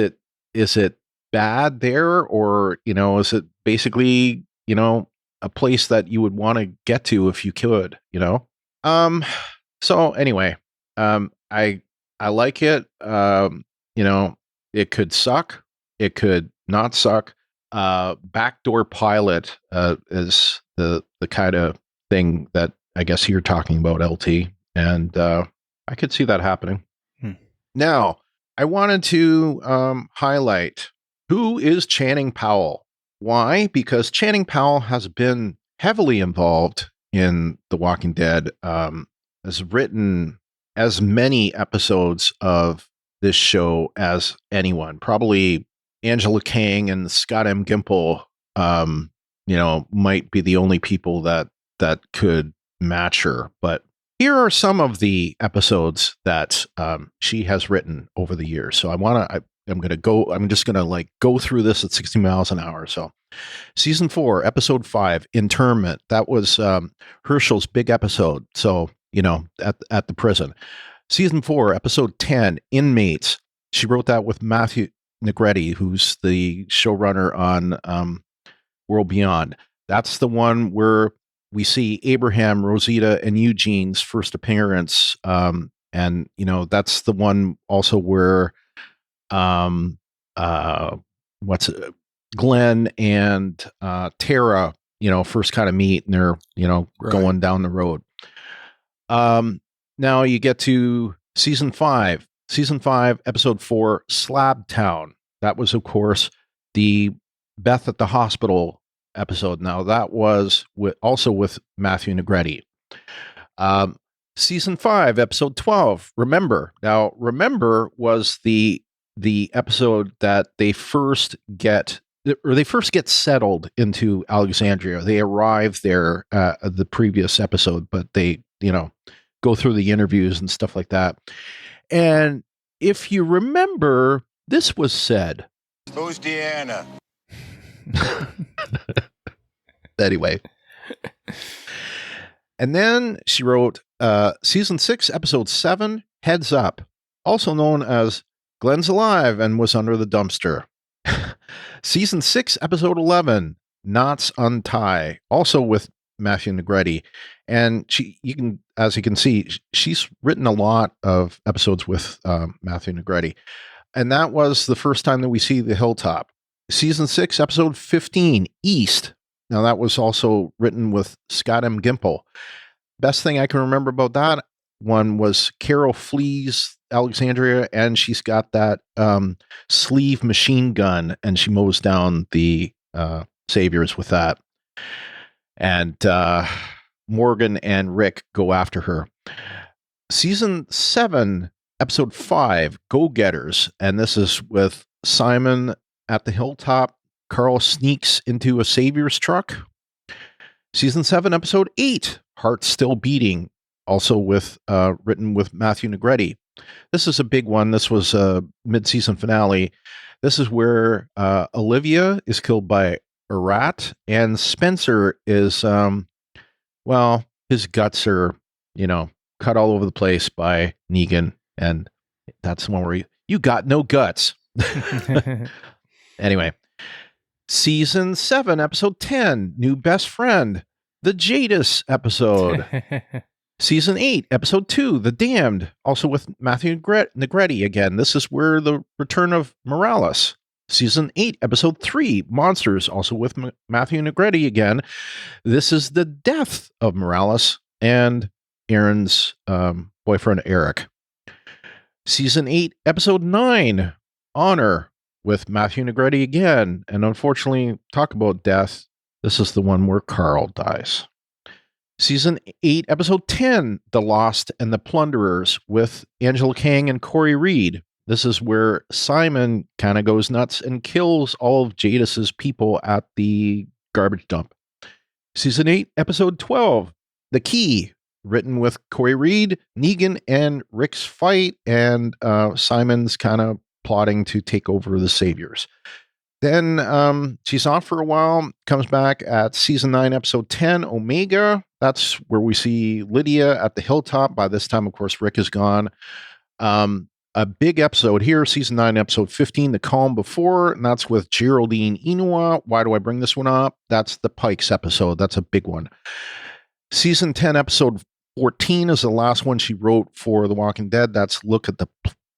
S7: it bad there, or is it basically a place that you would want to get to if you could? So anyway, I like it. It could suck. It could not suck. Backdoor pilot is the kind of thing that I guess you're talking about, LT, and I could see that happening. Now, I wanted to highlight who is Channing Powell. Why? Because Channing Powell has been heavily involved in The Walking Dead, has written as many episodes of this show as anyone. Probably Angela Kang and Scott M. Gimple, might be the only people that could match her. But here are some of the episodes that she has written over the years. So I'm just gonna go through this at 60 miles an hour. So season 4, episode 5, Internment. That was Herschel's big episode. So, at the prison. Season 4, episode 10, Inmates. She wrote that with Matthew Negretti, who's the showrunner on World Beyond. That's the one where we see Abraham, Rosita, and Eugene's first appearance. And that's the one also where Glenn and Tara, first kind of meet, and they're, going down the road. Now you get to season 5, episode 4, Slab Town. That was, of course, the Beth at the hospital episode. Now that was also with Matthew Negretti. Season 5, episode 12, Remember. Now, Remember was the episode that they first get settled into Alexandria. They arrive there the previous episode, but they, go through the interviews and stuff like that. And if you remember, this was said.
S10: Who's Deanna?
S7: Anyway. And then she wrote season 6, episode 7, Heads Up, also known as Glenn's Alive and was under the dumpster. Season 6, episode 11, Knots Untie, also with Matthew Negretti. And as you can see, she's written a lot of episodes with Matthew Negretti. And that was the first time that we see the Hilltop. Season 6, episode 15, East. Now that was also written with Scott M. Gimple. Best thing I can remember about that one was Carol flees Alexandria, and she's got that sleeve machine gun, and she mows down the saviors with that. And Morgan and Rick go after her. Season 7, episode 5, Go-Getters. And this is with Simon at the Hilltop. Carl sneaks into a savior's truck. Season 7, episode 8, Heart Still Beating. Also written with Matthew Negretti. This is a big one. This was a mid-season finale. This is where Olivia is killed by a rat, and Spencer is, his guts are, cut all over the place by Negan, and that's the one where you got no guts. Anyway, season 7, episode 10, New Best Friend, the Jadis episode. Season 8, episode 2, The Damned, also with Matthew Negretti again. This is where the return of Morales. Season 8, episode 3, Monsters, also with Matthew Negretti again. This is the death of Morales and Aaron's boyfriend, Eric. Season 8, episode 9, Honor, with Matthew Negretti again. And unfortunately, talk about death. This is the one where Carl dies. Season 8, episode 10, The Lost and the Plunderers, with Angela Kang and Corey Reed. This is where Simon kind of goes nuts and kills all of Jadis's people at the garbage dump. Season 8, episode 12, The Key, written with Corey Reed, Negan, and Rick's fight, and Simon's kind of plotting to take over the Saviors. Then she's off for a while, comes back at season 9, episode 10, Omega. That's where we see Lydia at the Hilltop. By this time, of course, Rick is gone. A big episode here, season 9, episode 15, The Calm Before, and that's with Geraldine Inua. Why do I bring this one up? That's the Pikes episode. That's a big one. Season 10, episode 14 is the last one she wrote for The Walking Dead. That's Look at the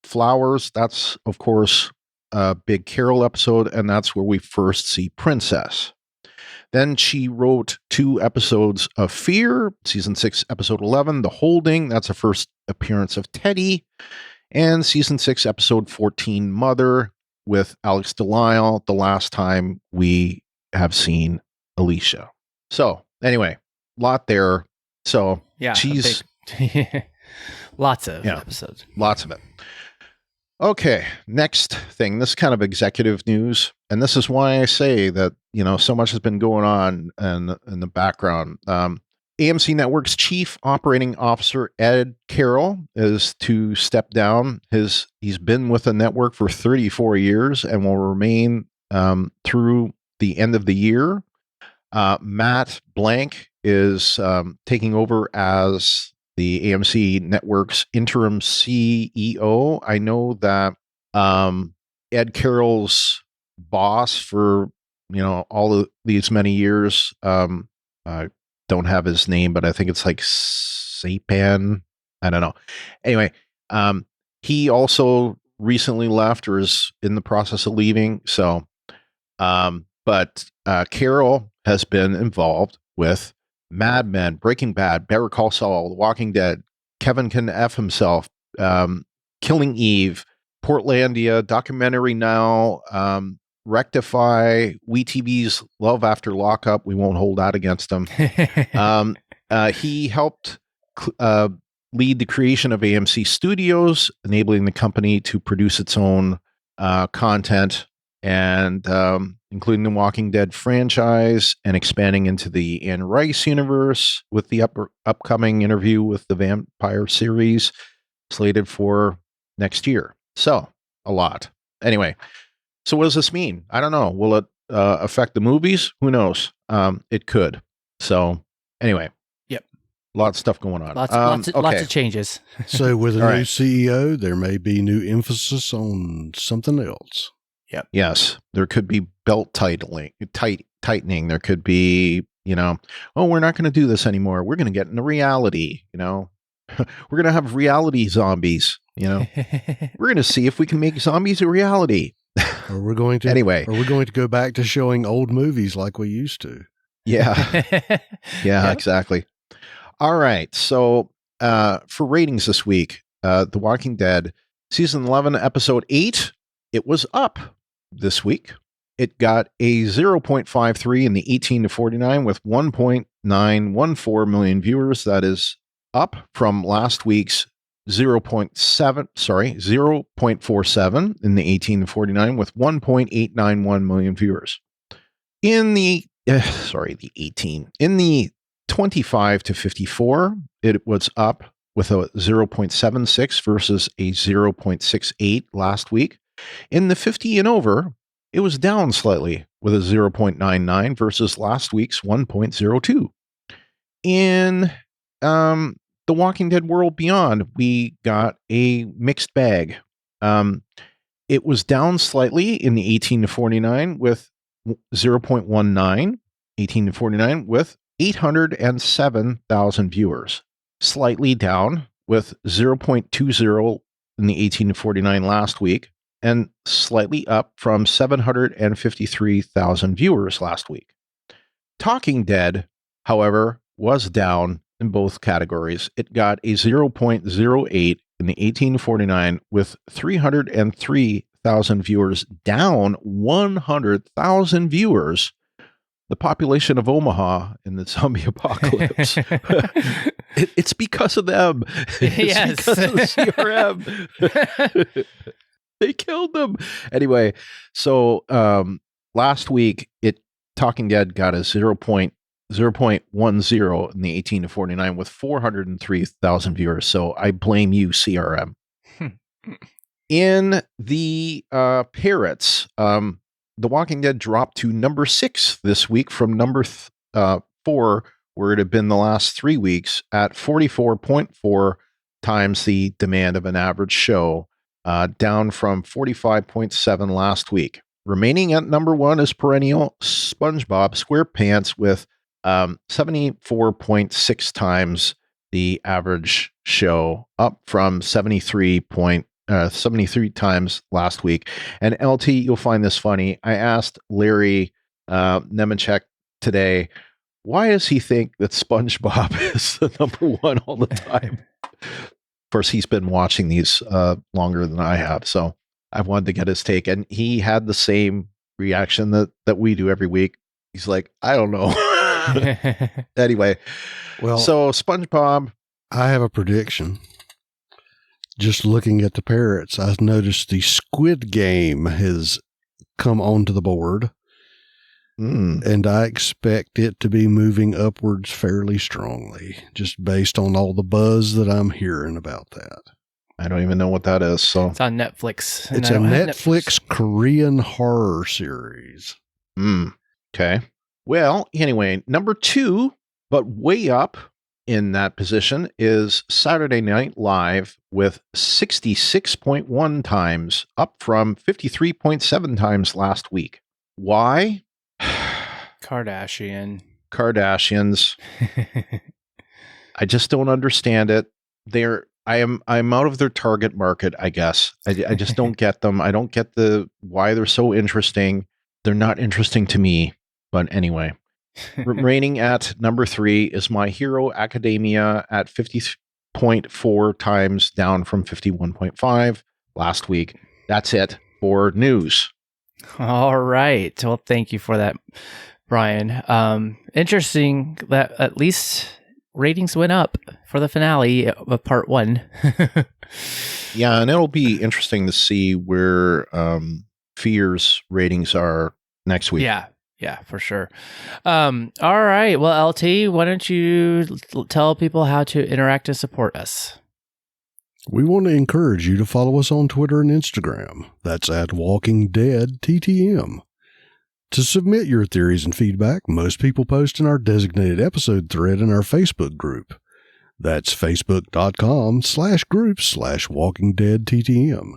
S7: Flowers. That's, of course, a big Carol episode, and that's where we first see Princess. Then she wrote 2 episodes of Fear, season 6, episode 11, The Holding. That's the first appearance of Teddy. And season 6, episode 14, Mother, with Alex Delisle, the last time we have seen Alicia. So, anyway, lot there. So,
S6: yeah,
S7: she's
S6: Lots of episodes.
S7: Lots of it. Okay, next thing. This is kind of executive news, and this is why I say that so much has been going on in the background. AMC Network's Chief Operating Officer Ed Carroll is to step down. He's been with the network for 34 years and will remain through the end of the year. Matt Blank is taking over as the AMC Network's interim CEO. I know that Ed Carroll's boss for all of these many years, I don't have his name, but I think it's like Sapan. I don't know. Anyway, he also recently left or is in the process of leaving. So, but Carroll has been involved with Mad Men, Breaking Bad, Better Call Saul, The Walking Dead, Kevin Can F Himself, Killing Eve, Portlandia, Documentary Now, Rectify, WeTV's Love After Lockup. We won't hold that against him. He helped lead the creation of AMC Studios, enabling the company to produce its own content, and including the Walking Dead franchise, and expanding into the Anne Rice universe with the upcoming interview with the Vampire series slated for next year. So, a lot. Anyway, so what does this mean? I don't know. Will it affect the movies? Who knows? It could. So, anyway.
S6: Yep.
S7: Lots of stuff going on.
S6: Lots of changes.
S8: So, with a
S7: All
S8: new
S7: right.
S8: CEO, there may be new emphasis on something else.
S6: Yep.
S7: Yes, there could be belt tightening. There could be, we're not going to do this anymore. We're going to get into reality. We're going to have reality zombies. We're going to see if we can make zombies a reality.
S8: Or we're going to
S7: Anyway.
S8: Or we're going to go back to showing old movies like we used to.
S7: Yeah. Yeah, exactly. All right. So for ratings this week, The Walking Dead season 11, episode 8, it was up this week. It got a 0.53 in the 18 to 49 with 1.914 million viewers. That is up from last week's 0.47 in the 18 to 49 with 1.891 million viewers. In the 18. In the 25 to 54, it was up with a 0.76 versus a 0.68 last week. In the 50 and over, it was down slightly with a 0.99 versus last week's 1.02. In The Walking Dead World Beyond, we got a mixed bag. It was down slightly in the 18 to 49 with 0.19, 18 to 49 with 807,000 viewers. Slightly down with 0.20 in the 18 to 49 last week, and slightly up from 753,000 viewers last week. Talking Dead, however, was down in both categories. It got a 0.08 in the 18 to 49 with 303,000 viewers, down 100,000 viewers. The population of Omaha in the zombie apocalypse. It's because of them. It's because of the CRM. They killed them. Anyway, so last week, Talking Dead got a 0.10 in the 18 to 49 with 403,000 viewers. So I blame you, CRM. In the parrots, The Walking Dead dropped to number 6 this week from number 4, where it had been the last 3 weeks, at 44.4 times the demand of an average show, down from 45.7 last week. Remaining at number 1 is perennial SpongeBob SquarePants with 74.6 times the average show, up from 73 times last week. And LT, you'll find this funny. I asked Larry Nemechek today, why does he think that SpongeBob is the number 1 all the time? Of course, he's been watching these longer than I have, so I wanted to get his take. And he had the same reaction that we do every week. He's like, I don't know. Anyway,
S8: well,
S7: so SpongeBob.
S8: I have a prediction. just looking at the parrots, I've noticed the Squid Game has come onto the board. And I expect it to be moving upwards fairly strongly, just based on all the buzz that I'm hearing about that.
S7: I don't even know what that is. So
S6: It's on Netflix.
S8: It's a Netflix Korean horror series.
S7: Okay. Well, anyway, number 2, but way up in that position, is Saturday Night Live with 66.1 times, up from 53.7 times last week. Why?
S6: Kardashians.
S7: I just don't understand it. I'm out of their target market, I guess. I just don't get them. I don't get why they're so interesting. They're not interesting to me. But anyway, reigning at number 3 is My Hero Academia at 50.4 times, down from 51.5 last week. That's it for news.
S6: All right. Well, thank you for that, Brian. Interesting that at least ratings went up for the finale of part 1.
S7: Yeah, and it'll be interesting to see where Fear's ratings are next week.
S6: Yeah, for sure. All right. Well, LT, why don't you tell people how to interact and support us?
S8: We want to encourage you to follow us on Twitter and Instagram. That's at Walking Dead TTM. To submit your theories and feedback, most people post in our designated episode thread in our Facebook group. That's facebook.com/groups/Walking Dead TTM.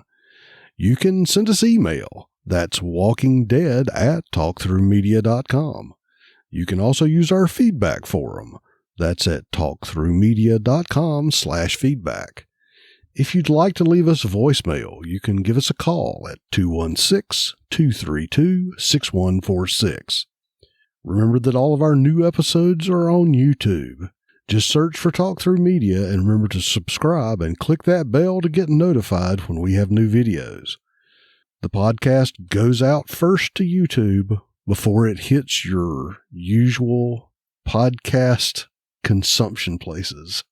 S8: You can send us email. That's walkingdead@talkthroughmedia.com. You can also use our feedback forum. That's at talkthroughmedia.com/feedback. If you'd like to leave us a voicemail, you can give us a call at 216-232-6146. Remember that all of our new episodes are on YouTube. Just search for Talk Through Media and remember to subscribe and click that bell to get notified when we have new videos. The podcast goes out first to YouTube before it hits your usual podcast consumption places.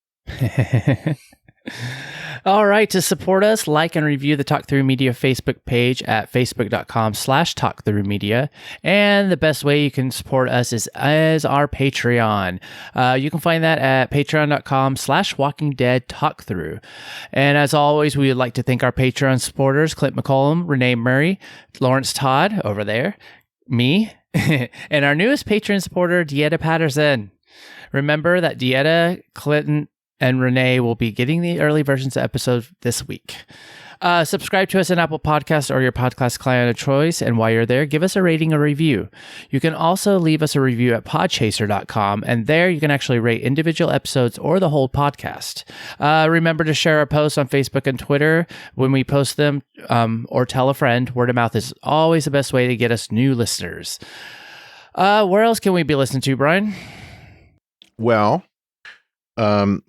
S6: All right. To support us, like and review the Talk Through Media Facebook page at facebook.com/talkthroughmedia. And the best way you can support us is as our Patreon. You can find that at patreon.com/walkingdeadtalkthrough. And as always, we would like to thank our Patreon supporters, Clint McCollum, Renee Murray, Lawrence Todd over there, me, and our newest Patreon supporter, Dieta Patterson. Remember that Dieta, Clinton, and Renee will be getting the early versions of episodes this week. Subscribe to us on Apple Podcasts or your podcast client of choice. And while you're there, give us a rating or review. You can also leave us a review at podchaser.com. And there you can actually rate individual episodes or the whole podcast. Remember to share our posts on Facebook and Twitter when we post them, or tell a friend. Word of mouth is always the best way to get us new listeners. Where else can we be listened to, Brian?
S7: Well,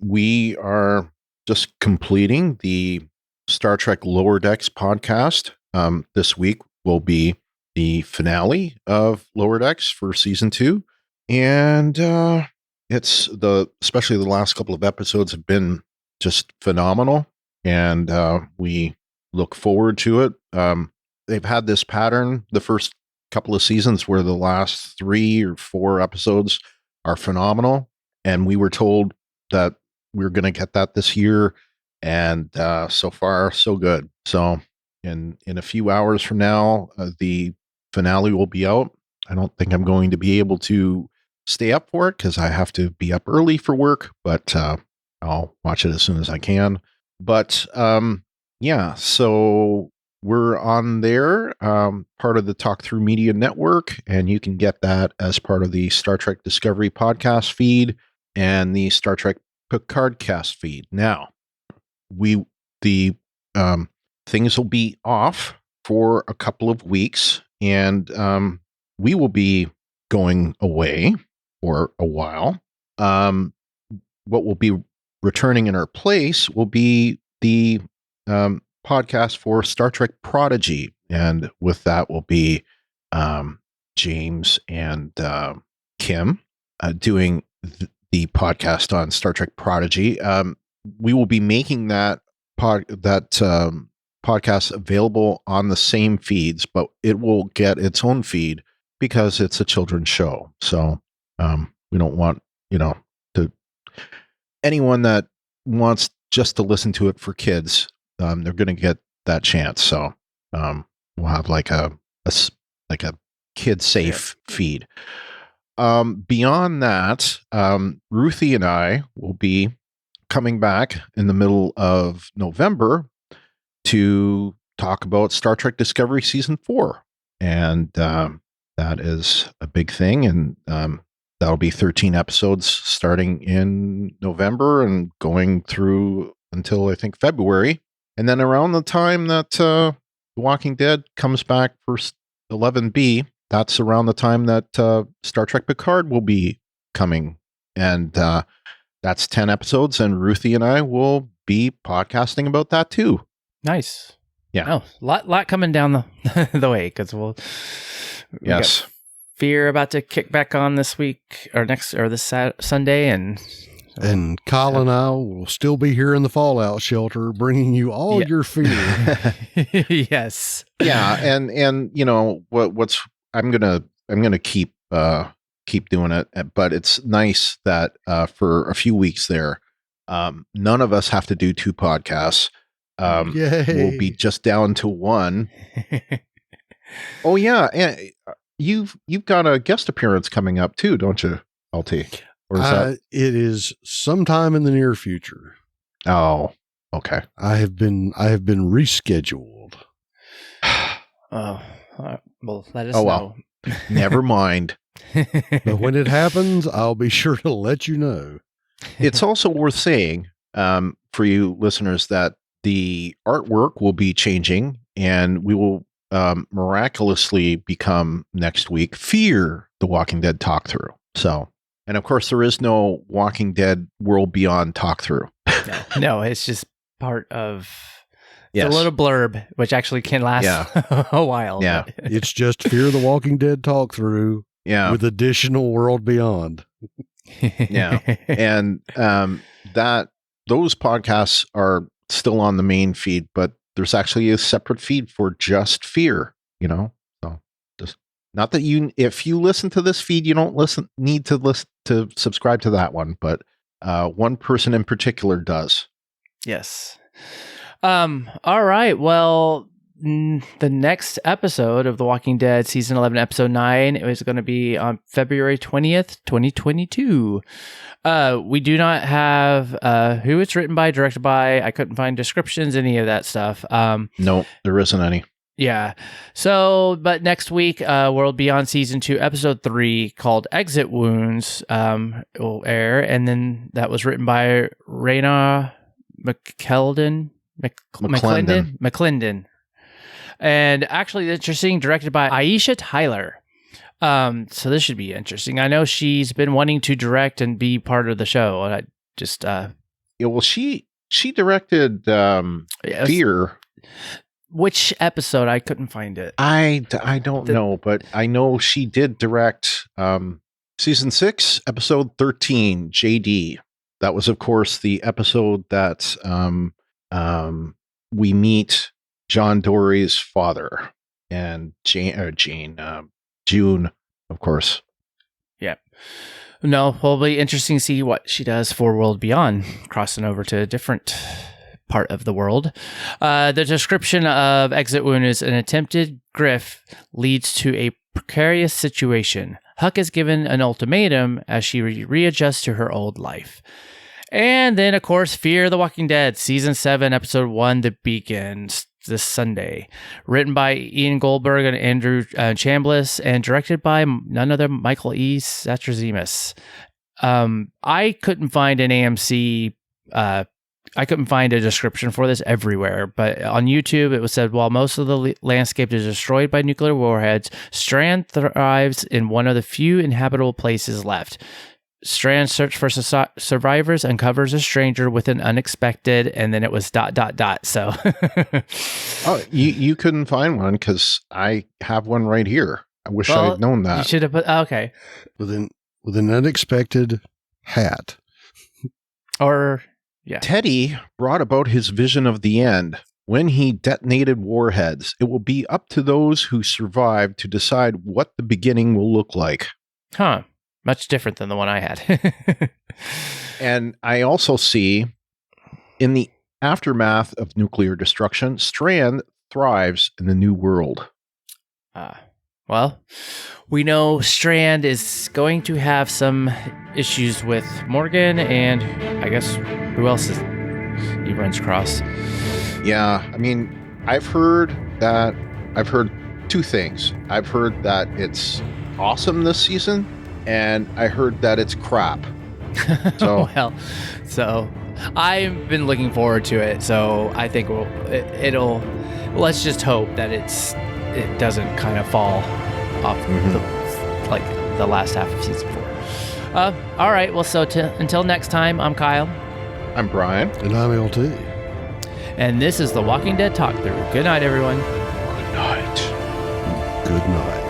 S7: we are just completing the Star Trek Lower Decks podcast. This week will be the finale of Lower Decks for season 2. And especially the last couple of episodes have been just phenomenal. And we look forward to it. They've had this pattern the first couple of seasons where the last 3 or 4 episodes are phenomenal. And we were told that we're going to get that this year, and so far so good. So in a few hours from now, the finale will be out. I don't think I'm going to be able to stay up for it because I have to be up early for work, but I'll watch it as soon as I can. But yeah, so we're on there, part of the Talk Through Media Network, and you can get that as part of the Star Trek Discovery podcast feed and the Star Trek Picard cast feed. Now, the things will be off for a couple of weeks, and we will be going away for a while. What will be returning in our place will be the podcast for Star Trek Prodigy, and with that will be James and Kim doing the podcast on Star Trek Prodigy. We will be making that podcast available on the same feeds, but it will get its own feed because it's a children's show. So we don't want, to anyone that wants just to listen to it for kids, they're going to get that chance. So we'll have like a kid safe feed. Beyond that, Ruthie and I will be coming back in the middle of November to talk about Star Trek Discovery Season 4. And that is a big thing. And that'll be 13 episodes starting in November and going through until, I think, February. And then around the time that The Walking Dead comes back for 11B, that's around the time that Star Trek Picard will be coming. And that's 10 episodes. And Ruthie and I will be podcasting about that too.
S6: Nice.
S7: Yeah.
S6: Oh, lot coming down the way because we got Fear about to kick back on this week or this Sunday, and
S8: Kyle and I will still be here in the Fallout shelter, bringing you all your fear.
S6: Yes.
S7: Yeah, and what's I'm gonna keep doing it, but it's nice that for a few weeks there, none of us have to do 2 podcasts. We'll be just down to 1. Oh yeah, and you've got a guest appearance coming up too, don't you, LT? Or is that
S8: it is sometime in the near future.
S7: Oh, okay.
S8: I have been rescheduled.
S6: Oh, well, let us know.
S7: Well, never mind.
S8: But when it happens, I'll be sure to let you know.
S7: It's also worth saying for you listeners that the artwork will be changing, and we will miraculously become next week Fear the Walking Dead talk through. So, and of course, there is no Walking Dead World Beyond talk through.
S6: No, it's just part of the little blurb, which actually can last a while.
S7: Yeah,
S8: it's just Fear the Walking Dead talk through.
S7: Yeah,
S8: with additional World Beyond.
S7: Yeah, and those podcasts are still on the main feed, but there's actually a separate feed for just Fear. So just not that if you listen to this feed, you don't need to subscribe to that one, but one person in particular does.
S6: Yes. All right. Well, the next episode of The Walking Dead season 11 episode 9 is going to be on February 20th 2022. We do not have who it's written by, directed by. I couldn't find descriptions, any of that stuff.
S7: No, there isn't any.
S6: Yeah. So, but next week, World Beyond season 2 episode 3 called Exit Wounds will air, and then that was written by Raina McClendon. And actually, interesting, directed by Aisha Tyler. So this should be interesting. I know she's been wanting to direct and be part of the show. I just
S7: well, she directed Fear.
S6: Which episode? I couldn't find it.
S7: I don't know, but I know she did direct season 6, episode 13, JD. That was, of course, the episode that we meet John Dory's father and June, of course.
S6: Yeah. No, will be interesting to see what she does for World Beyond, crossing over to a different part of the world. The description of Exit Wound is an attempted grift leads to a precarious situation. Huck is given an ultimatum as she readjusts to her old life. And then, of course, Fear the Walking Dead, Season 7, Episode 1, The Beacon, this Sunday. Written by Ian Goldberg and Andrew Chambliss, and directed by none other Michael E. Satrazemis. I couldn't find an AMC... I couldn't find a description for this everywhere, but on YouTube it was said, while most of the landscape is destroyed by nuclear warheads, Strand thrives in one of the few inhabitable places left. Strand search for survivors, uncovers a stranger with an unexpected, and then it was ... So,
S7: oh, you couldn't find one because I have one right here. I wish I had known that.
S6: You should have put okay
S8: with an unexpected hat,
S6: or Yeah.
S7: Teddy brought about his vision of the end. When he detonated warheads, it will be up to those who survive to decide what the beginning will look like.
S6: Huh. Much different than the one I had.
S7: And I also see, in the aftermath of nuclear destruction, Strand thrives in the new world.
S6: Well, we know Strand is going to have some issues with Morgan, and I guess who else he runs across?
S7: Yeah, I mean, I've heard two things. I've heard that it's awesome this season, and I heard that it's crap. So
S6: so I've been looking forward to it. So I think it'll. Let's just hope that it doesn't kind of fall off the last half of season 4. All right. Well, so until next time, I'm Kyle.
S7: I'm Brian.
S8: And I'm LT.
S6: And this is the Walking Dead Talk Through. Good night, everyone.
S7: Good night.
S8: Good night.